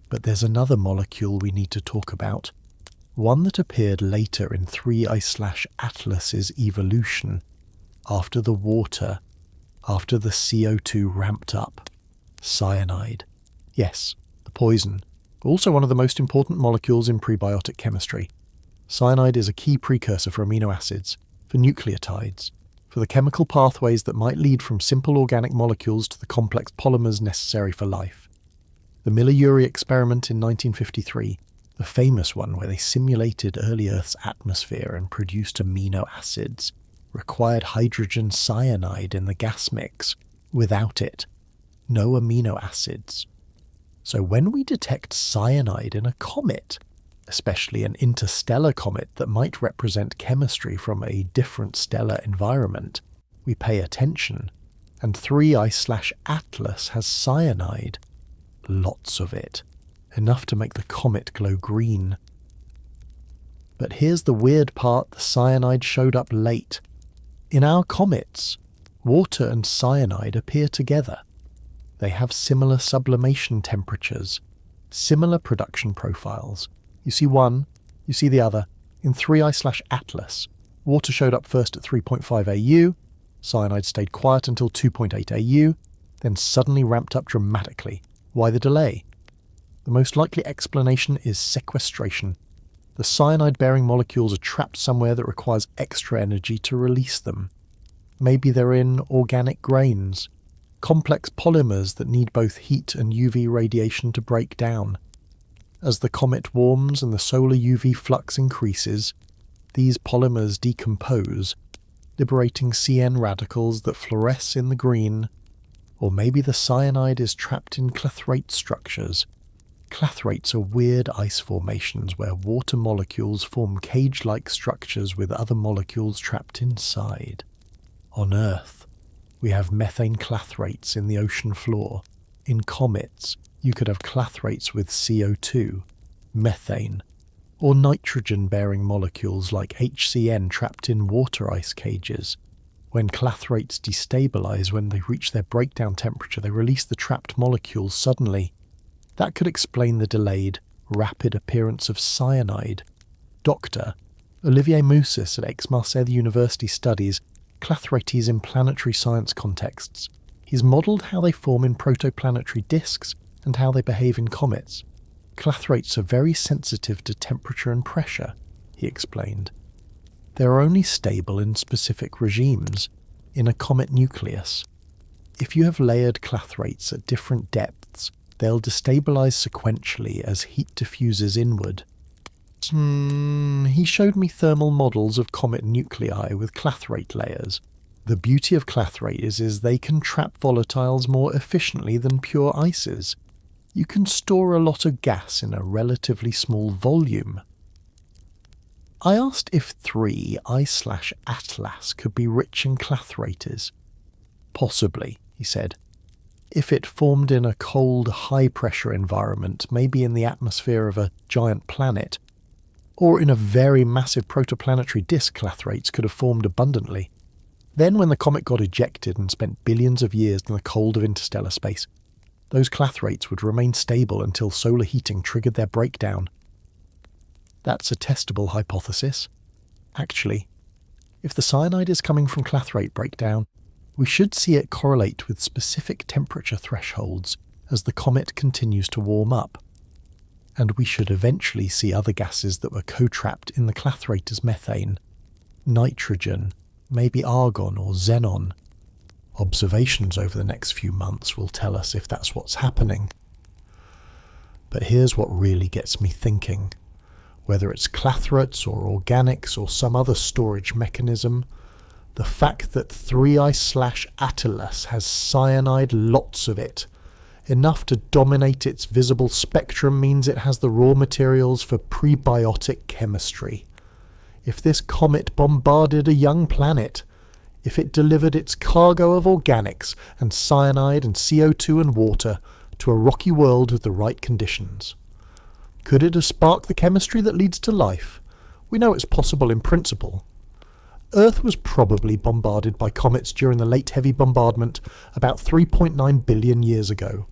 But there's another molecule we need to talk about, one that appeared later in 3I/Atlas's evolution, after the water, after the CO2 ramped up. Cyanide. Yes, the poison. Also one of the most important molecules in prebiotic chemistry. Cyanide is a key precursor for amino acids, for nucleotides, for the chemical pathways that might lead from simple organic molecules to the complex polymers necessary for life. The Miller-Urey experiment in 1953, the famous one where they simulated early Earth's atmosphere and produced amino acids, required hydrogen cyanide in the gas mix. Without it, no amino acids. So when we detect cyanide in a comet, especially an interstellar comet that might represent chemistry from a different stellar environment, we pay attention, and 3I/Atlas has cyanide. Lots of it. Enough to make the comet glow green. But here's the weird part: the cyanide showed up late. In our comets. Water and cyanide appear together. They have similar sublimation temperatures, similar production profiles. You see one, you see the other. In 3I/Atlas, water showed up first at 3.5 AU, cyanide stayed quiet until 2.8 AU, then suddenly ramped up dramatically. Why the delay? The most likely explanation is sequestration. The cyanide-bearing molecules are trapped somewhere that requires extra energy to release them. Maybe they're in organic grains, complex polymers that need both heat and UV radiation to break down. As the comet warms and the solar UV flux increases, these polymers decompose, liberating CN radicals that fluoresce in the green. Or maybe the cyanide is trapped in clathrate structures. Clathrates are weird ice formations where water molecules form cage-like structures with other molecules trapped inside. On Earth, we have methane clathrates in the ocean floor. In comets, you could have clathrates with CO2, methane, or nitrogen-bearing molecules like HCN trapped in water ice cages. When clathrates destabilize when they reach their breakdown temperature, they release the trapped molecules suddenly. That could explain the delayed, rapid appearance of cyanide. Dr. Olivier Moussis at Aix-Marseille University studies clathrates in planetary science contexts. He's modelled how they form in protoplanetary disks and how they behave in comets. Clathrates are very sensitive to temperature and pressure, he explained. They're only stable in specific regimes, in a comet nucleus. If you have layered clathrates at different depths, they'll destabilize sequentially as heat diffuses inward. He showed me thermal models of comet nuclei with clathrate layers. The beauty of clathrates is they can trap volatiles more efficiently than pure ices. You can store a lot of gas in a relatively small volume. I asked if 3I/Atlas could be rich in clathrates. Possibly, he said. If it formed in a cold, high-pressure environment, maybe in the atmosphere of a giant planet, or in a very massive protoplanetary disk, clathrates could have formed abundantly. Then when the comet got ejected and spent billions of years in the cold of interstellar space, those clathrates would remain stable until solar heating triggered their breakdown. That's a testable hypothesis. Actually, if the cyanide is coming from clathrate breakdown, we should see it correlate with specific temperature thresholds as the comet continues to warm up. And we should eventually see other gases that were co-trapped in the clathrate as methane, nitrogen, maybe argon or xenon. Observations over the next few months will tell us if that's what's happening. But here's what really gets me thinking. Whether it's clathrates or organics or some other storage mechanism, the fact that 3I/Atlas has cyanide, lots of it, enough to dominate its visible spectrum, means it has the raw materials for prebiotic chemistry. If this comet bombarded a young planet, if it delivered its cargo of organics and cyanide and CO2 and water to a rocky world with the right conditions, could it have sparked the chemistry that leads to life? We know it's possible in principle. Earth was probably bombarded by comets during the late heavy bombardment about 3.9 billion years ago.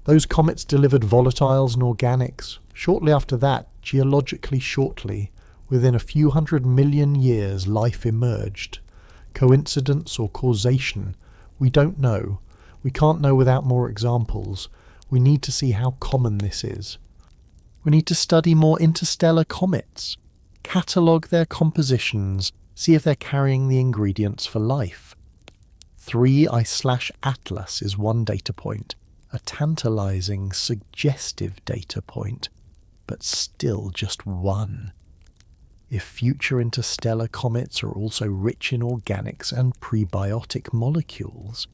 Those comets delivered volatiles and organics. Shortly after that, geologically shortly, within a few 100 million years, life emerged. Coincidence or causation? We don't know. We can't know without more examples. We need to see how common this is. We need to study more interstellar comets, catalogue their compositions, see if they're carrying the ingredients for life. 3I/Atlas is one data point, a tantalizing, suggestive data point, but still just one. If future interstellar comets are also rich in organics and prebiotic molecules,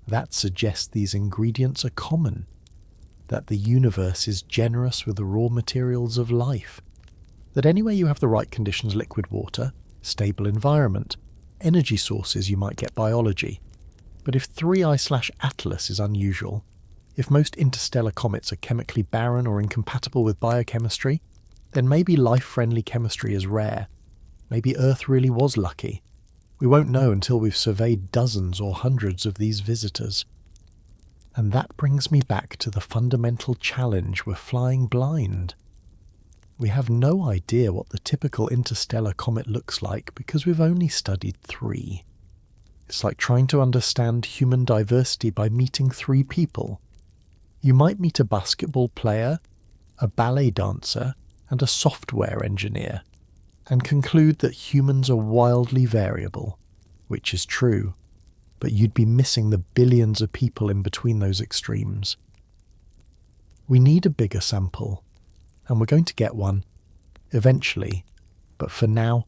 that suggests these ingredients are common, that the universe is generous with the raw materials of life, that anywhere you have the right conditions, liquid water, stable environment, energy sources, you might get biology. But if 3I/Atlas is unusual, if most interstellar comets are chemically barren or incompatible with biochemistry, then maybe life-friendly chemistry is rare. Maybe Earth really was lucky. We won't know until we've surveyed dozens or hundreds of these visitors. And that brings me back to the fundamental challenge we're flying blind. We have no idea what the typical interstellar comet looks like because we've only studied 3. It's like trying to understand human diversity by meeting 3 people. You might meet a basketball player, a ballet dancer, and a software engineer, and conclude that humans are wildly variable, which is true, but you'd be missing the billions of people in between those extremes. We need a bigger sample, and we're going to get one, eventually, but for now,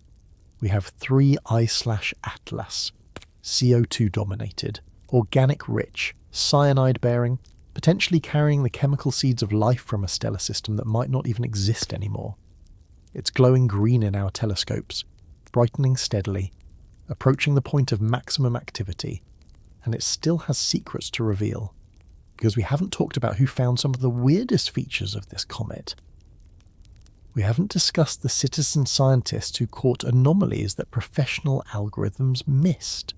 we have 3 I/Atlas, CO2 dominated, organic rich, cyanide bearing, potentially carrying the chemical seeds of life from a stellar system that might not even exist anymore. It's glowing green in our telescopes, brightening steadily, approaching the point of maximum activity, and it still has secrets to reveal, because we haven't talked about who found some of the weirdest features of this comet. We haven't discussed the citizen scientists who caught anomalies that professional algorithms missed.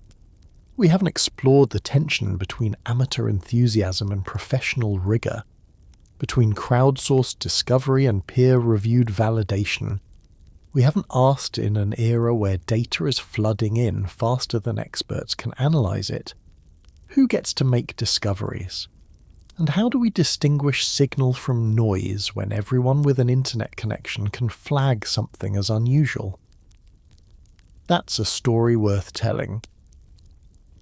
We haven't explored the tension between amateur enthusiasm and professional rigour, between crowdsourced discovery and peer-reviewed validation. We haven't asked, in an era where data is flooding in faster than experts can analyse it, who gets to make discoveries? And how do we distinguish signal from noise when everyone with an internet connection can flag something as unusual? That's a story worth telling.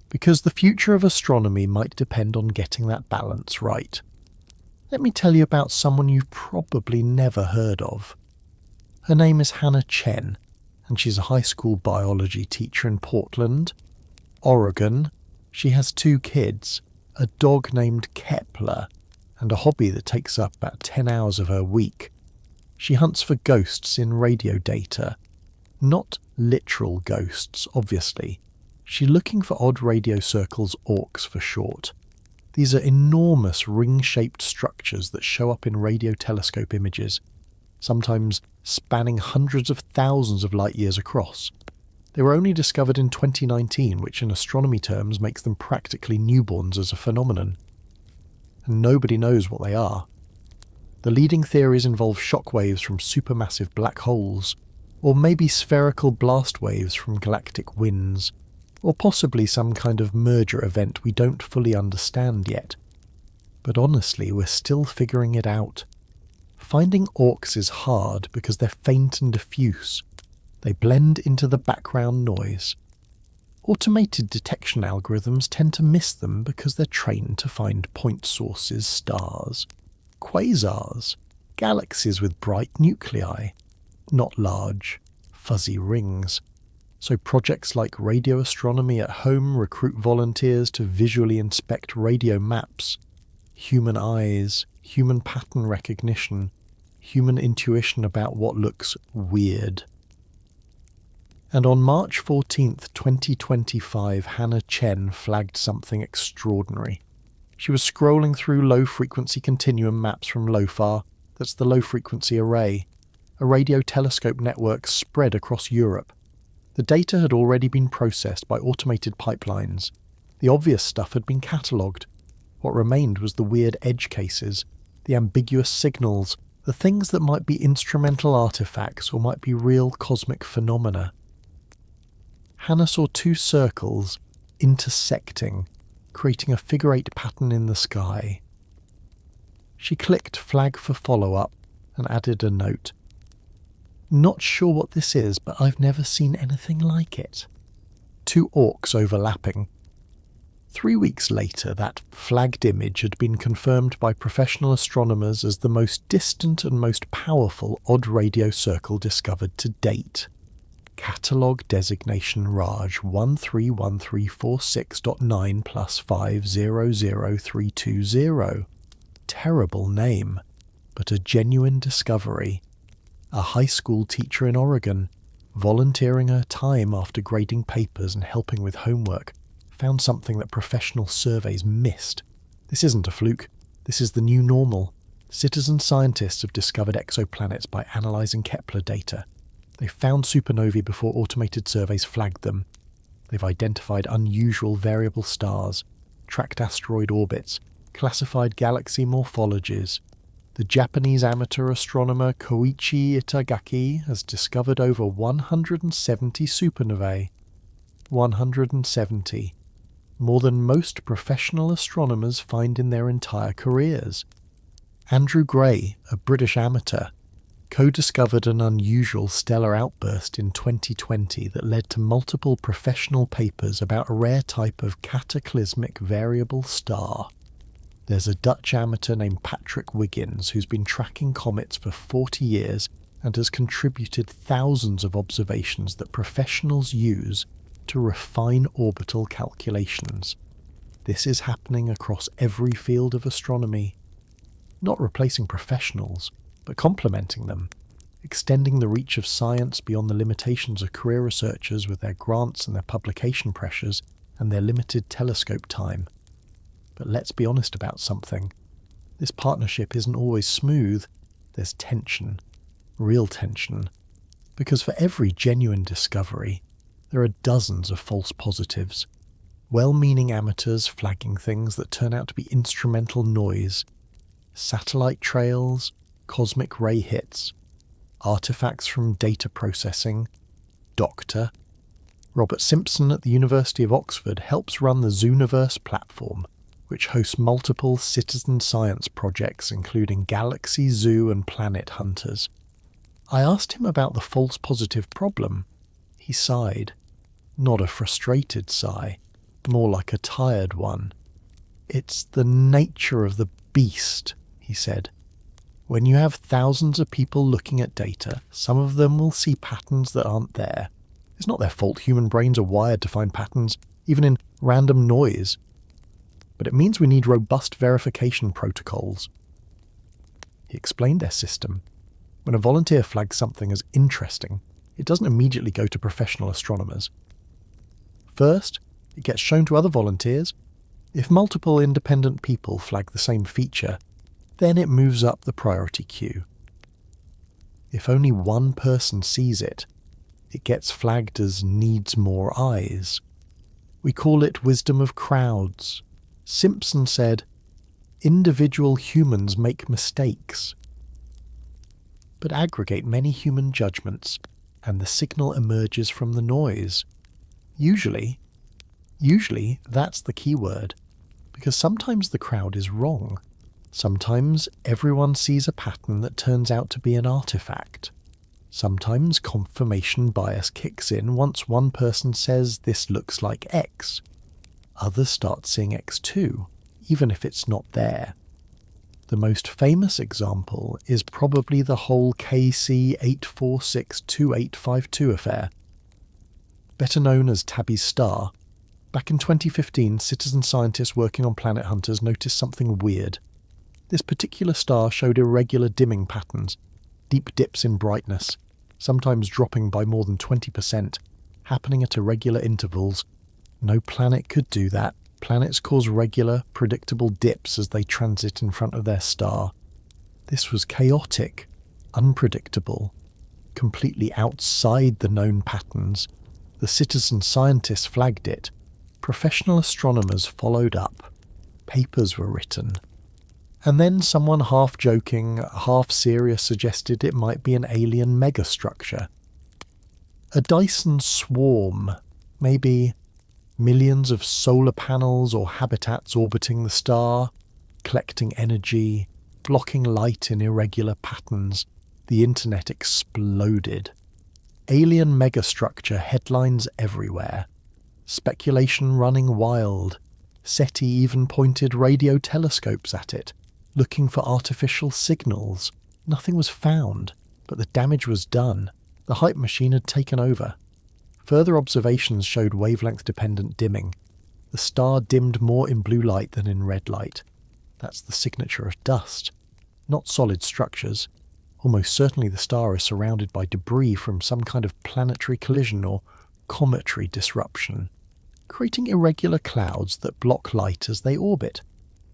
Because the future of astronomy might depend on getting that balance right. Let me tell you about someone you've probably never heard of. Her name is Hannah Chen, and she's a high school biology teacher in Portland, Oregon. She has 2 kids, a dog named Kepler, and a hobby that takes up about 10 hours of her week. She hunts for ghosts in radio data. Not literal ghosts, obviously. She's looking for odd radio circles, AUX for short. These are enormous ring-shaped structures that show up in radio telescope images, sometimes spanning hundreds of thousands of light years across. They were only discovered in 2019, which in astronomy terms makes them practically newborns as a phenomenon. And nobody knows what they are. The leading theories involve shock waves from supermassive black holes, or maybe spherical blast waves from galactic winds, or possibly some kind of merger event we don't fully understand yet. But honestly, we're still figuring it out. Finding AUX is hard because they're faint and diffuse. They blend into the background noise. Automated detection algorithms tend to miss them because they're trained to find point sources, stars, quasars, galaxies with bright nuclei, not large, fuzzy rings. So projects like radio astronomy at home recruit volunteers to visually inspect radio maps, human eyes, human pattern recognition, human intuition about what looks weird. And on March 14th, 2025, Hannah Chen flagged something extraordinary. She was scrolling through low-frequency continuum maps from LOFAR, that's the low-frequency array, a radio telescope network spread across Europe. The data had already been processed by automated pipelines. The obvious stuff had been catalogued. What remained was the weird edge cases, the ambiguous signals, the things that might be instrumental artifacts or might be real cosmic phenomena. Hannah saw 2 circles intersecting, creating a figure-8 pattern in the sky. She clicked flag for follow-up and added a note. Not sure what this is, but I've never seen anything like it. 2 AUX overlapping. 3 weeks later, that flagged image had been confirmed by professional astronomers as the most distant and most powerful odd radio circle discovered to date. Catalogue designation Raj 131346.9 plus 500320. Terrible name, but a genuine discovery. A high school teacher in Oregon, volunteering her time after grading papers and helping with homework, found something that professional surveys missed. This isn't a fluke. This is the new normal. Citizen scientists have discovered exoplanets by analysing Kepler data. They found supernovae before automated surveys flagged them. They've identified unusual variable stars, tracked asteroid orbits, classified galaxy morphologies. The Japanese amateur astronomer Koichi Itagaki has discovered over 170 supernovae. 170. More than most professional astronomers find in their entire careers. Andrew Gray, a British amateur, co-discovered an unusual stellar outburst in 2020 that led to multiple professional papers about a rare type of cataclysmic variable star. There's a Dutch amateur named Patrick Wiggins who's been tracking comets for 40 years and has contributed thousands of observations that professionals use to refine orbital calculations. This is happening across every field of astronomy. Not replacing professionals, but complementing them, extending the reach of science beyond the limitations of career researchers with their grants and their publication pressures and their limited telescope time. But let's be honest about something. This partnership isn't always smooth. There's tension, real tension, because for every genuine discovery, there are dozens of false positives. Well-meaning amateurs flagging things that turn out to be instrumental noise, satellite trails, cosmic ray hits, artifacts from data processing, Doctor. Robert Simpson at the University of Oxford helps run the Zooniverse platform, which hosts multiple citizen science projects including Galaxy Zoo and Planet Hunters. I asked him about the false positive problem. He sighed. Not a frustrated sigh, more like a tired one. "It's the nature of the beast," he said. "When you have thousands of people looking at data, some of them will see patterns that aren't there. It's not their fault human brains are wired to find patterns, even in random noise. But it means we need robust verification protocols." He explained their system. When a volunteer flags something as interesting, it doesn't immediately go to professional astronomers. First, it gets shown to other volunteers. If multiple independent people flag the same feature, then it moves up the priority queue. If only one person sees it, it gets flagged as needs more eyes. We call it wisdom of crowds. Simpson said, "Individual humans make mistakes, but aggregate many human judgments, and the signal emerges from the noise. Usually that's the key word, because sometimes the crowd is wrong. Sometimes everyone sees a pattern that turns out to be an artifact. Sometimes confirmation bias kicks in once one person says this looks like X. Others start seeing X too, even if it's not there. The most famous example is probably the whole KC8462852 affair, better known as Tabby's star. Back in 2015, citizen scientists working on Planet Hunters noticed something weird. This particular star showed irregular dimming patterns, deep dips in brightness, sometimes dropping by more than 20%, happening at irregular intervals. No planet could do that. Planets cause regular, predictable dips as they transit in front of their star. This was chaotic, unpredictable, completely outside the known patterns. The citizen scientists flagged it. Professional astronomers followed up. Papers were written. And then someone half-joking, half-serious suggested it might be an alien megastructure. A Dyson swarm, maybe millions of solar panels or habitats orbiting the star, collecting energy, blocking light in irregular patterns. The internet exploded. Alien megastructure headlines everywhere. Speculation running wild. SETI even pointed radio telescopes at it, looking for artificial signals. Nothing was found, but the damage was done. The hype machine had taken over. Further observations showed wavelength-dependent dimming. The star dimmed more in blue light than in red light. That's the signature of dust, not solid structures. Almost certainly the star is surrounded by debris from some kind of planetary collision or cometary disruption, creating irregular clouds that block light as they orbit.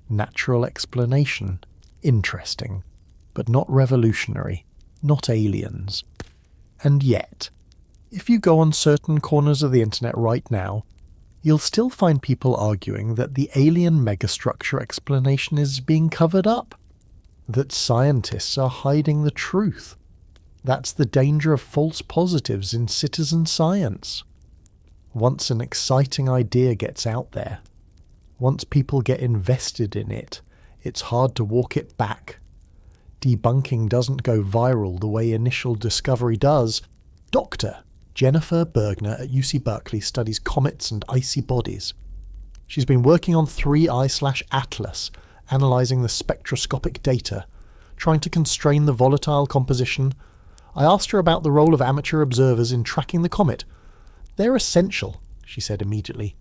Natural explanation. Interesting, but not revolutionary, not aliens. And yet, If you go on certain corners of the internet right now, you'll still find people arguing that the alien megastructure explanation is being covered up, that scientists are hiding the truth. That's the danger of false positives in citizen science. Once an exciting idea gets out there, once people get invested in it, it's hard to walk it back. Debunking doesn't go viral the way initial discovery does. Dr. Jennifer Bergner at UC Berkeley studies comets and icy bodies. She's been working on 3I/Atlas, analysing the spectroscopic data, trying to constrain the volatile composition. I asked her about the role of amateur observers in tracking the comet. They're essential, she said immediately.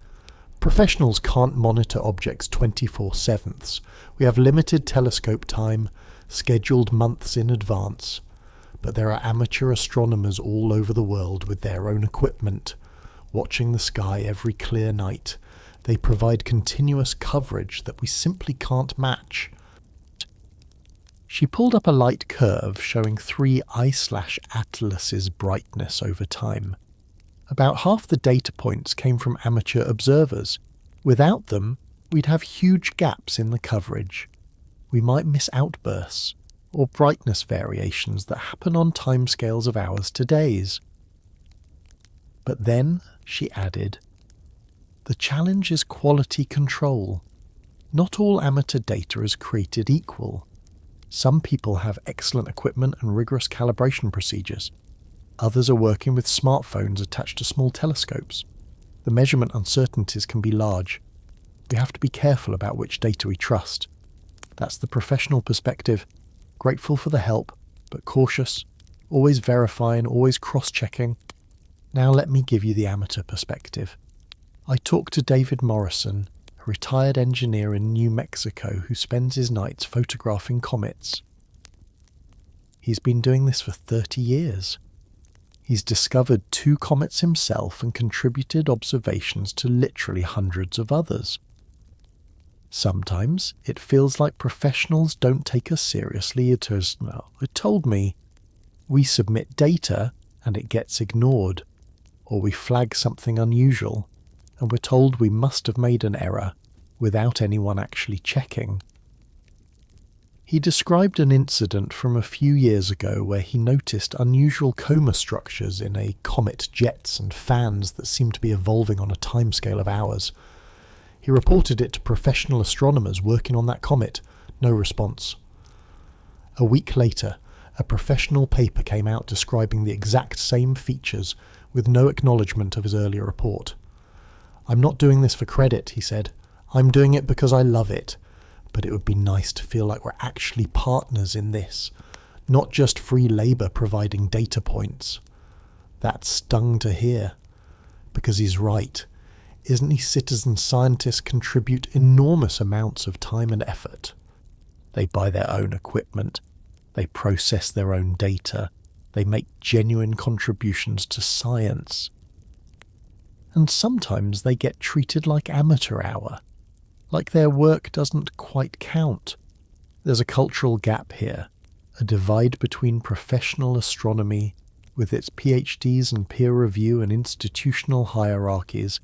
Professionals can't monitor objects 24/7. We have limited telescope time, scheduled months in advance. But there are amateur astronomers all over the world with their own equipment, watching the sky every clear night. They provide continuous coverage that we simply can't match. She pulled up a light curve showing 3I/Atlas's brightness over time. About half the data points came from amateur observers. Without them, we'd have huge gaps in the coverage. We might miss outbursts or brightness variations that happen on timescales of hours to days. But then, she added, the challenge is quality control. Not all amateur data is created equal. Some people have excellent equipment and rigorous calibration procedures. Others are working with smartphones attached to small telescopes. The measurement uncertainties can be large. We have to be careful about which data we trust. That's the professional perspective. Grateful for the help, but cautious, always verifying, always cross-checking. Now let me give you the amateur perspective. I talked to David Morrison, a retired engineer in New Mexico who spends his nights photographing comets. He's been doing this for 30 years. He's discovered 2 comets himself and contributed observations to literally hundreds of others. Sometimes it feels like professionals don't take us seriously. It told me, we submit data and it gets ignored, or we flag something unusual and we're told we must have made an error without anyone actually checking. He described an incident from a few years ago where he noticed unusual coma structures in a comet jets and fans that seemed to be evolving on a timescale of hours. He reported it to professional astronomers working on that comet. No response. A week later, a professional paper came out describing the exact same features with no acknowledgement of his earlier report. I'm not doing this for credit, he said. I'm doing it because I love it. But it would be nice to feel like we're actually partners in this, not just free labour providing data points. That stung to hear, because he's right. Isn't he? Citizen scientists contribute enormous amounts of time and effort. They buy their own equipment, they process their own data, they make genuine contributions to science. And sometimes they get treated like amateur hour, like their work doesn't quite count. There's a cultural gap here, a divide between professional astronomy, with its PhDs and peer review and institutional hierarchies,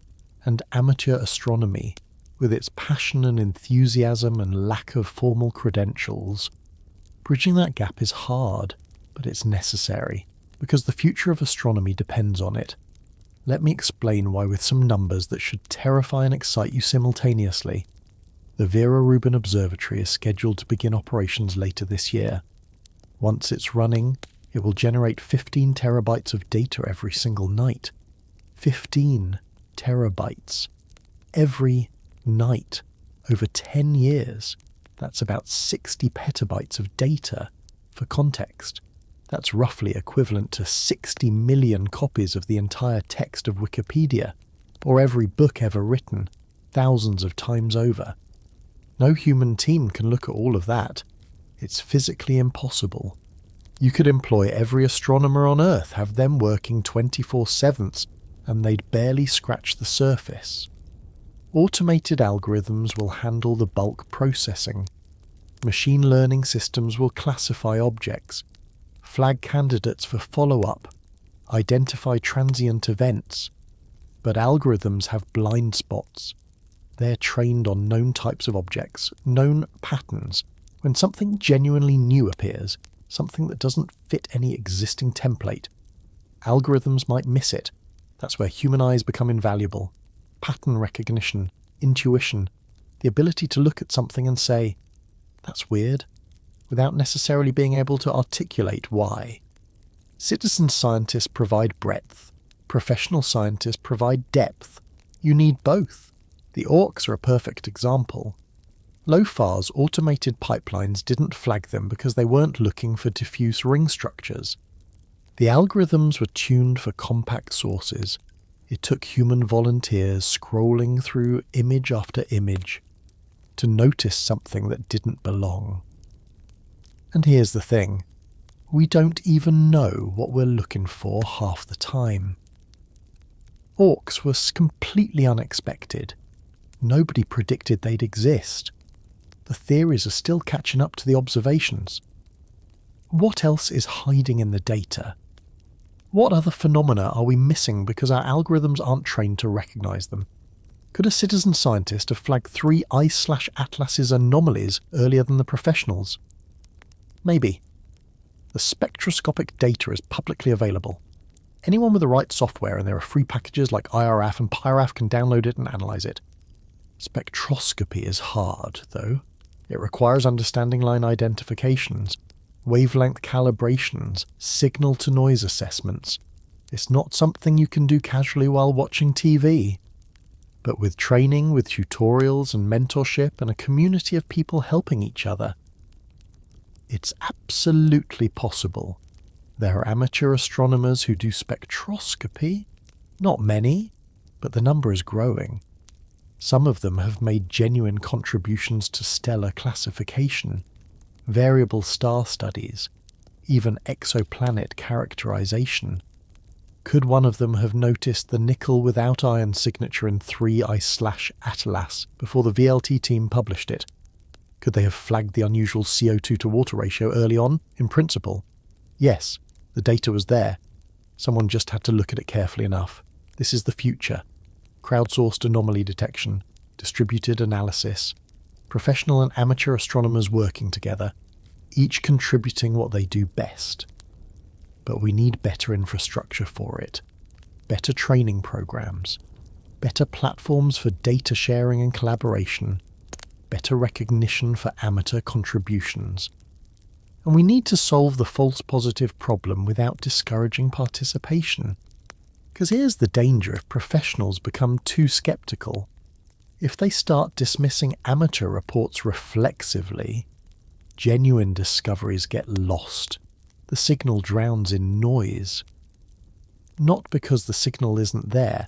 and amateur astronomy, with its passion and enthusiasm and lack of formal credentials. Bridging that gap is hard, but it's necessary, because the future of astronomy depends on it. Let me explain why with some numbers that should terrify and excite you simultaneously. The Vera Rubin Observatory is scheduled to begin operations later this year. Once it's running, it will generate 15 terabytes of data every single night. 15 terabytes. Every night. Over 10 years. That's about 60 petabytes of data. For context, that's roughly equivalent to 60 million copies of the entire text of Wikipedia, or every book ever written, thousands of times over. No human team can look at all of that. It's physically impossible. You could employ every astronomer on Earth, have them working 24/7, and they'd barely scratch the surface. Automated algorithms will handle the bulk processing. Machine learning systems will classify objects, flag candidates for follow-up, identify transient events, but algorithms have blind spots. They're trained on known types of objects, known patterns. When something genuinely new appears, something that doesn't fit any existing template, algorithms might miss it. That's where human eyes become invaluable. Pattern recognition, intuition, the ability to look at something and say, "That's weird," without necessarily being able to articulate why. Citizen scientists provide breadth. Professional scientists provide depth. You need both. The orcs are a perfect example. LOFAR's automated pipelines didn't flag them because they weren't looking for diffuse ring structures. The algorithms were tuned for compact sources. It took human volunteers scrolling through image after image to notice something that didn't belong. And here's the thing. We don't even know what we're looking for half the time. Orcs were completely unexpected. Nobody predicted they'd exist. The theories are still catching up to the observations. What else is hiding in the data? What other phenomena are we missing because our algorithms aren't trained to recognize them? Could a citizen scientist have flagged 3 Ice/Atlas's anomalies earlier than the professionals? Maybe. The spectroscopic data is publicly available. Anyone with the right software, and there are free packages like IRF and PyRF, can download it and analyze it. Spectroscopy is hard, though. It requires understanding line identifications, wavelength calibrations, signal-to-noise assessments. It's not something you can do casually while watching TV. But with training, with tutorials and mentorship and a community of people helping each other, it's absolutely possible. There are amateur astronomers who do spectroscopy. Not many, but the number is growing. Some of them have made genuine contributions to stellar classification, variable star studies, even exoplanet characterization. Could one of them have noticed the nickel without iron signature in 3 Ice/Atlas before the VLT team published it? Could they have flagged the unusual CO2 to water ratio early on? In principle, yes, the data was there. Someone just had to look at it carefully enough. This is the future. Crowdsourced anomaly detection, distributed analysis, professional and amateur astronomers working together, each contributing what they do best. But we need better infrastructure for it, better training programs, better platforms for data sharing and collaboration, better recognition for amateur contributions. And we need to solve the false positive problem without discouraging participation. Because here's the danger if professionals become too skeptical. If they start dismissing amateur reports reflexively, genuine discoveries get lost. The signal drowns in noise. Not because the signal isn't there,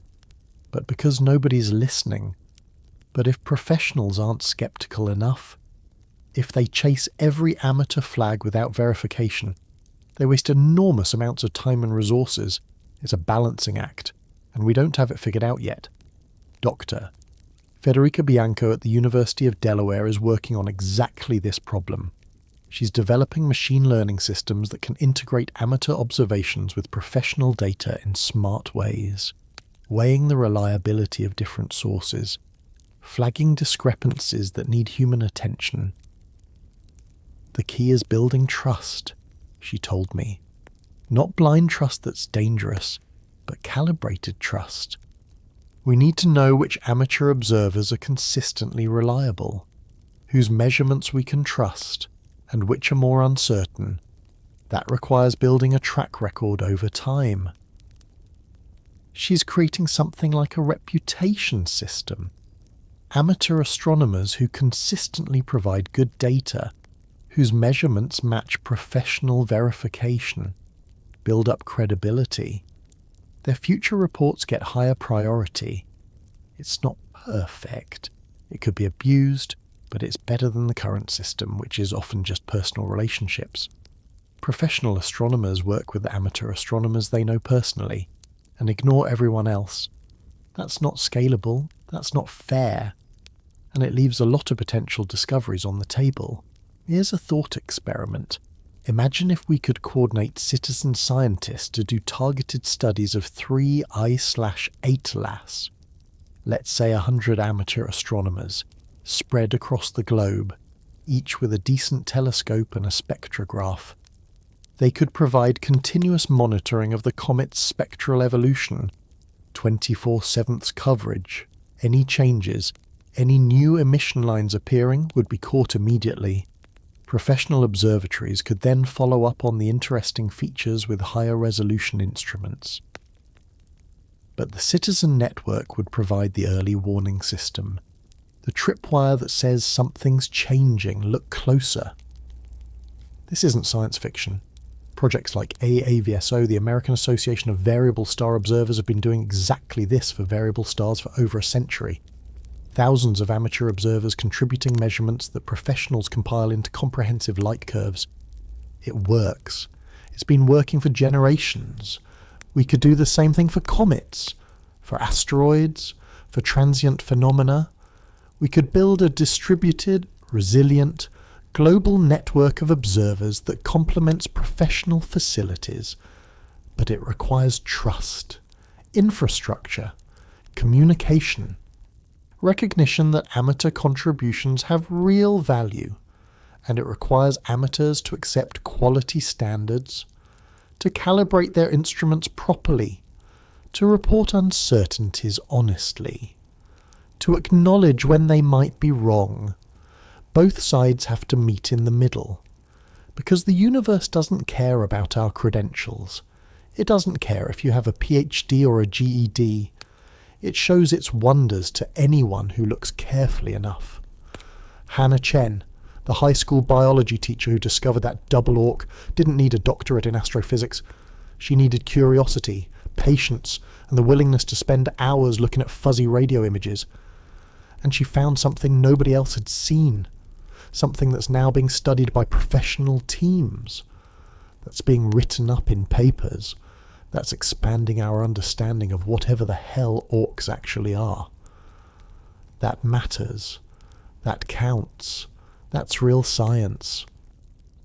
but because nobody's listening. But if professionals aren't skeptical enough, if they chase every amateur flag without verification, they waste enormous amounts of time and resources. It's a balancing act, and we don't have it figured out yet. Dr. Federica Bianco at the University of Delaware is working on exactly this problem. She's developing machine learning systems that can integrate amateur observations with professional data in smart ways, weighing the reliability of different sources, flagging discrepancies that need human attention. The key is building trust, she told me. Not blind trust that's dangerous, but calibrated trust. We need to know which amateur observers are consistently reliable, whose measurements we can trust, and which are more uncertain. That requires building a track record over time. She's creating something like a reputation system. Amateur astronomers who consistently provide good data, whose measurements match professional verification, build up credibility. Their future reports get higher priority. It's not perfect. It could be abused, but it's better than the current system, which is often just personal relationships. Professional astronomers work with amateur astronomers they know personally, and ignore everyone else. That's not scalable, that's not fair, and it leaves a lot of potential discoveries on the table. Here's a thought experiment. Imagine if we could coordinate citizen scientists to do targeted studies of 3 I/8 LAS, let's say 100 amateur astronomers, spread across the globe, each with a decent telescope and a spectrograph. They could provide continuous monitoring of the comet's spectral evolution, 24/7 coverage. Any changes, any new emission lines appearing would be caught immediately. Professional observatories could then follow up on the interesting features with higher resolution instruments. But the citizen network would provide the early warning system, the tripwire that says something's changing, look closer. This isn't science fiction. Projects like AAVSO, the American Association of Variable Star Observers, have been doing exactly this for variable stars for over a century. Thousands of amateur observers contributing measurements that professionals compile into comprehensive light curves. It works. It's been working for generations. We could do the same thing for comets, for asteroids, for transient phenomena. We could build a distributed, resilient, global network of observers that complements professional facilities, but it requires trust, infrastructure, communication, recognition that amateur contributions have real value, and it requires amateurs to accept quality standards, to calibrate their instruments properly, to report uncertainties honestly, to acknowledge when they might be wrong. Both sides have to meet in the middle, because the universe doesn't care about our credentials. It doesn't care if you have a PhD or a GED. It shows its wonders to anyone who looks carefully enough. Hannah Chen, the high school biology teacher who discovered that double orc, didn't need a doctorate in astrophysics. She needed curiosity, patience, and the willingness to spend hours looking at fuzzy radio images. And she found something nobody else had seen, something that's now being studied by professional teams, that's being written up in papers, that's expanding our understanding of whatever the hell orcs actually are. That matters. That counts. That's real science.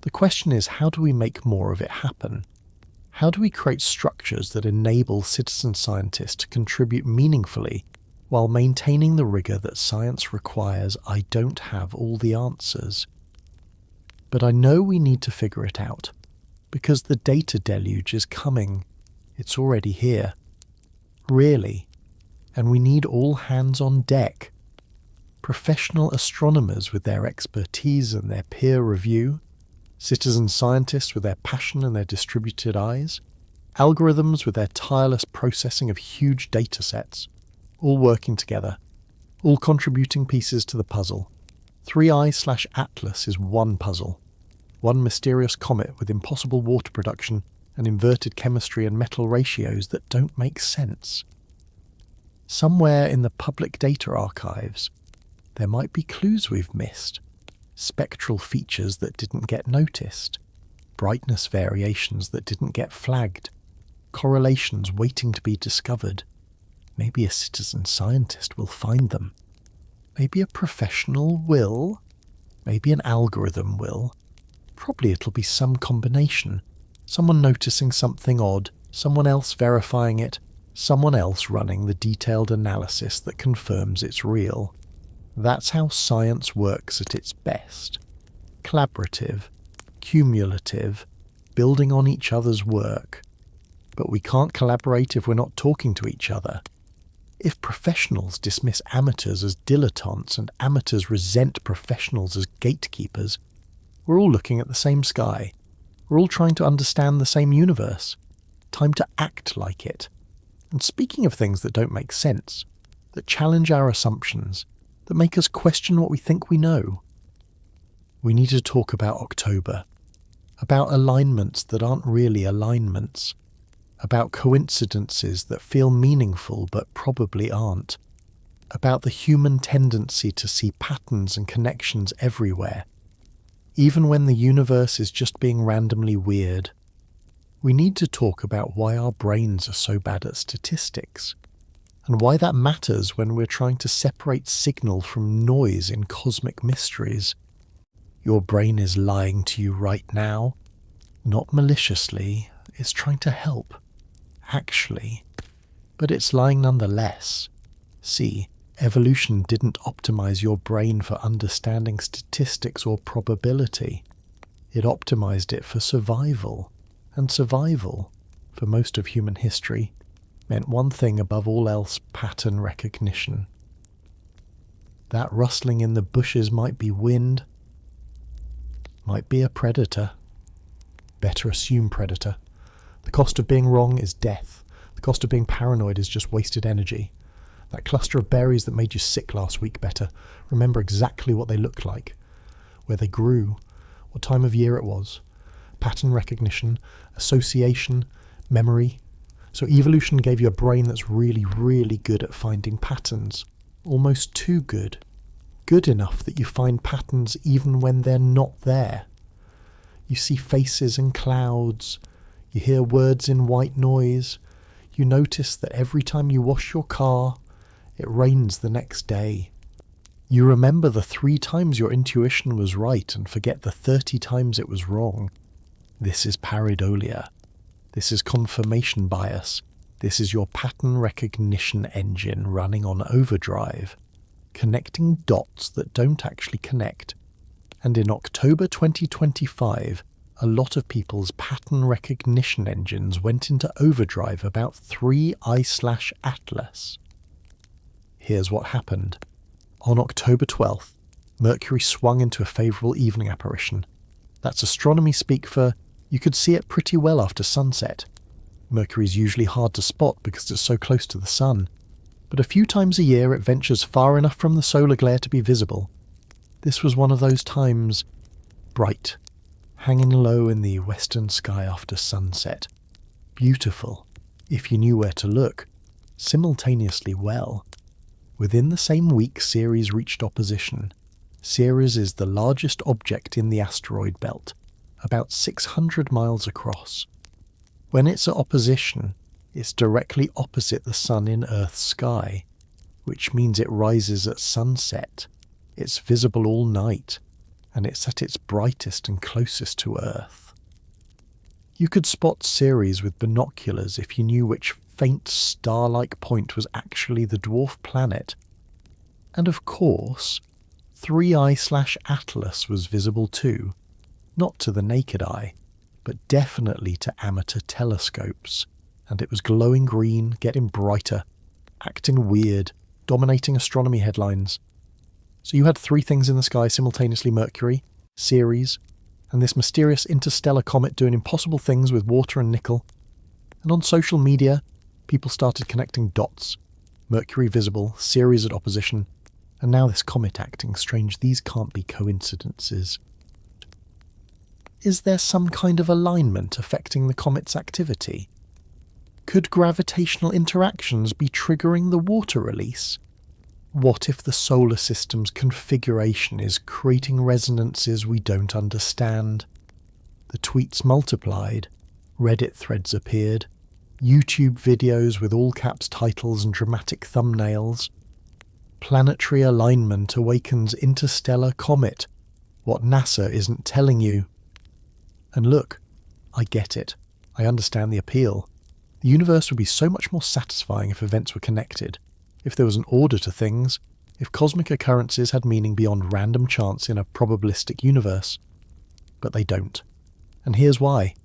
The question is, how do we make more of it happen? How do we create structures that enable citizen scientists to contribute meaningfully while maintaining the rigor that science requires? I don't have all the answers. But I know we need to figure it out, because the data deluge is coming. It's already here. Really. And we need all hands on deck. Professional astronomers with their expertise and their peer review, citizen scientists with their passion and their distributed eyes, algorithms with their tireless processing of huge data sets, all working together, all contributing pieces to the puzzle. 3I/Atlas is one puzzle, one mysterious comet with impossible water production and inverted chemistry and metal ratios that don't make sense. Somewhere in the public data archives, there might be clues we've missed, spectral features that didn't get noticed, brightness variations that didn't get flagged, correlations waiting to be discovered. Maybe a citizen scientist will find them. Maybe a professional will. Maybe an algorithm will. Probably it'll be some combination. Someone noticing something odd, someone else verifying it, someone else running the detailed analysis that confirms it's real. That's how science works at its best. Collaborative, cumulative, building on each other's work. But we can't collaborate if we're not talking to each other. If professionals dismiss amateurs as dilettantes and amateurs resent professionals as gatekeepers, we're all looking at the same sky. We're all trying to understand the same universe. Time to act like it. And speaking of things that don't make sense, that challenge our assumptions, that make us question what we think we know, we need to talk about October, about alignments that aren't really alignments, about coincidences that feel meaningful but probably aren't, about the human tendency to see patterns and connections everywhere, even when the universe is just being randomly weird. We need to talk about why our brains are so bad at statistics, and why that matters when we're trying to separate signal from noise in cosmic mysteries. Your brain is lying to you right now. Not maliciously, it's trying to help. Actually. But it's lying nonetheless. See, evolution didn't optimize your brain for understanding statistics or probability. It optimized it for survival. And survival, for most of human history, meant one thing above all else: pattern recognition. That rustling in the bushes might be wind, might be a predator. Better assume predator. The cost of being wrong is death. The cost of being paranoid is just wasted energy. That cluster of berries that made you sick last week, better remember exactly what they looked like, where they grew, what time of year it was. Pattern recognition, association, memory. So evolution gave you a brain that's really, really good at finding patterns. Almost too good. Good enough that you find patterns even when they're not there. You see faces in clouds. You hear words in white noise. You notice that every time you wash your car, it rains the next day. You remember the 3 times your intuition was right and forget the 30 times it was wrong. This is pareidolia. This is confirmation bias. This is your pattern recognition engine running on overdrive, connecting dots that don't actually connect. And in October 2025, a lot of people's pattern recognition engines went into overdrive about 3I/Atlas. Here's what happened. On October 12th, Mercury swung into a favourable evening apparition. That's astronomy speak for you could see it pretty well after sunset. Mercury's usually hard to spot because it's so close to the sun, but a few times a year it ventures far enough from the solar glare to be visible. This was one of those times, bright, hanging low in the western sky after sunset. Beautiful, if you knew where to look, simultaneously well. Within the same week, Ceres reached opposition. Ceres is the largest object in the asteroid belt, about 600 miles across. When it's at opposition, it's directly opposite the sun in Earth's sky, which means it rises at sunset. It's visible all night, and it's at its brightest and closest to Earth. You could spot Ceres with binoculars if you knew which faint star-like point was actually the dwarf planet. And of course, 3I/Atlas was visible too, not to the naked eye, but definitely to amateur telescopes, and it was glowing green, getting brighter, acting weird, dominating astronomy headlines. So you had 3 things in the sky simultaneously: Mercury, Ceres, and this mysterious interstellar comet doing impossible things with water and nickel. And on social media, people started connecting dots. Mercury visible, Ceres at opposition, and now this comet acting strange. These can't be coincidences. Is there some kind of alignment affecting the comet's activity? Could gravitational interactions be triggering the water release? What if the solar system's configuration is creating resonances we don't understand? The tweets multiplied, Reddit threads appeared, YouTube videos with all caps titles and dramatic thumbnails. Planetary alignment awakens interstellar comet. What NASA isn't telling you. And look, I get it. I understand the appeal. The universe would be so much more satisfying if events were connected, if there was an order to things, if cosmic occurrences had meaning beyond random chance in a probabilistic universe. But they don't. And here's why.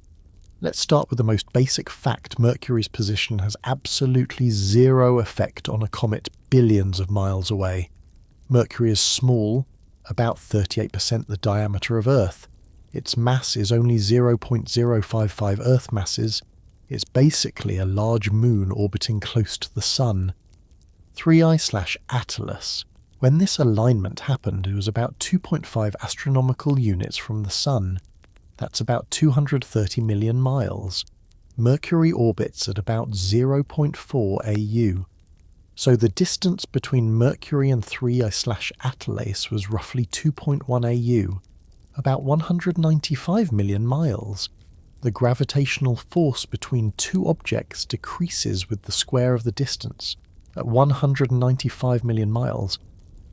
Let's start with the most basic fact: Mercury's position has absolutely zero effect on a comet billions of miles away. Mercury is small, about 38% the diameter of Earth. Its mass is only 0.055 Earth masses. It's basically a large moon orbiting close to the Sun. 3I/Atlas. When this alignment happened, it was about 2.5 astronomical units from the Sun. That's about 230 million miles. Mercury orbits at about 0.4 AU. So the distance between Mercury and 3I/Atlas was roughly 2.1 AU, about 195 million miles. The gravitational force between 2 objects decreases with the square of the distance. At 195 million miles,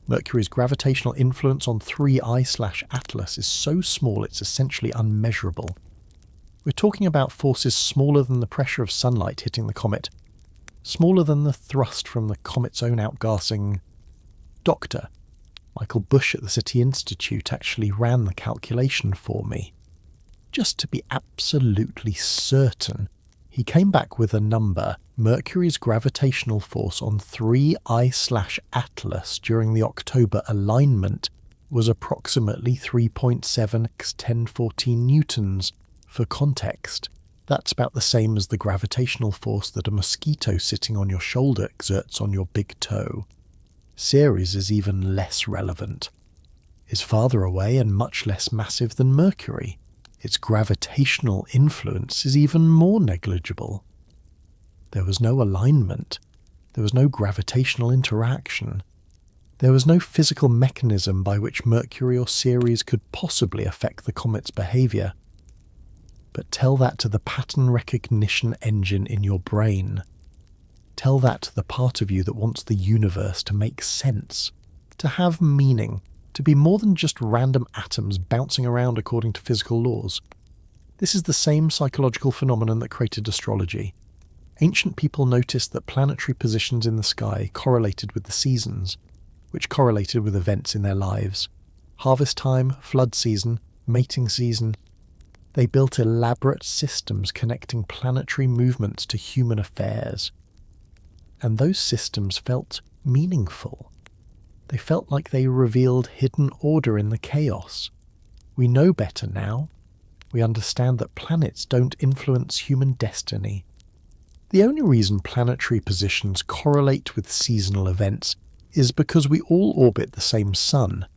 Mercury's gravitational influence on 3I/Atlas is so small it's essentially unmeasurable. We're talking about forces smaller than the pressure of sunlight hitting the comet, smaller than the thrust from the comet's own outgassing. Dr. Michael Bush at the City Institute actually ran the calculation for me. Just to be absolutely certain, he came back with a number. Mercury's gravitational force on 3I/Atlas during the October alignment was approximately 3.7 x 1014 newtons. For context, that's about the same as the gravitational force that a mosquito sitting on your shoulder exerts on your big toe. Ceres is even less relevant. It's farther away and much less massive than Mercury. Its gravitational influence is even more negligible. There was no alignment. There was no gravitational interaction. There was no physical mechanism by which Mercury or Ceres could possibly affect the comet's behaviour. But tell that to the pattern recognition engine in your brain. Tell that to the part of you that wants the universe to make sense, to have meaning, to be more than just random atoms bouncing around according to physical laws. This is the same psychological phenomenon that created astrology. Ancient people noticed that planetary positions in the sky correlated with the seasons, which correlated with events in their lives. Harvest time, flood season, mating season. They built elaborate systems connecting planetary movements to human affairs. And those systems felt meaningful. They felt like they revealed hidden order in the chaos. We know better now. We understand that planets don't influence human destiny. The only reason planetary positions correlate with seasonal events is because we all orbit the same sun,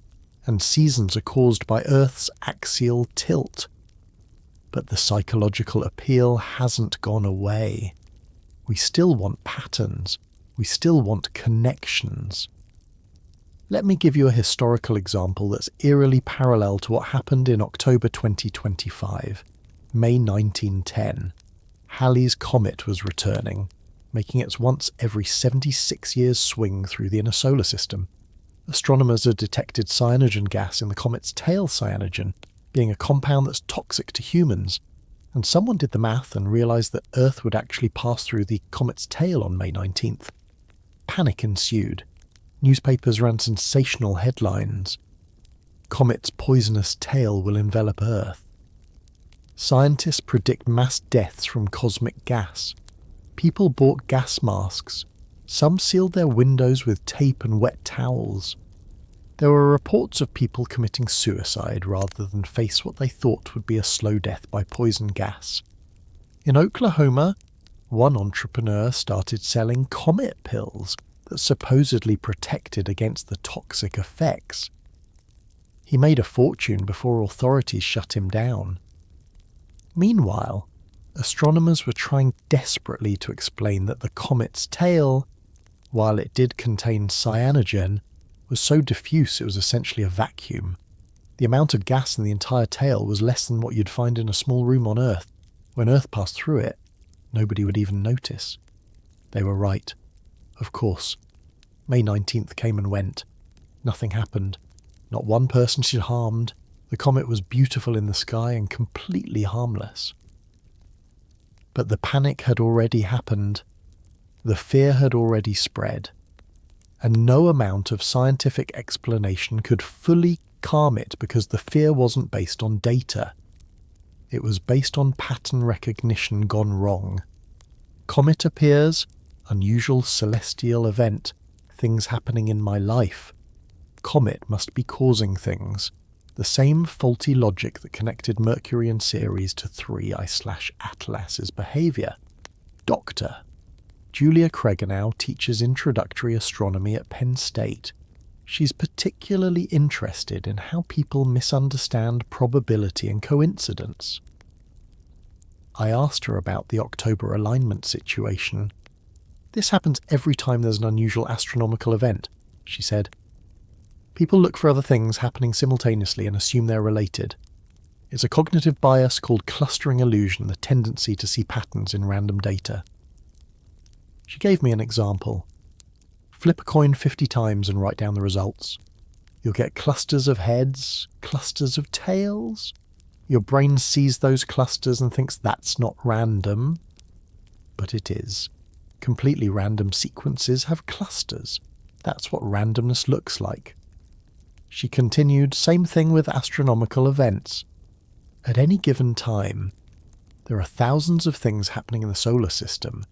and seasons are caused by Earth's axial tilt. But the psychological appeal hasn't gone away. We still want patterns. We still want connections. Let me give you a historical example that's eerily parallel to what happened in October 2025, May 1910. Halley's Comet was returning, making its once every 76 years swing through the inner solar system. Astronomers had detected cyanogen gas in the comet's tail, cyanogen being a compound that's toxic to humans, and someone did the math and realised that Earth would actually pass through the comet's tail on May 19th. Panic ensued. Newspapers ran sensational headlines. Comet's poisonous tail will envelop Earth. Scientists predict mass deaths from cosmic gas. People bought gas masks. Some sealed their windows with tape and wet towels. There were reports of people committing suicide rather than face what they thought would be a slow death by poison gas. In Oklahoma, one entrepreneur started selling Comet pills that supposedly protected against the toxic effects. He made a fortune before authorities shut him down. Meanwhile, astronomers were trying desperately to explain that the comet's tail, while it did contain cyanogen, was so diffuse it was essentially a vacuum. The amount of gas in the entire tail was less than what you'd find in a small room on Earth. When Earth passed through it, nobody would even notice. They were right. Of course. May 19th came and went. Nothing happened. Not one person was harmed. The comet was beautiful in the sky and completely harmless. But the panic had already happened. The fear had already spread. And no amount of scientific explanation could fully calm it because the fear wasn't based on data. It was based on pattern recognition gone wrong. Comet appears, unusual celestial event, things happening in my life. Comet must be causing things. The same faulty logic that connected Mercury and Ceres to 3I/Atlas's behaviour. Doctor. Julia Kregenow teaches introductory astronomy at Penn State. She's particularly interested in how people misunderstand probability and coincidence. I asked her about the October alignment situation. This happens every time there's an unusual astronomical event, she said. People look for other things happening simultaneously and assume they're related. It's a cognitive bias called clustering illusion, the tendency to see patterns in random data. She gave me an example. Flip a coin 50 times and write down the results. You'll get clusters of heads, clusters of tails. Your brain sees those clusters and thinks that's not random, but it is. Completely random sequences have clusters. That's what randomness looks like. She continued, same thing with astronomical events. At any given time, there are thousands of things happening in the solar system,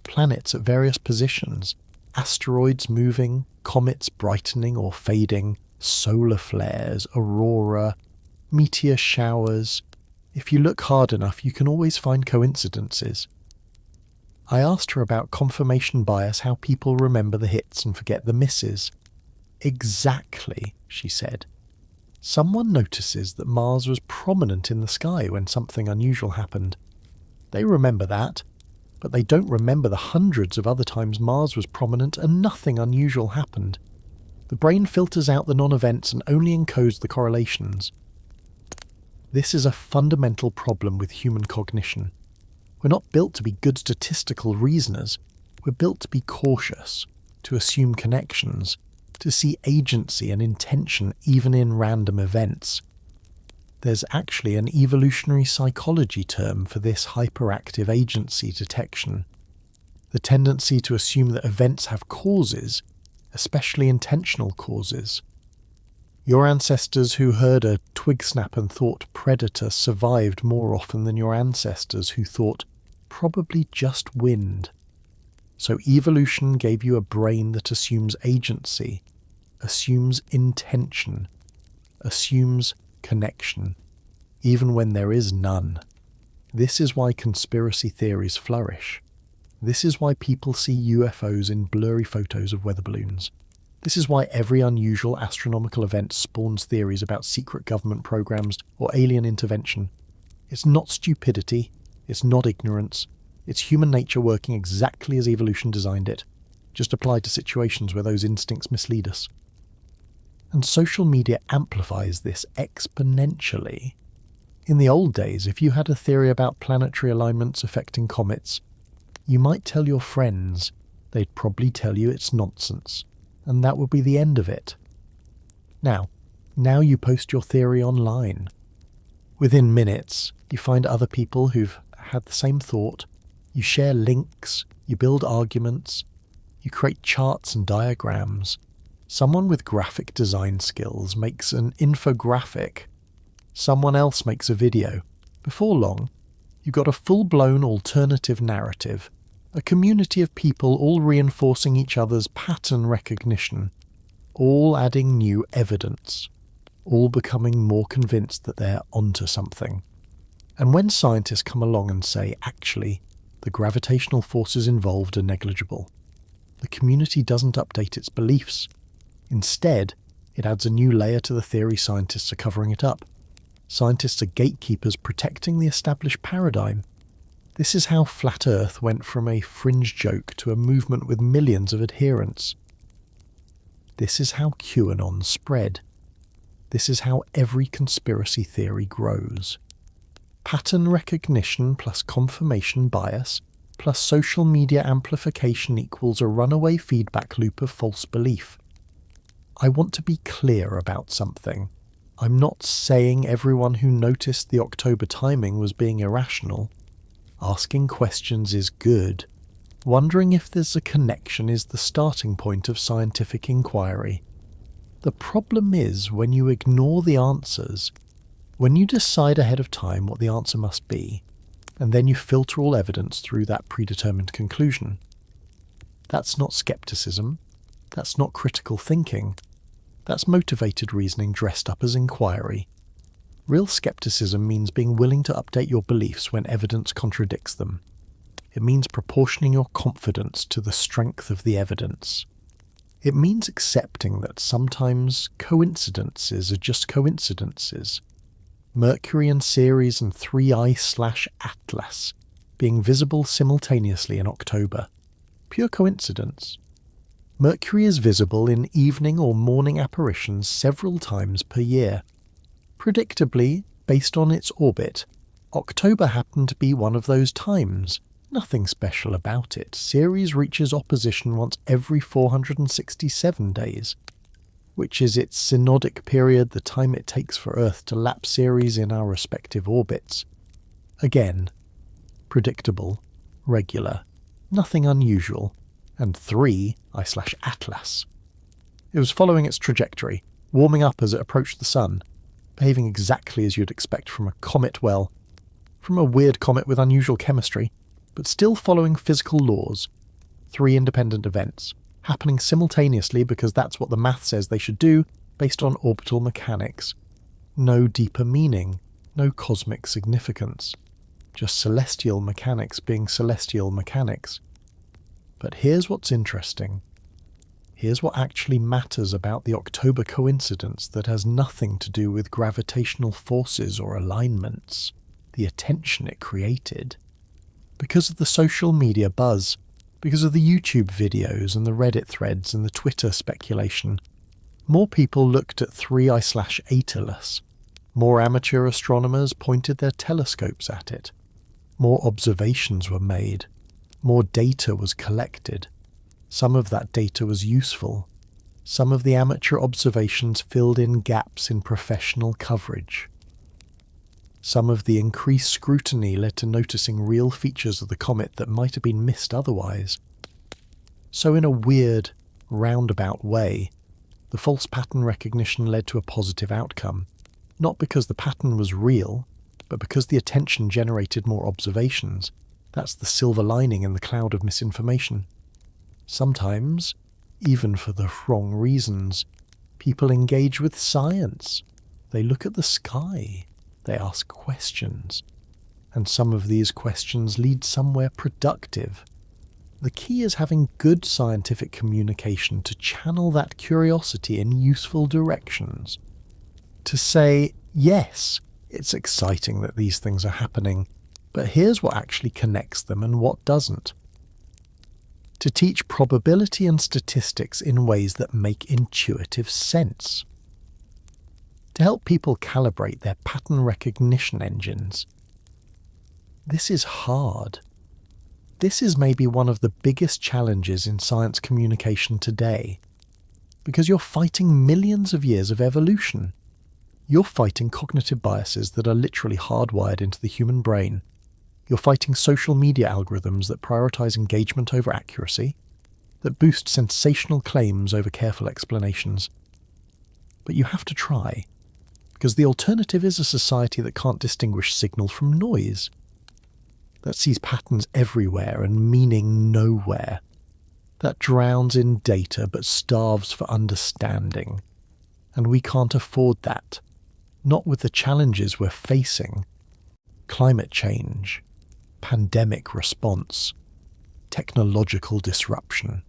planets at various positions, asteroids moving, comets brightening or fading, solar flares, aurora, meteor showers. If you look hard enough, you can always find coincidences. I asked her about confirmation bias, how people remember the hits and forget the misses. Exactly, she said. Someone notices that Mars was prominent in the sky when something unusual happened. They remember that, but they don't remember the hundreds of other times Mars was prominent and nothing unusual happened. The brain filters out the non-events and only encodes the correlations. This is a fundamental problem with human cognition. We're not built to be good statistical reasoners. We're built to be cautious, to assume connections, to see agency and intention even in random events. There's actually an evolutionary psychology term for this hyperactive agency detection. The tendency to assume that events have causes, especially intentional causes. Your ancestors who heard a twig snap and thought predator survived more often than your ancestors who thought probably just wind. So evolution gave you a brain that assumes agency, assumes intention, assumes connection, even when there is none. This is why conspiracy theories flourish. This is why people see UFOs in blurry photos of weather balloons. This is why every unusual astronomical event spawns theories about secret government programs or alien intervention. It's not stupidity, it's not ignorance, it's human nature working exactly as evolution designed it, just applied to situations where those instincts mislead us. And social media amplifies this exponentially. In the old days, if you had a theory about planetary alignments affecting comets, you might tell your friends. They'd probably tell you it's nonsense, and that would be the end of it. Now you post your theory online. Within minutes, you find other people who've had the same thought, you share links, you build arguments, you create charts and diagrams. Someone with graphic design skills makes an infographic. Someone else makes a video. Before long, you've got a full-blown alternative narrative, a community of people all reinforcing each other's pattern recognition, all adding new evidence, all becoming more convinced that they're onto something. And when scientists come along and say, actually, the gravitational forces involved are negligible, the community doesn't update its beliefs. Instead, it adds a new layer to the theory scientists are covering it up. Scientists are gatekeepers protecting the established paradigm. This is how Flat Earth went from a fringe joke to a movement with millions of adherents. This is how QAnon spread. This is how every conspiracy theory grows. Pattern recognition plus confirmation bias plus social media amplification equals a runaway feedback loop of false belief. I want to be clear about something. I'm not saying everyone who noticed the October timing was being irrational. Asking questions is good. Wondering if there's a connection is the starting point of scientific inquiry. The problem is when you ignore the answers, when you decide ahead of time what the answer must be, and then you filter all evidence through that predetermined conclusion. That's not skepticism. That's not critical thinking. That's motivated reasoning dressed up as inquiry. Real skepticism means being willing to update your beliefs when evidence contradicts them. It means proportioning your confidence to the strength of the evidence. It means accepting that sometimes coincidences are just coincidences. Mercury and Ceres and 3I/Atlas being visible simultaneously in October. Pure coincidence. Mercury is visible in evening or morning apparitions several times per year. Predictably, based on its orbit, October happened to be one of those times. Nothing special about it. Ceres reaches opposition once every 467 days. which is its synodic period, the time it takes for Earth to lap Ceres in our respective orbits. Again, predictable, regular, nothing unusual, and 3 I/Atlas. It was following its trajectory, warming up as it approached the Sun, behaving exactly as you'd expect from a comet, well, from a weird comet with unusual chemistry, but still following physical laws. 3 independent events, happening simultaneously because that's what the math says they should do based on orbital mechanics. No deeper meaning, no cosmic significance. Just celestial mechanics being celestial mechanics. But here's what's interesting. Here's what actually matters about the October coincidence that has nothing to do with gravitational forces or alignments, the attention it created. Because of the social media buzz, because of the YouTube videos and the Reddit threads and the Twitter speculation, more people looked at 3 I/Atlas. More amateur astronomers pointed their telescopes at it. More observations were made. More data was collected. Some of that data was useful. Some of the amateur observations filled in gaps in professional coverage. Some of the increased scrutiny led to noticing real features of the comet that might have been missed otherwise. So in a weird, roundabout way, the false pattern recognition led to a positive outcome, not because the pattern was real, but because the attention generated more observations. That's the silver lining in the cloud of misinformation. Sometimes, even for the wrong reasons, people engage with science. They look at the sky. They ask questions. And some of these questions lead somewhere productive. The key is having good scientific communication to channel that curiosity in useful directions. To say, yes, it's exciting that these things are happening, but here's what actually connects them and what doesn't. To teach probability and statistics in ways that make intuitive sense. To help people calibrate their pattern recognition engines. This is hard. This is maybe one of the biggest challenges in science communication today, because you're fighting millions of years of evolution. You're fighting cognitive biases that are literally hardwired into the human brain. You're fighting social media algorithms that prioritize engagement over accuracy, that boost sensational claims over careful explanations. But you have to try, because the alternative is a society that can't distinguish signal from noise, that sees patterns everywhere and meaning nowhere, that drowns in data but starves for understanding. And we can't afford that, not with the challenges we're facing: climate change, pandemic response, technological disruption.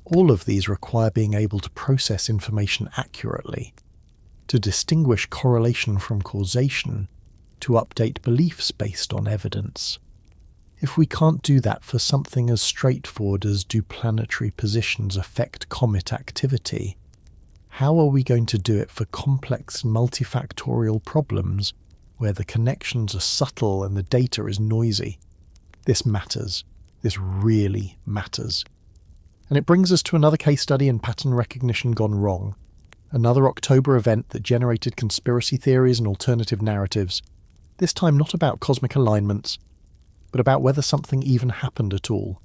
All of these require being able to process information accurately, to distinguish correlation from causation, to update beliefs based on evidence. If we can't do that for something as straightforward as do planetary positions affect comet activity, how are we going to do it for complex multifactorial problems where the connections are subtle and the data is noisy? This matters. This really matters. And it brings us to another case study in pattern recognition gone wrong. Another October event that generated conspiracy theories and alternative narratives. This time not about cosmic alignments, but about whether something even happened at all.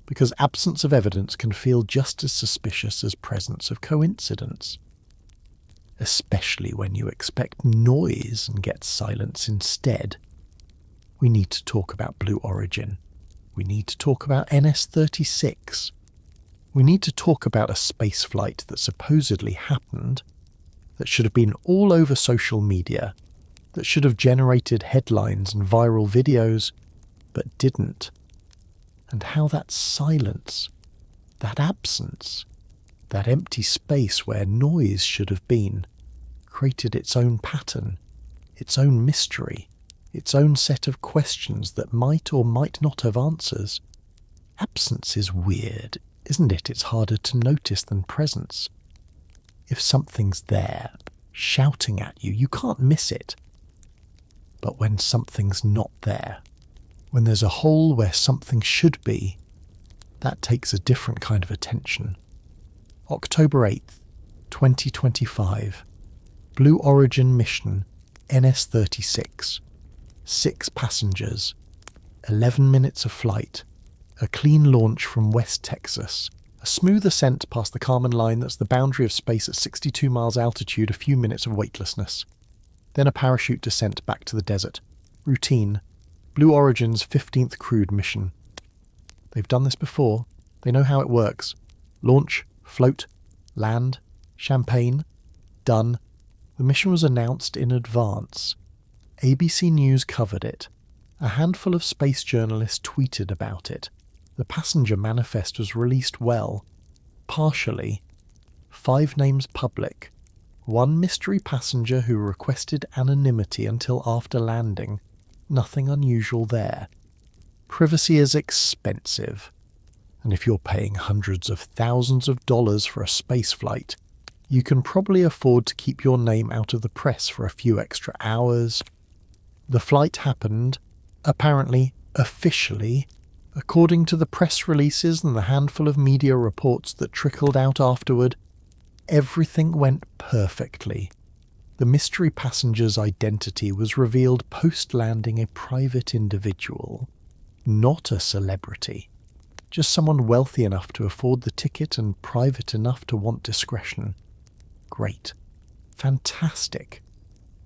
Because absence of evidence can feel just as suspicious as presence of coincidence. Especially when you expect noise and get silence instead. We need to talk about Blue Origin. We need to talk about NS-36. We need to talk about a spaceflight that supposedly happened, that should have been all over social media, that should have generated headlines and viral videos, but didn't. And how that silence, that absence, that empty space where noise should have been, created its own pattern, its own mystery, its own set of questions that might or might not have answers. Absence is weird, isn't it? It's harder to notice than presence. If something's there, shouting at you, you can't miss it. But when something's not there, when there's a hole where something should be, that takes a different kind of attention. October 8th, 2025. Blue Origin mission NS-36. 6 passengers. 11 minutes of flight. A clean launch from West Texas. A smooth ascent past the Kármán line that's the boundary of space at 62 miles altitude, a few minutes of weightlessness. Then a parachute descent back to the desert. Routine. Blue Origin's 15th crewed mission. They've done this before. They know how it works. Launch, float, land, champagne. Done. The mission was announced in advance. ABC News covered it. A handful of space journalists tweeted about it. The passenger manifest was released well. Partially. 5 names public. 1 mystery passenger who requested anonymity until after landing. Nothing unusual there. Privacy is expensive. And if you're paying hundreds of thousands of dollars for a space flight, you can probably afford to keep your name out of the press for a few extra hours. The flight happened, apparently, officially, according to the press releases and the handful of media reports that trickled out afterward. Everything went perfectly. The mystery passenger's identity was revealed post-landing, a private individual, not a celebrity, just someone wealthy enough to afford the ticket and private enough to want discretion. Great. Fantastic.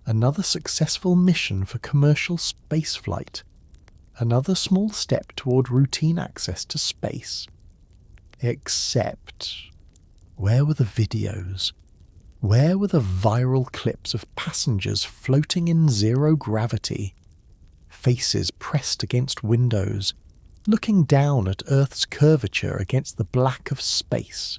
Another successful mission for commercial spaceflight. Another small step toward routine access to space. Except, where were the videos? Where were the viral clips of passengers floating in zero gravity? Faces pressed against windows, looking down at Earth's curvature against the black of space.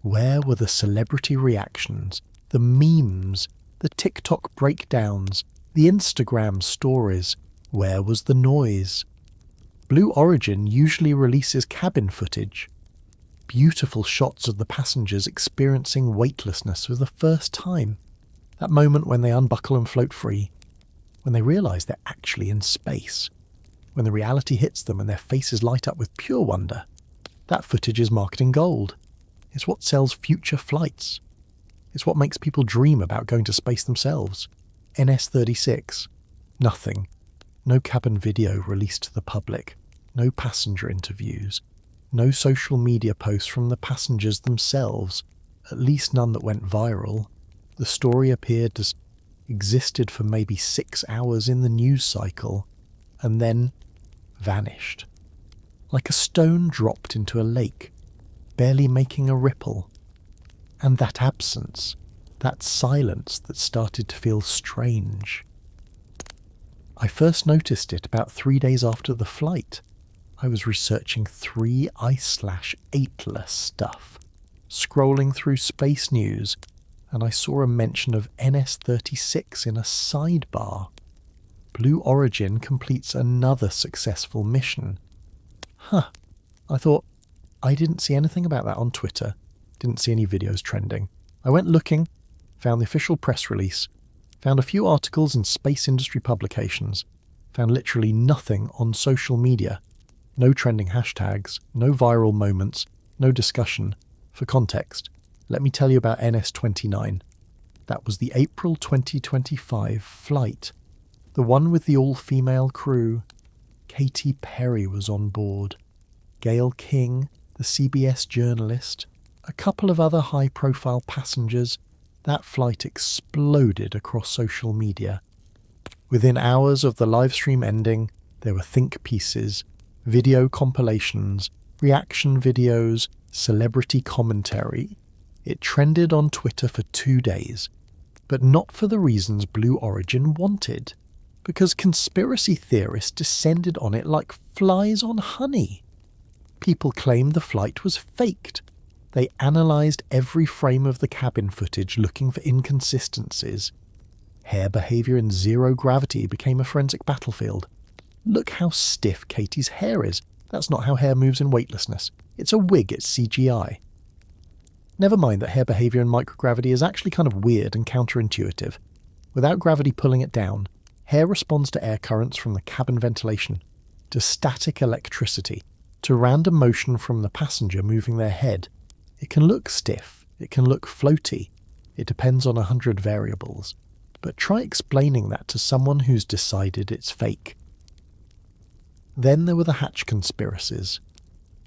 Where were the celebrity reactions, the memes, the TikTok breakdowns, the Instagram stories? Where was the noise? Blue Origin usually releases cabin footage. Beautiful shots of the passengers experiencing weightlessness for the first time. That moment when they unbuckle and float free. When they realise they're actually in space. When the reality hits them and their faces light up with pure wonder. That footage is marketing gold. It's what sells future flights. It's what makes people dream about going to space themselves. NS-36. Nothing. No cabin video released to the public. No passenger interviews. No social media posts from the passengers themselves. At least none that went viral. The story appeared as existed for maybe 6 hours in the news cycle, and then vanished. Like a stone dropped into a lake, barely making a ripple. And that absence, that silence that started to feel strange. I first noticed it about 3 days after the flight. I was researching 3i/8ler stuff, scrolling through space news, and I saw a mention of NS-36 in a sidebar. Blue Origin completes another successful mission. I thought, I didn't see anything about that on Twitter, didn't see any videos trending. I went looking, found the official press release, found a few articles in space industry publications, found literally nothing on social media. No trending hashtags, no viral moments, no discussion. For context, let me tell you about NS-29. That was the April 2025 flight. The one with the all-female crew. Katy Perry was on board. Gayle King, the CBS journalist, a couple of other high-profile passengers. That flight exploded across social media. Within hours of the livestream ending, there were think pieces, video compilations, reaction videos, celebrity commentary. It trended on Twitter for 2 days, but not for the reasons Blue Origin wanted, because conspiracy theorists descended on it like flies on honey. People claimed the flight was faked. They analysed every frame of the cabin footage looking for inconsistencies. Hair behaviour in zero gravity became a forensic battlefield. Look how stiff Katy's hair is. That's not how hair moves in weightlessness. It's a wig, it's CGI. Never mind that hair behaviour in microgravity is actually kind of weird and counterintuitive. Without gravity pulling it down, hair responds to air currents from the cabin ventilation, to static electricity, to random motion from the passenger moving their head. It can look stiff, It can look floaty. It depends on 100 variables. But try explaining that to someone who's decided it's fake. Then there were the hatch conspiracies.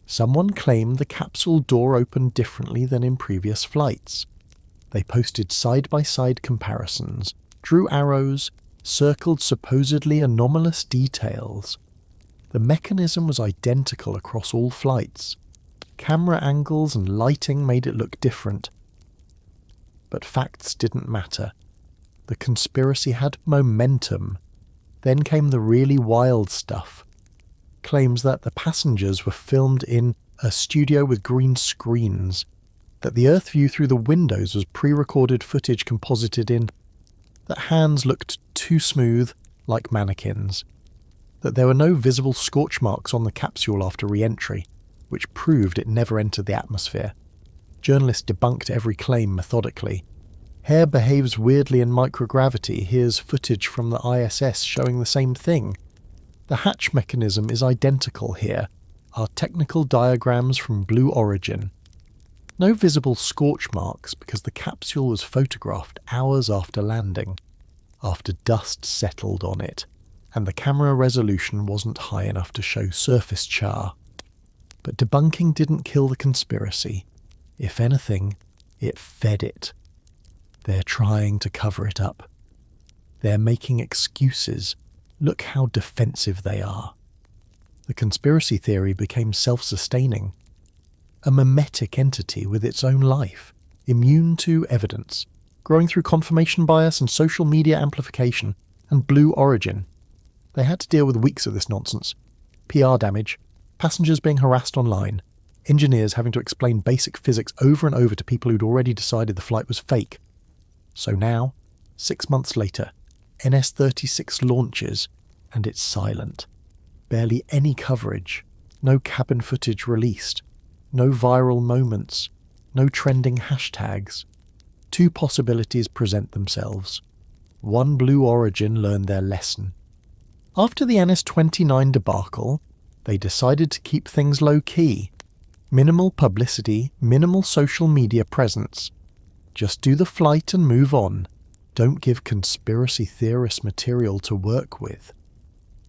Someone claimed the capsule door opened differently than in previous flights. They posted side-by-side comparisons, drew arrows, circled supposedly anomalous details. The mechanism was identical across all flights. Camera angles and lighting made it look different. But facts didn't matter. The conspiracy had momentum. Then came the really wild stuff. Claims that the passengers were filmed in a studio with green screens, that the Earth view through the windows was pre-recorded footage composited in, that hands looked too smooth, like mannequins, that there were no visible scorch marks on the capsule after re-entry, which proved it never entered the atmosphere. Journalists debunked every claim methodically. Hair behaves weirdly in microgravity. Here's footage from the ISS showing the same thing. The hatch mechanism is identical here. Our technical diagrams from Blue Origin. No visible scorch marks because the capsule was photographed hours after landing, after dust settled on it, and the camera resolution wasn't high enough to show surface char. But debunking didn't kill the conspiracy. If anything, it fed it. They're trying to cover it up. They're making excuses. Look how defensive they are. The conspiracy theory became self-sustaining. A mimetic entity with its own life, immune to evidence, growing through confirmation bias and social media amplification, and Blue Origin. They had to deal with weeks of this nonsense. PR damage, passengers being harassed online, engineers having to explain basic physics over and over to people who'd already decided the flight was fake. So now, 6 months later, NS-36 launches, and it's silent. Barely any coverage, no cabin footage released, no viral moments, no trending hashtags. 2 possibilities present themselves. One, Blue Origin learned their lesson. After the NS-29 debacle, they decided to keep things low-key. Minimal publicity, minimal social media presence. Just do the flight and move on. Don't give conspiracy theorist material to work with.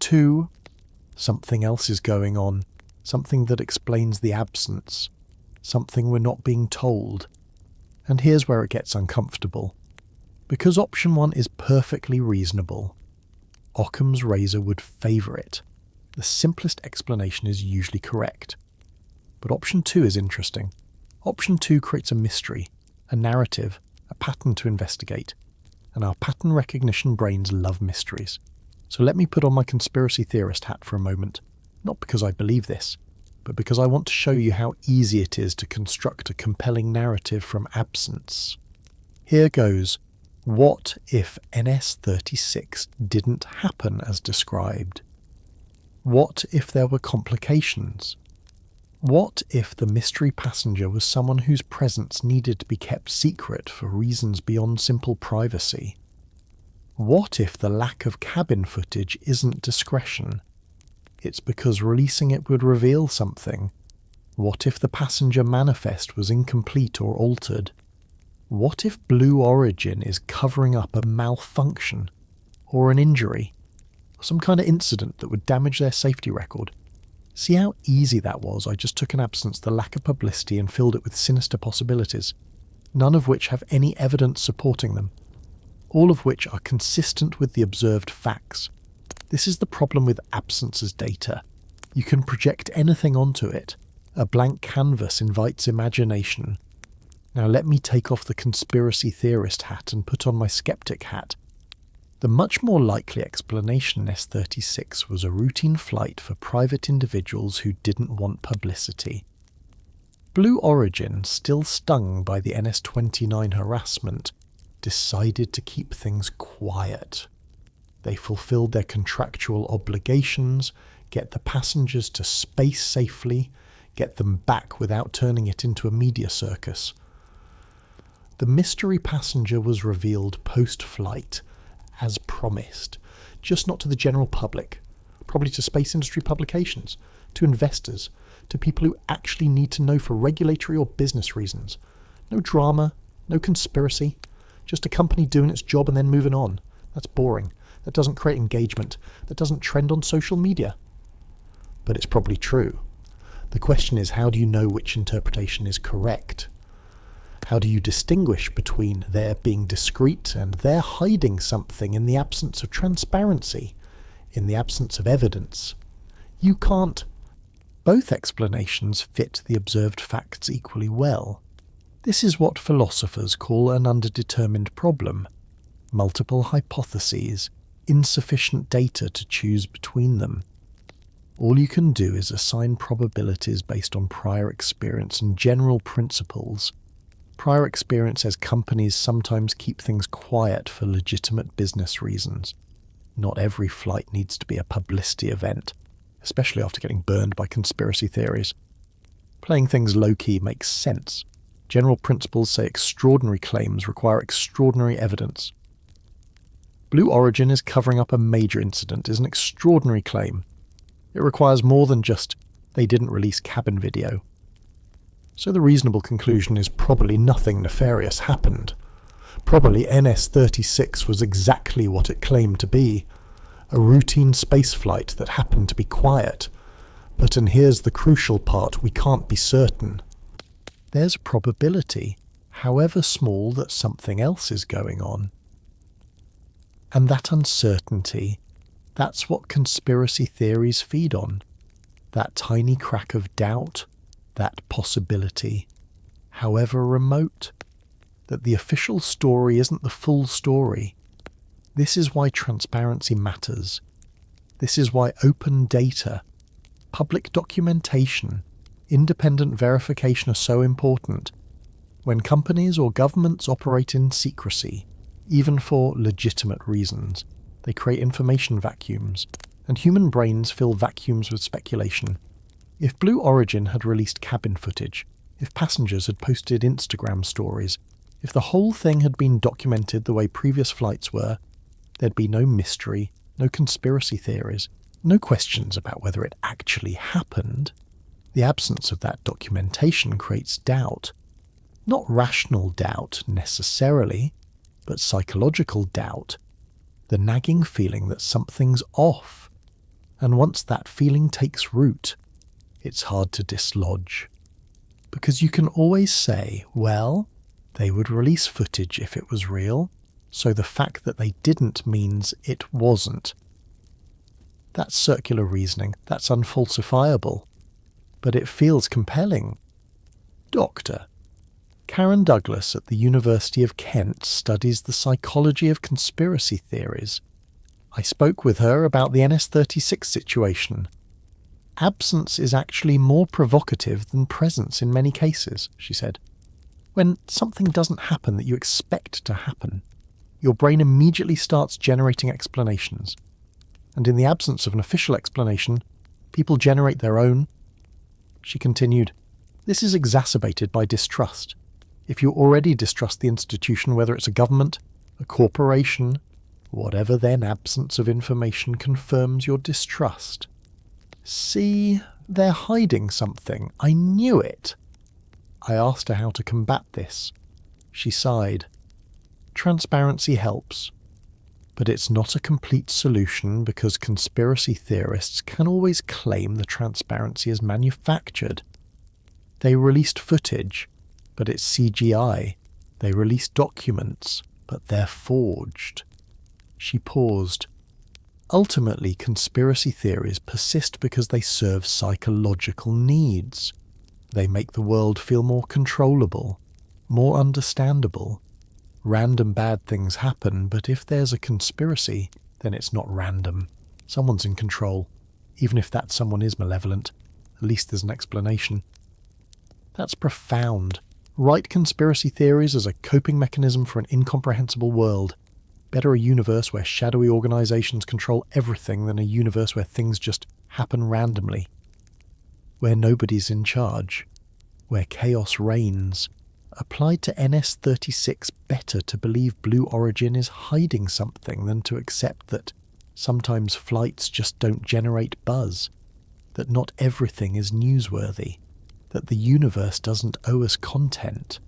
2, something else is going on. Something that explains the absence. Something we're not being told. And here's where it gets uncomfortable. Because option 1 is perfectly reasonable. Occam's razor would favour it. The simplest explanation is usually correct. But option 2 is interesting. Option 2 creates a mystery, a narrative, a pattern to investigate. And our pattern recognition brains love mysteries. So let me put on my conspiracy theorist hat for a moment. Not because I believe this, but because I want to show you how easy it is to construct a compelling narrative from absence. Here goes. What if NS-36 didn't happen as described? What if there were complications? What if the mystery passenger was someone whose presence needed to be kept secret for reasons beyond simple privacy? What if the lack of cabin footage isn't discretion? It's because releasing it would reveal something. What if the passenger manifest was incomplete or altered? What if Blue Origin is covering up a malfunction, or an injury, or some kind of incident that would damage their safety record? See how easy that was? I just took an absence, the lack of publicity, and filled it with sinister possibilities, none of which have any evidence supporting them, all of which are consistent with the observed facts. This is the problem with absence as data. You can project anything onto it. A blank canvas invites imagination. Now let me take off the conspiracy theorist hat and put on my skeptic hat. The much more likely explanation in S-36 was a routine flight for private individuals who didn't want publicity. Blue Origin, still stung by the NS-29 harassment, decided to keep things quiet. They fulfilled their contractual obligations, get the passengers to space safely, get them back without turning it into a media circus. The mystery passenger was revealed post-flight, as promised, just not to the general public, probably to space industry publications, to investors, to people who actually need to know for regulatory or business reasons, No drama, no conspiracy, just a company doing its job and then moving on. That's boring. That doesn't create engagement. That doesn't trend on social media. But it's probably true. The question is, how do you know which interpretation is correct? How do you distinguish between their being discreet and their hiding something in the absence of transparency, in the absence of evidence? You can't. Both explanations fit the observed facts equally well. This is what philosophers call an underdetermined problem. Multiple hypotheses, insufficient data to choose between them. All you can do is assign probabilities based on prior experience and general principles. Prior experience says companies sometimes keep things quiet for legitimate business reasons. Not every flight needs to be a publicity event, especially after getting burned by conspiracy theories. Playing things low-key makes sense. General principles say extraordinary claims require extraordinary evidence. Blue Origin is covering up a major incident is an extraordinary claim. It requires more than just, they didn't release cabin video. So the reasonable conclusion is probably nothing nefarious happened. Probably NS-36 was exactly what it claimed to be. A routine spaceflight that happened to be quiet. But, and here's the crucial part, we can't be certain. There's a probability, however small, that something else is going on. And that uncertainty, that's what conspiracy theories feed on. That tiny crack of doubt, that possibility, however remote, that the official story isn't the full story. This is why transparency matters. This is why open data, public documentation, independent verification are so important. When companies or governments operate in secrecy, even for legitimate reasons, they create information vacuums, and human brains fill vacuums with speculation. If Blue Origin had released cabin footage, if passengers had posted Instagram stories, if the whole thing had been documented the way previous flights were, there'd be no mystery, no conspiracy theories, no questions about whether it actually happened. The absence of that documentation creates doubt. Not rational doubt, necessarily, but psychological doubt. The nagging feeling that something's off. And once that feeling takes root, it's hard to dislodge. Because you can always say, well, they would release footage if it was real, so the fact that they didn't means it wasn't. That's circular reasoning, that's unfalsifiable. But it feels compelling. Doctor, Karen Douglas at the University of Kent studies the psychology of conspiracy theories. I spoke with her about the NS-36 situation. Absence is actually more provocative than presence in many cases, she said. When something doesn't happen that you expect to happen, your brain immediately starts generating explanations. And in the absence of an official explanation, people generate their own. She continued, this is exacerbated by distrust. If you already distrust the institution, whether it's a government, a corporation, whatever, then absence of information confirms your distrust. See, they're hiding something. I knew it. I asked her how to combat this. She sighed. Transparency helps. But it's not a complete solution because conspiracy theorists can always claim the transparency is manufactured. They released footage, but it's CGI. They released documents, but they're forged. She paused. Ultimately, conspiracy theories persist because they serve psychological needs. They make the world feel more controllable, more understandable. Random bad things happen, but if there's a conspiracy, then it's not random. Someone's in control. Even if that someone is malevolent, at least there's an explanation. That's profound. Write conspiracy theories as a coping mechanism for an incomprehensible world. Better a universe where shadowy organizations control everything than a universe where things just happen randomly. Where nobody's in charge. Where chaos reigns. Applied to NS-36, better to believe Blue Origin is hiding something than to accept that sometimes flights just don't generate buzz. That not everything is newsworthy. That the universe doesn't owe us content.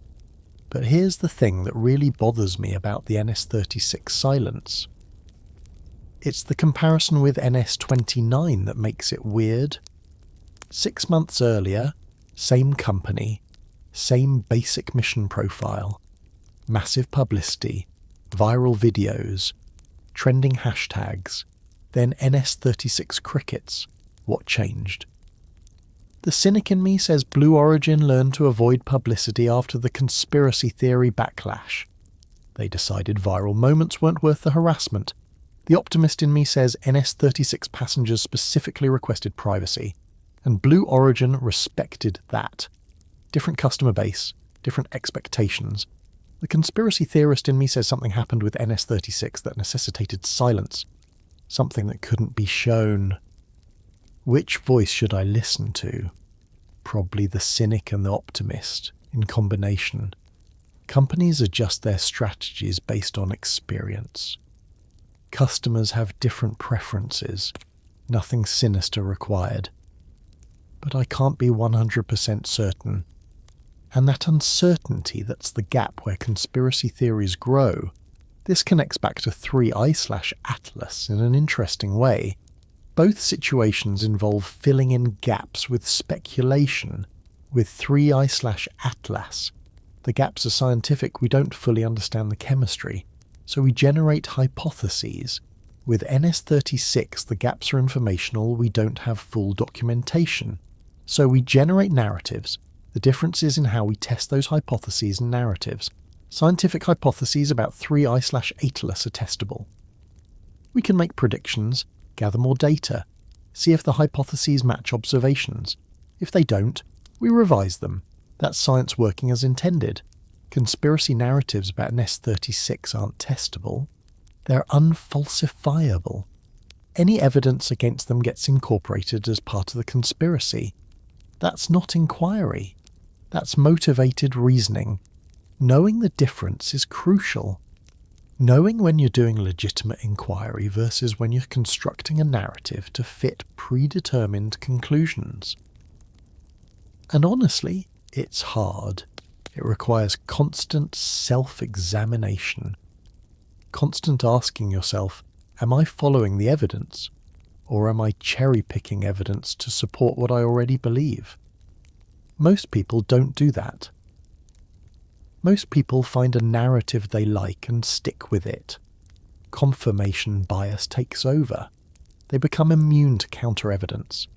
But here's the thing that really bothers me about the NS36 silence. It's the comparison with NS29 that makes it weird. 6 months earlier, same company, same basic mission profile, massive publicity, viral videos, trending hashtags, then NS36 crickets. What changed? The cynic in me says Blue Origin learned to avoid publicity after the conspiracy theory backlash. They decided viral moments weren't worth the harassment. The optimist in me says NS36 passengers specifically requested privacy, and Blue Origin respected that. Different customer base, different expectations. The conspiracy theorist in me says something happened with NS36 that necessitated silence, something that couldn't be shown. Which voice should I listen to? Probably the cynic and the optimist, in combination. Companies adjust their strategies based on experience. Customers have different preferences, nothing sinister required. But I can't be 100% certain. And that uncertainty, that's the gap where conspiracy theories grow. This connects back to 3i/Atlas in an interesting way. Both situations involve filling in gaps with speculation. With 3i/Atlas, the gaps are scientific, we don't fully understand the chemistry, so we generate hypotheses. With NS36, the gaps are informational, we don't have full documentation. So we generate narratives. The difference is in how we test those hypotheses and narratives. Scientific hypotheses about 3i/Atlas are testable. We can make predictions, gather more data, see if the hypotheses match observations. If they don't, we revise them. That's science working as intended. Conspiracy narratives about NS36 aren't testable. They're unfalsifiable. Any evidence against them gets incorporated as part of the conspiracy. That's not inquiry. That's motivated reasoning. Knowing the difference is crucial. Knowing when you're doing legitimate inquiry versus when you're constructing a narrative to fit predetermined conclusions. And honestly, it's hard. It requires constant self-examination. Constant asking yourself, am I following the evidence? Or am I cherry-picking evidence to support what I already believe? Most people don't do that. Most people find a narrative they like and stick with it. Confirmation bias takes over. They become immune to counter-evidence.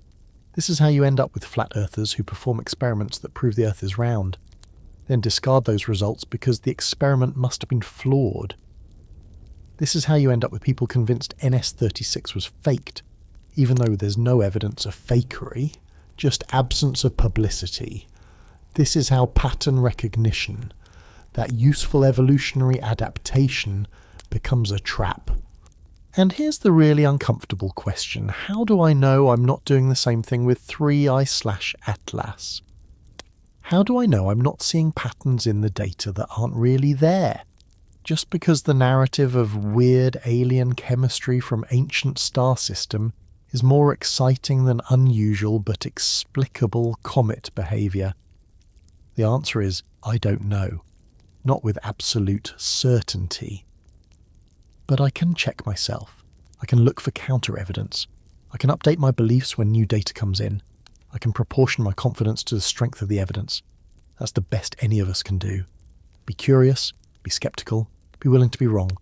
This is how you end up with flat earthers who perform experiments that prove the Earth is round, then discard those results because the experiment must have been flawed. This is how you end up with people convinced NS36 was faked, even though there's no evidence of fakery, just absence of publicity. This is how pattern recognition, that useful evolutionary adaptation, becomes a trap. And here's the really uncomfortable question. How do I know I'm not doing the same thing with 3i/Atlas? How do I know I'm not seeing patterns in the data that aren't really there? Just because the narrative of weird alien chemistry from ancient star system is more exciting than unusual but explicable comet behaviour? The answer is, I don't know. Not with absolute certainty. But I can check myself. I can look for counter-evidence. I can update my beliefs when new data comes in. I can proportion my confidence to the strength of the evidence. That's the best any of us can do. Be curious, be sceptical, be willing to be wrong,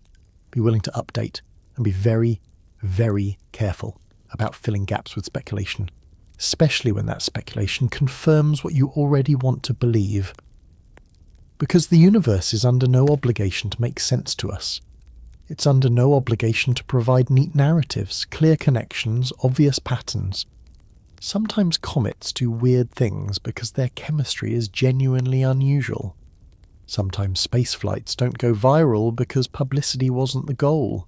be willing to update, and be very, very careful about filling gaps with speculation, especially when that speculation confirms what you already want to believe. Because the universe is under no obligation to make sense to us. It's under no obligation to provide neat narratives, clear connections, obvious patterns. Sometimes comets do weird things because their chemistry is genuinely unusual. Sometimes space flights don't go viral because publicity wasn't the goal.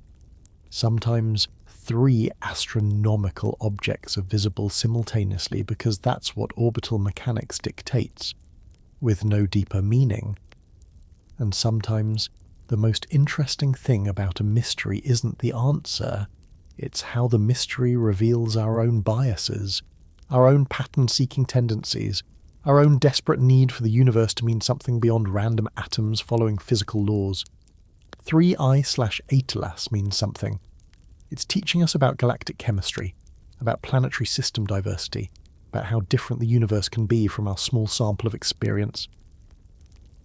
Sometimes 3 astronomical objects are visible simultaneously because that's what orbital mechanics dictates, with no deeper meaning. And sometimes the most interesting thing about a mystery isn't the answer, it's how the mystery reveals our own biases, our own pattern-seeking tendencies, our own desperate need for the universe to mean something beyond random atoms following physical laws. 3I/Atlas means something. It's teaching us about galactic chemistry, about planetary system diversity, about how different the universe can be from our small sample of experience.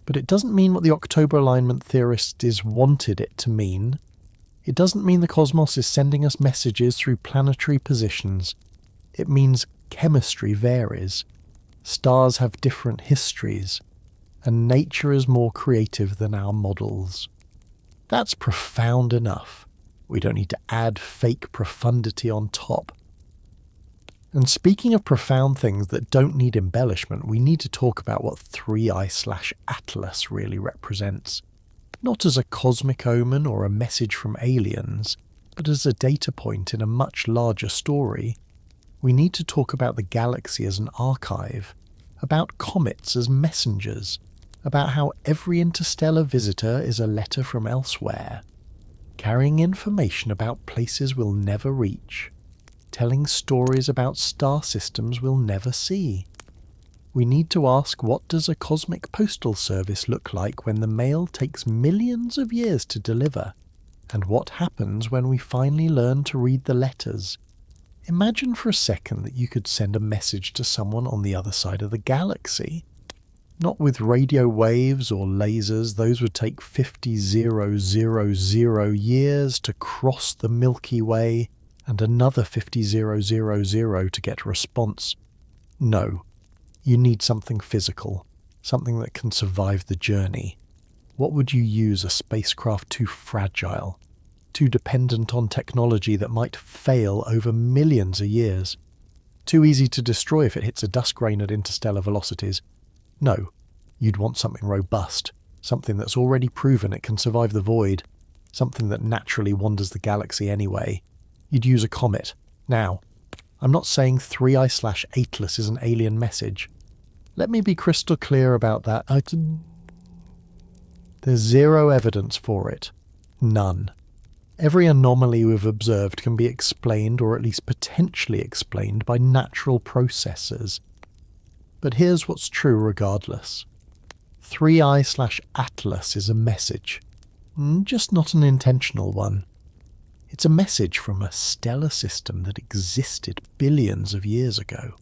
But it doesn't mean what the October alignment theorists wanted it to mean. It doesn't mean the cosmos is sending us messages through planetary positions. It means chemistry varies. Stars have different histories, and nature is more creative than our models. That's profound enough. We don't need to add fake profundity on top. And speaking of profound things that don't need embellishment, we need to talk about what 3I/Atlas really represents. Not as a cosmic omen or a message from aliens, but as a data point in a much larger story. We need to talk about the galaxy as an archive, about comets as messengers, about how every interstellar visitor is a letter from elsewhere, carrying information about places we'll never reach, telling stories about star systems we'll never see. We need to ask, what does a cosmic postal service look like when the mail takes millions of years to deliver? And what happens when we finally learn to read the letters? Imagine for a second that you could send a message to someone on the other side of the galaxy. Not with radio waves or lasers, those would take 50,000 years to cross the Milky Way, and another 50,000 to get a response. No, you need something physical, something that can survive the journey. What would you use a spacecraft too fragile, too dependent on technology that might fail over millions of years, too easy to destroy if it hits a dust grain at interstellar velocities? No, you'd want something robust, something that's already proven it can survive the void, something that naturally wanders the galaxy anyway. You'd use a comet. Now, I'm not saying 3I/Atlas is an alien message. Let me be crystal clear about that. There's zero evidence for it. None. Every anomaly we've observed can be explained, or at least potentially explained, by natural processes. But here's what's true regardless. 3I/Atlas is a message, just not an intentional one. It's a message from a stellar system that existed billions of years ago.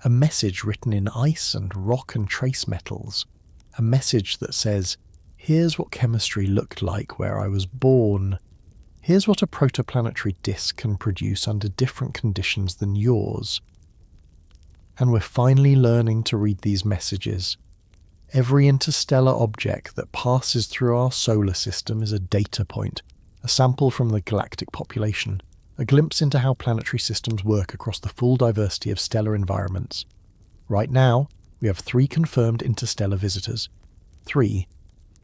A message written in ice and rock and trace metals. A message that says, here's what chemistry looked like where I was born. Here's what a protoplanetary disk can produce under different conditions than yours. And we're finally learning to read these messages. Every interstellar object that passes through our solar system is a data point, a sample from the galactic population, a glimpse into how planetary systems work across the full diversity of stellar environments. Right now, we have 3 confirmed interstellar visitors. 3.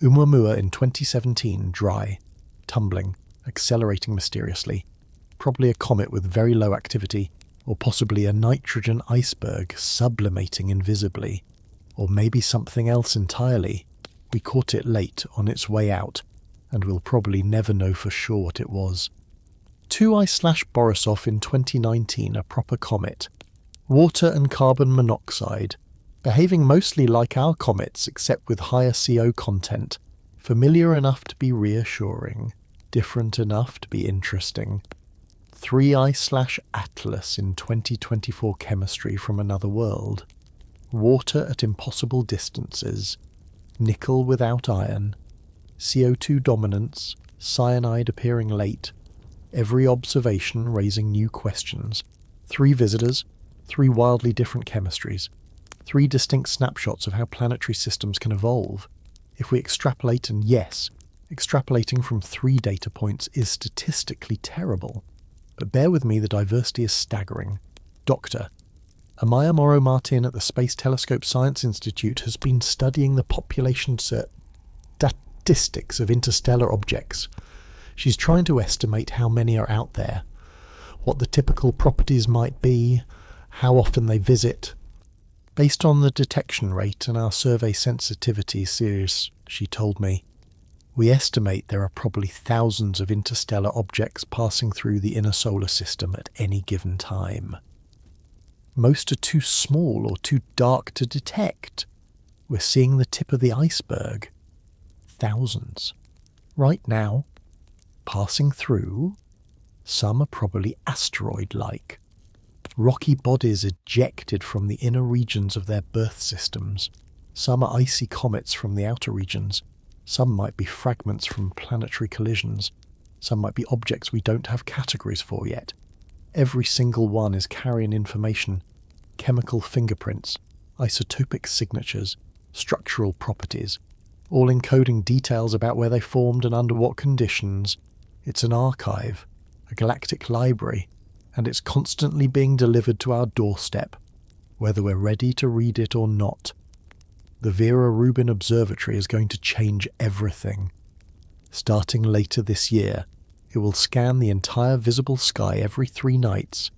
Oumuamua in 2017, dry, tumbling, accelerating mysteriously. Probably a comet with very low activity, or possibly a nitrogen iceberg sublimating invisibly. Or maybe something else entirely. We caught it late on its way out, and we'll probably never know for sure what it was. 2I/Borisov in 2019, a proper comet. Water and carbon monoxide, behaving mostly like our comets except with higher CO content, familiar enough to be reassuring, different enough to be interesting. 3I/Atlas in 2024 chemistry from another world. Water at impossible distances, nickel without iron, CO2 dominance, cyanide appearing late, every observation raising new questions. 3 visitors, 3 wildly different chemistries, 3 distinct snapshots of how planetary systems can evolve. If we extrapolate, and yes, extrapolating from 3 data points is statistically terrible, but bear with me, the diversity is staggering. Dr. Amaya Moro-Martin at the Space Telescope Science Institute has been studying the population statistics of interstellar objects. She's trying to estimate how many are out there, what the typical properties might be, how often they visit. Based on the detection rate and our survey sensitivity series, she told me, we estimate there are probably thousands of interstellar objects passing through the inner solar system at any given time. Most are too small or too dark to detect. We're seeing the tip of the iceberg. Thousands. Right now, passing through. Some are probably asteroid-like. Rocky bodies ejected from the inner regions of their birth systems. Some are icy comets from the outer regions. Some might be fragments from planetary collisions. Some might be objects we don't have categories for yet. Every single one is carrying information, chemical fingerprints, isotopic signatures, structural properties, all encoding details about where they formed and under what conditions. It's an archive, a galactic library, and it's constantly being delivered to our doorstep, whether we're ready to read it or not. The Vera Rubin Observatory is going to change everything. Starting later this year, it will scan the entire visible sky every 3 nights.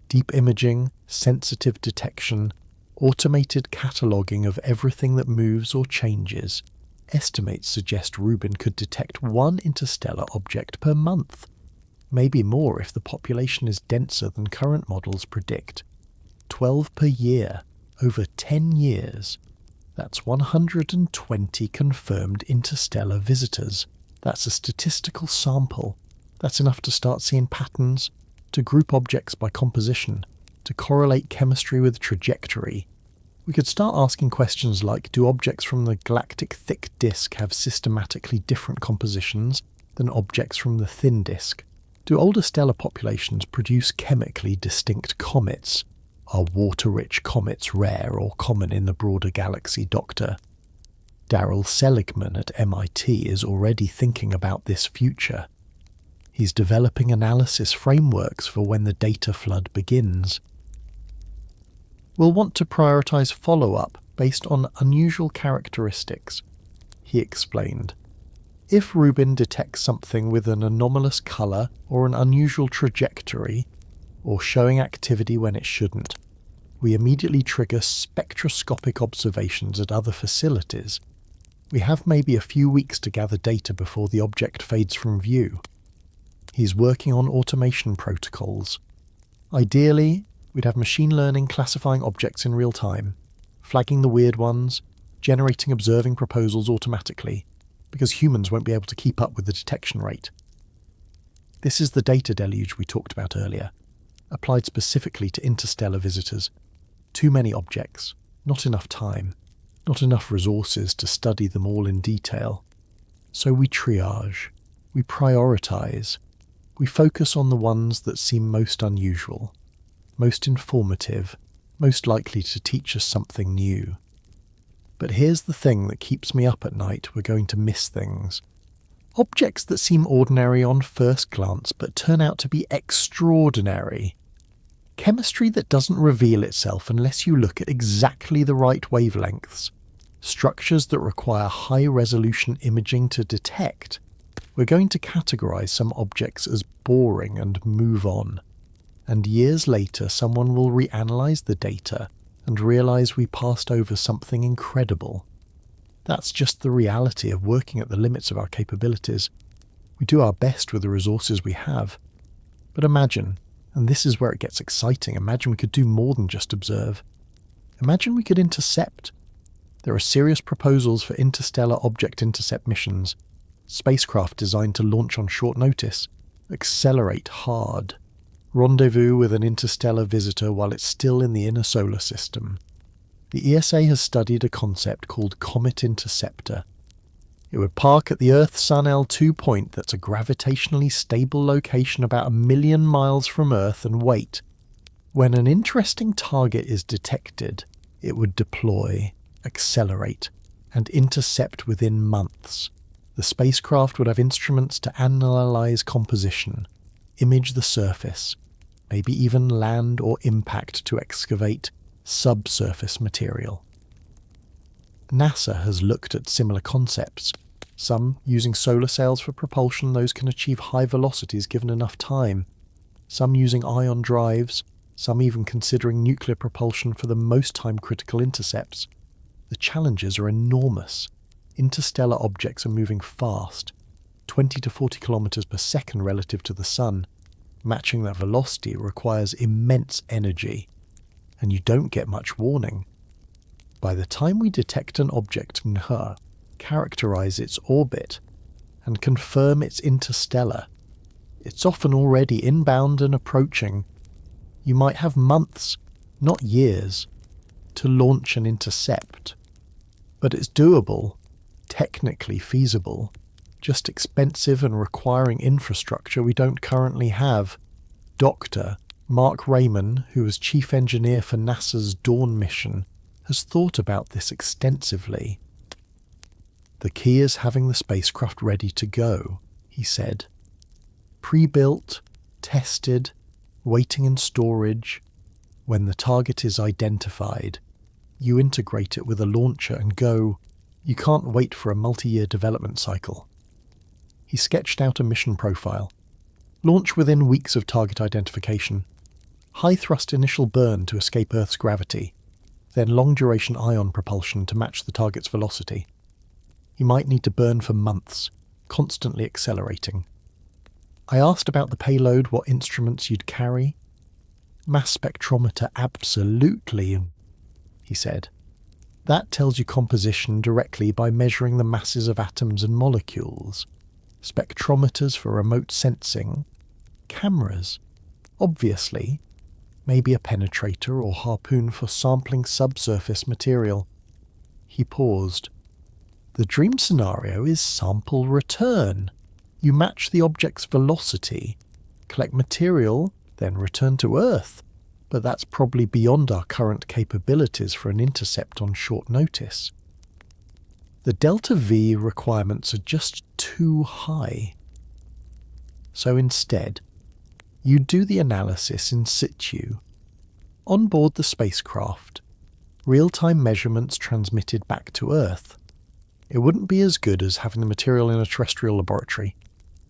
Deep imaging, sensitive detection, automated cataloguing of everything that moves or changes. Estimates suggest Rubin could detect 1 interstellar object per month. Maybe more if the population is denser than current models predict. 12 per year, over 10 years. That's 120 confirmed interstellar visitors. That's a statistical sample. That's enough to start seeing patterns, to group objects by composition, to correlate chemistry with trajectory. We could start asking questions like, do objects from the galactic thick disk have systematically different compositions than objects from the thin disk? Do older stellar populations produce chemically distinct comets? Are water-rich comets rare or common in the broader galaxy, Dr. Daryl Seligman at MIT is already thinking about this future. He's developing analysis frameworks for when the data flood begins. We'll want to prioritize follow-up based on unusual characteristics, he explained. If Rubin detects something with an anomalous color or an unusual trajectory, or showing activity when it shouldn't, we immediately trigger spectroscopic observations at other facilities. We have maybe a few weeks to gather data before the object fades from view. He's working on automation protocols. Ideally, we'd have machine learning classifying objects in real time, flagging the weird ones, generating observing proposals automatically, because humans won't be able to keep up with the detection rate. This is the data deluge we talked about earlier, applied specifically to interstellar visitors. Too many objects, not enough time, not enough resources to study them all in detail. So we triage, we prioritize, we focus on the ones that seem most unusual, most informative, most likely to teach us something new. But here's the thing that keeps me up at night: we're going to miss things. Objects that seem ordinary on first glance but turn out to be extraordinary. Chemistry that doesn't reveal itself unless you look at exactly the right wavelengths. Structures that require high-resolution imaging to detect. We're going to categorize some objects as boring and move on. And years later, someone will reanalyze the data and realize we passed over something incredible. That's just the reality of working at the limits of our capabilities. We do our best with the resources we have. But imagine, and this is where it gets exciting, imagine we could do more than just observe. Imagine we could intercept. There are serious proposals for interstellar object intercept missions, spacecraft designed to launch on short notice, accelerate hard, rendezvous with an interstellar visitor while it's still in the inner solar system. The ESA has studied a concept called Comet interceptor. It would park at the Earth-Sun L2 point that's a gravitationally stable location about 1 million miles from Earth and wait. When an interesting target is detected, it would deploy, accelerate, and intercept within months. The spacecraft would have instruments to analyze composition, image the surface, maybe even land or impact to excavate subsurface material. NASA has looked at similar concepts, some using solar sails for propulsion. Those can achieve high velocities given enough time, some using ion drives, some even considering nuclear propulsion for the most time-critical intercepts. The challenges are enormous. Interstellar objects are moving fast, 20 to 40 kilometers per second relative to the Sun. Matching that velocity requires immense energy. and you don't get much warning. By the time we detect an object Nha, characterize its orbit, and confirm it's interstellar, it's often already inbound and approaching. You might have months, not years, to launch and intercept. But it's doable, technically feasible, just expensive and requiring infrastructure we don't currently have. Dr. Mark Raymond, who was chief engineer for NASA's Dawn mission, has thought about this extensively. The key is having the spacecraft ready to go, he said. Pre-built, tested, waiting in storage. When the target is identified, you integrate it with a launcher and go. You can't wait for a multi-year development cycle. He sketched out a mission profile. Launch within weeks of target identification. High-thrust initial burn to escape Earth's gravity, then long-duration ion propulsion to match the target's velocity. You might need to burn for months, constantly accelerating. I asked about the payload, what instruments you'd carry. Mass spectrometer, absolutely, he said. That tells you composition directly by measuring the masses of atoms and molecules. Spectrometers for remote sensing. Cameras, obviously. Maybe a penetrator or harpoon for sampling subsurface material. He paused. The dream scenario is sample return. You match the object's velocity, collect material, then return to Earth. But that's probably beyond our current capabilities for an intercept on short notice. The delta V requirements are just too high. So instead, you do the analysis in situ. On board the spacecraft, real-time measurements transmitted back to Earth. It wouldn't be as good as having the material in a terrestrial laboratory.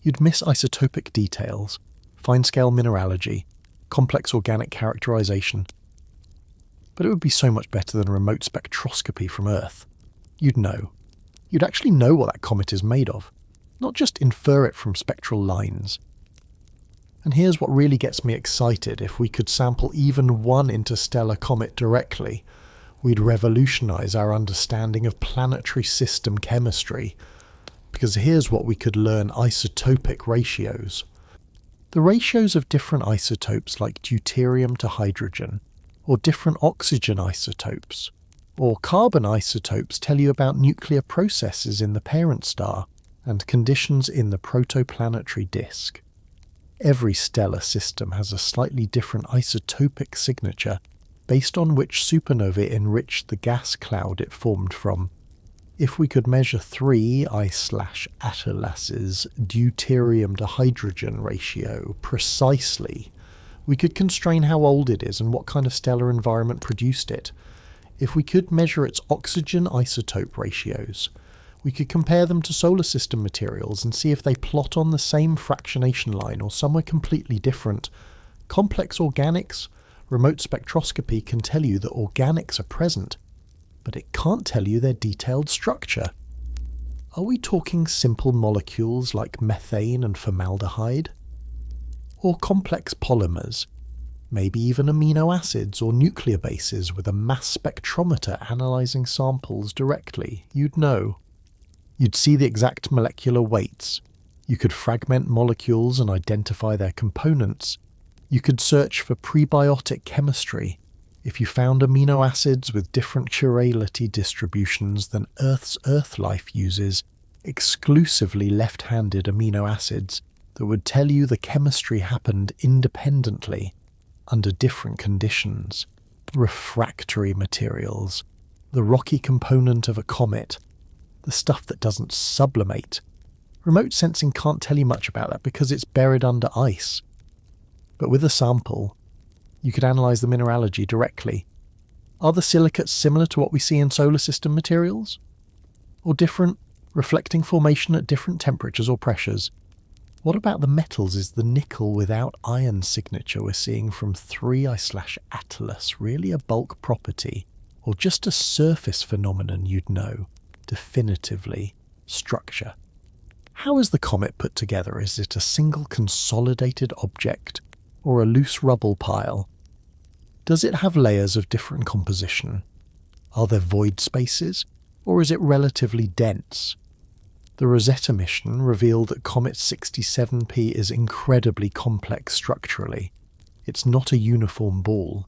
You'd miss isotopic details, fine-scale mineralogy, complex organic characterization. But it would be so much better than remote spectroscopy from Earth. You'd know. You'd actually know what that comet is made of, not just infer it from spectral lines. And here's what really gets me excited. If we could sample even one interstellar comet directly, we'd revolutionize our understanding of planetary system chemistry. Because here's what we could learn: isotopic ratios. The ratios of different isotopes like deuterium to hydrogen, or different oxygen isotopes, or carbon isotopes tell you about nuclear processes in the parent star and conditions in the protoplanetary disk. Every stellar system has a slightly different isotopic signature based on which supernova enriched the gas cloud it formed from. If we could measure 3 I/Atalas's deuterium to hydrogen ratio precisely, we could constrain how old it is and what kind of stellar environment produced it. If we could measure its oxygen isotope ratios, we could compare them to solar system materials and see if they plot on the same fractionation line or somewhere completely different. Complex organics, remote spectroscopy can tell you that organics are present, but it can't tell you their detailed structure. Are we talking simple molecules like methane and formaldehyde? Or complex polymers, maybe even amino acids or nuclear bases with a mass spectrometer analysing samples directly? You'd know. You'd see the exact molecular weights. You could fragment molecules and identify their components. You could search for prebiotic chemistry. If you found amino acids with different chirality distributions than Earth's Earth life uses, exclusively left-handed amino acids that would tell you the chemistry happened independently, under different conditions. Refractory materials, the rocky component of a comet, the stuff that doesn't sublimate. Remote sensing can't tell you much about that because it's buried under ice. But with a sample, you could analyse the mineralogy directly. Are the silicates similar to what we see in solar system materials? Or different, reflecting formation at different temperatures or pressures? What about the metals? Is the nickel without iron signature we're seeing from 3 I/Atlas really a bulk property? Or just a surface phenomenon you'd know, definitively, structure? How is the comet put together? Is it a single consolidated object, or a loose rubble pile? Does it have layers of different composition? Are there void spaces, or is it relatively dense? The Rosetta mission revealed that Comet 67P is incredibly complex structurally. It's not a uniform ball.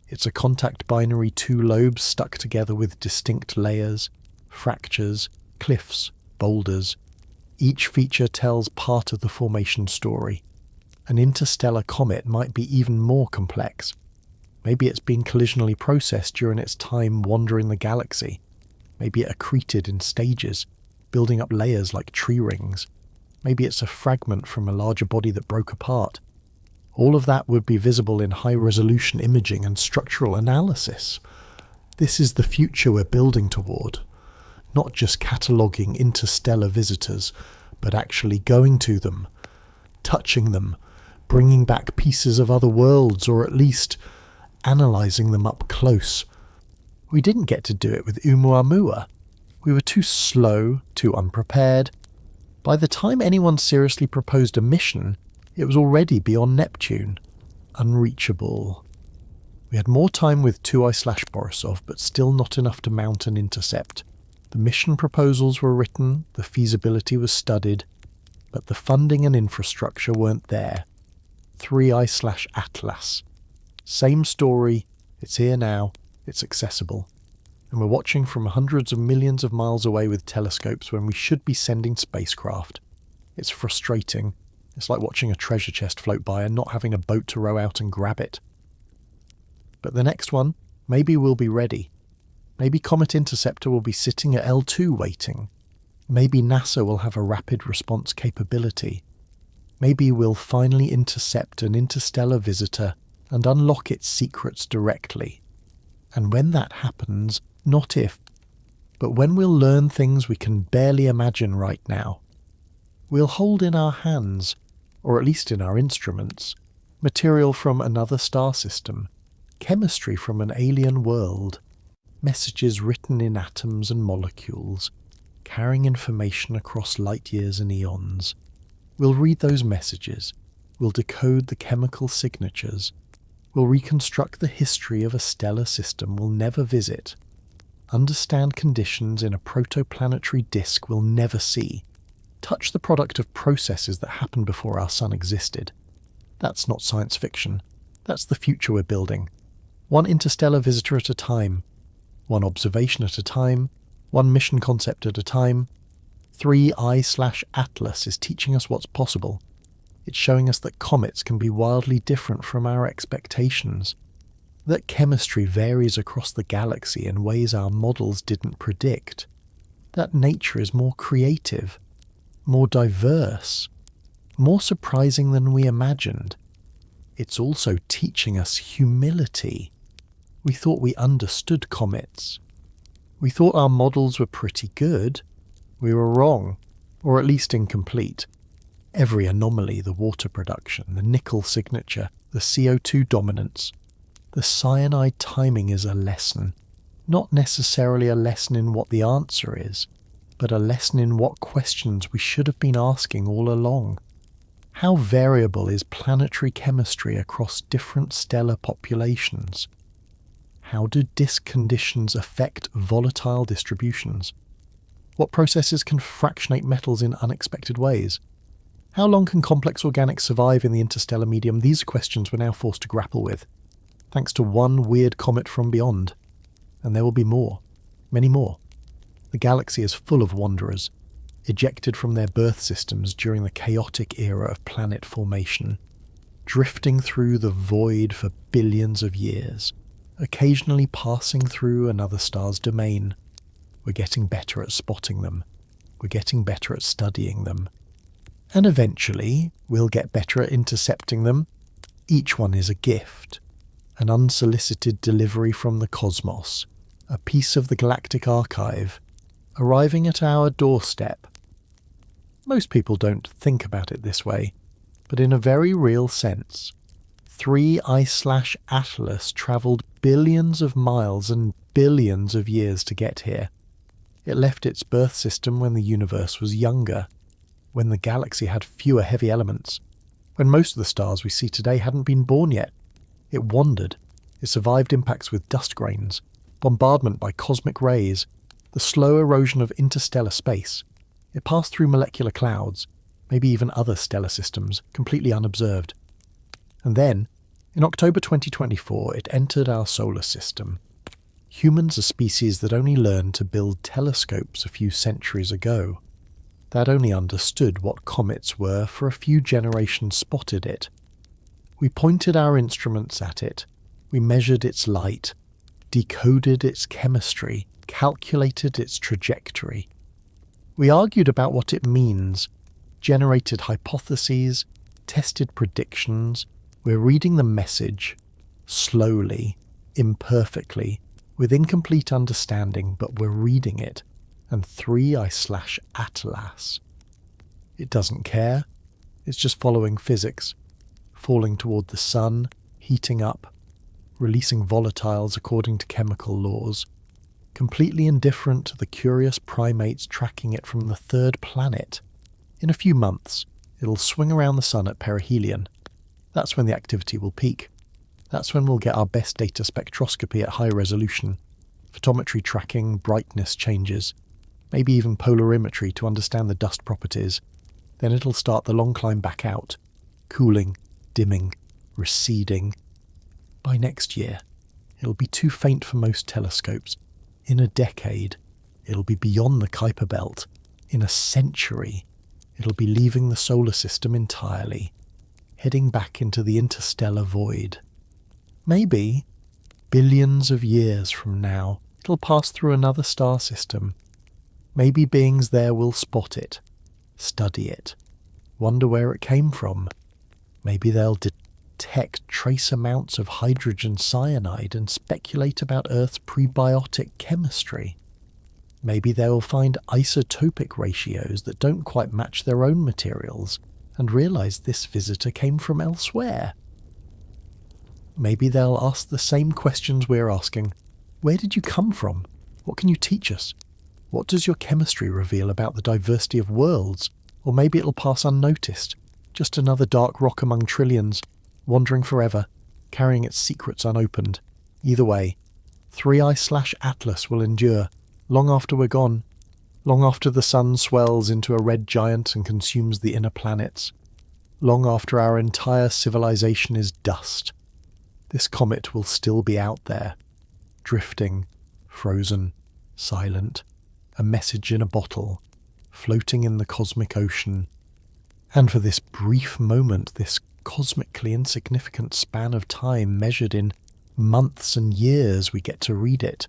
It's a contact binary, 2 lobes stuck together with distinct layers, fractures, cliffs, boulders. Each feature tells part of the formation story. An interstellar comet might be even more complex. Maybe it's been collisionally processed during its time wandering the galaxy. Maybe it accreted in stages, building up layers like tree rings. Maybe it's a fragment from a larger body that broke apart. All of that would be visible in high-resolution imaging and structural analysis. This is the future we're building toward. Not just cataloguing interstellar visitors, but actually going to them, touching them, bringing back pieces of other worlds, or at least analysing them up close. We didn't get to do it with Oumuamua. We were too slow, too unprepared. By the time anyone seriously proposed a mission, it was already beyond Neptune. Unreachable. We had more time with 2I/Borisov, but still not enough to mount an intercept. The mission proposals were written, the feasibility was studied, but the funding and infrastructure weren't there. 3I/Atlas. Same story, it's here now, it's accessible. And we're watching from hundreds of millions of miles away with telescopes when we should be sending spacecraft. It's frustrating. It's like watching a treasure chest float by and not having a boat to row out and grab it. But the next one, maybe we'll be ready. Maybe Comet Interceptor will be sitting at L2 waiting. Maybe NASA will have a rapid response capability. Maybe we'll finally intercept an interstellar visitor and unlock its secrets directly. And when that happens, not if, but when we'll learn things we can barely imagine right now. We'll hold in our hands, or at least in our instruments, material from another star system, chemistry from an alien world, messages written in atoms and molecules, carrying information across light years and eons. We'll read those messages, we'll decode the chemical signatures, we'll reconstruct the history of a stellar system we'll never visit, understand conditions in a protoplanetary disk we'll never see, touch the product of processes that happened before our sun existed. That's not science fiction. That's the future we're building. One interstellar visitor at a time, one observation at a time, one mission concept at a time. 3I/Atlas is teaching us what's possible. It's showing us that comets can be wildly different from our expectations, that chemistry varies across the galaxy in ways our models didn't predict, that nature is more creative, more diverse, more surprising than we imagined. It's also teaching us humility. We thought we understood comets. We thought our models were pretty good. We were wrong, or at least incomplete. Every anomaly, the water production, the nickel signature, the CO2 dominance, the cyanide timing is a lesson. Not necessarily a lesson in what the answer is, but a lesson in what questions we should have been asking all along. How variable is planetary chemistry across different stellar populations? How do disk conditions affect volatile distributions? What processes can fractionate metals in unexpected ways? How long can complex organics survive in the interstellar medium? These are questions we're now forced to grapple with, thanks to one weird comet from beyond. And there will be more, many more. The galaxy is full of wanderers, ejected from their birth systems during the chaotic era of planet formation, drifting through the void for billions of years, occasionally passing through another star's domain. We're getting better at spotting them. We're getting better at studying them. And eventually, we'll get better at intercepting them. Each one is a gift, an unsolicited delivery from the cosmos, a piece of the galactic archive, arriving at our doorstep. Most people don't think about it this way, but in a very real sense, 3I/Atlas travelled billions of miles and billions of years to get here. It left its birth system when the universe was younger, when the galaxy had fewer heavy elements, when most of the stars we see today hadn't been born yet. It wandered. It survived impacts with dust grains, bombardment by cosmic rays, the slow erosion of interstellar space. It passed through molecular clouds, maybe even other stellar systems, completely unobserved. And then, in October 2024, it entered our solar system. Humans are species that only learned to build telescopes a few centuries ago. They'd only understood what comets were for a few generations spotted it. We pointed our instruments at it. We measured its light, decoded its chemistry, calculated its trajectory. We argued about what it means, generated hypotheses, tested predictions. We're reading the message, slowly, imperfectly, with incomplete understanding, but we're reading it, and 3I/Atlas. It doesn't care. It's just following physics, falling toward the sun, heating up, releasing volatiles according to chemical laws, completely indifferent to the curious primates tracking it from the third planet. In a few months, it'll swing around the sun at perihelion. That's when the activity will peak. That's when we'll get our best data spectroscopy at high resolution, photometry tracking, brightness changes, maybe even polarimetry to understand the dust properties. Then it'll start the long climb back out, cooling, dimming, receding. By next year, it'll be too faint for most telescopes. In a decade, it'll be beyond the Kuiper Belt. In a century, it'll be leaving the solar system entirely, heading back into the interstellar void. Maybe, billions of years from now, it'll pass through another star system. Maybe beings there will spot it, study it, wonder where it came from. Maybe they'll detect trace amounts of hydrogen cyanide and speculate about Earth's prebiotic chemistry. Maybe they'll find isotopic ratios that don't quite match their own materials and realize this visitor came from elsewhere. Maybe they'll ask the same questions we're asking. Where did you come from? What can you teach us? What does your chemistry reveal about the diversity of worlds? Or maybe it'll pass unnoticed, just another dark rock among trillions, wandering forever, carrying its secrets unopened. Either way, 3I/Atlas will endure, long after we're gone, long after the sun swells into a red giant and consumes the inner planets, long after our entire civilization is dust. This comet will still be out there, drifting, frozen, silent, a message in a bottle, floating in the cosmic ocean. And for this brief moment, this cosmically insignificant span of time measured in months and years, we get to read it.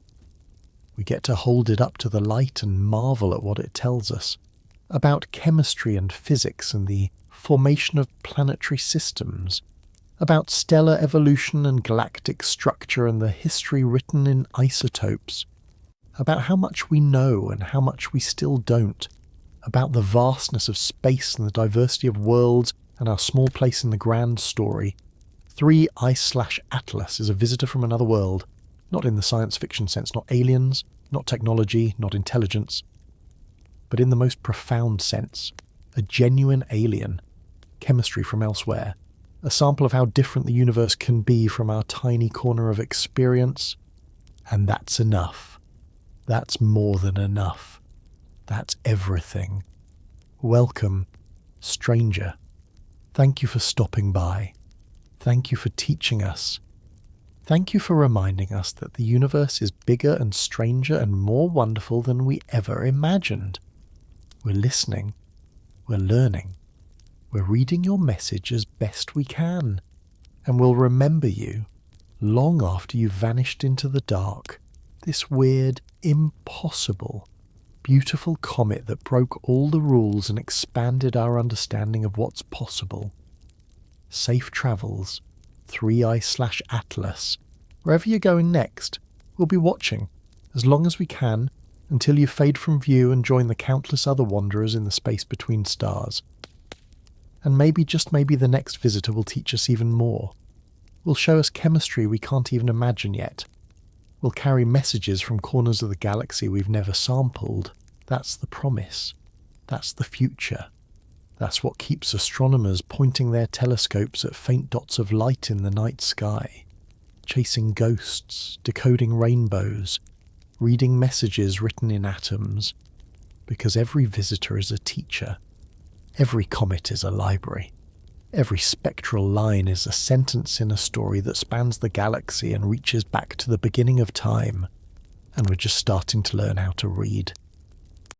We get to hold it up to the light and marvel at what it tells us about chemistry and physics and the formation of planetary systems, about stellar evolution and galactic structure and the history written in isotopes, about how much we know and how much we still don't, about the vastness of space and the diversity of worlds and our small place in the grand story. 3I/Atlas is a visitor from another world, not in the science fiction sense, not aliens, not technology, not intelligence, but in the most profound sense, a genuine alien, chemistry from elsewhere, a sample of how different the universe can be from our tiny corner of experience. And that's enough. That's more than enough. That's everything. Welcome, stranger. Thank you for stopping by. Thank you for teaching us. Thank you for reminding us that the universe is bigger and stranger and more wonderful than we ever imagined. We're listening. We're learning. We're reading your message as best we can, and we'll remember you long after you've vanished into the dark, this weird, impossible, beautiful comet that broke all the rules and expanded our understanding of what's possible. Safe travels, 3I/Atlas. Wherever you're going next, we'll be watching, as long as we can, until you fade from view and join the countless other wanderers in the space between stars. And maybe, just maybe, the next visitor will teach us even more. Will show us chemistry we can't even imagine yet. Will carry messages from corners of the galaxy we've never sampled. That's the promise. That's the future. That's what keeps astronomers pointing their telescopes at faint dots of light in the night sky. chasing ghosts, decoding rainbows, reading messages written in atoms, because every visitor is a teacher, every comet is a library, every spectral line is a sentence in a story that spans the galaxy and reaches back to the beginning of time, and we're just starting to learn how to read.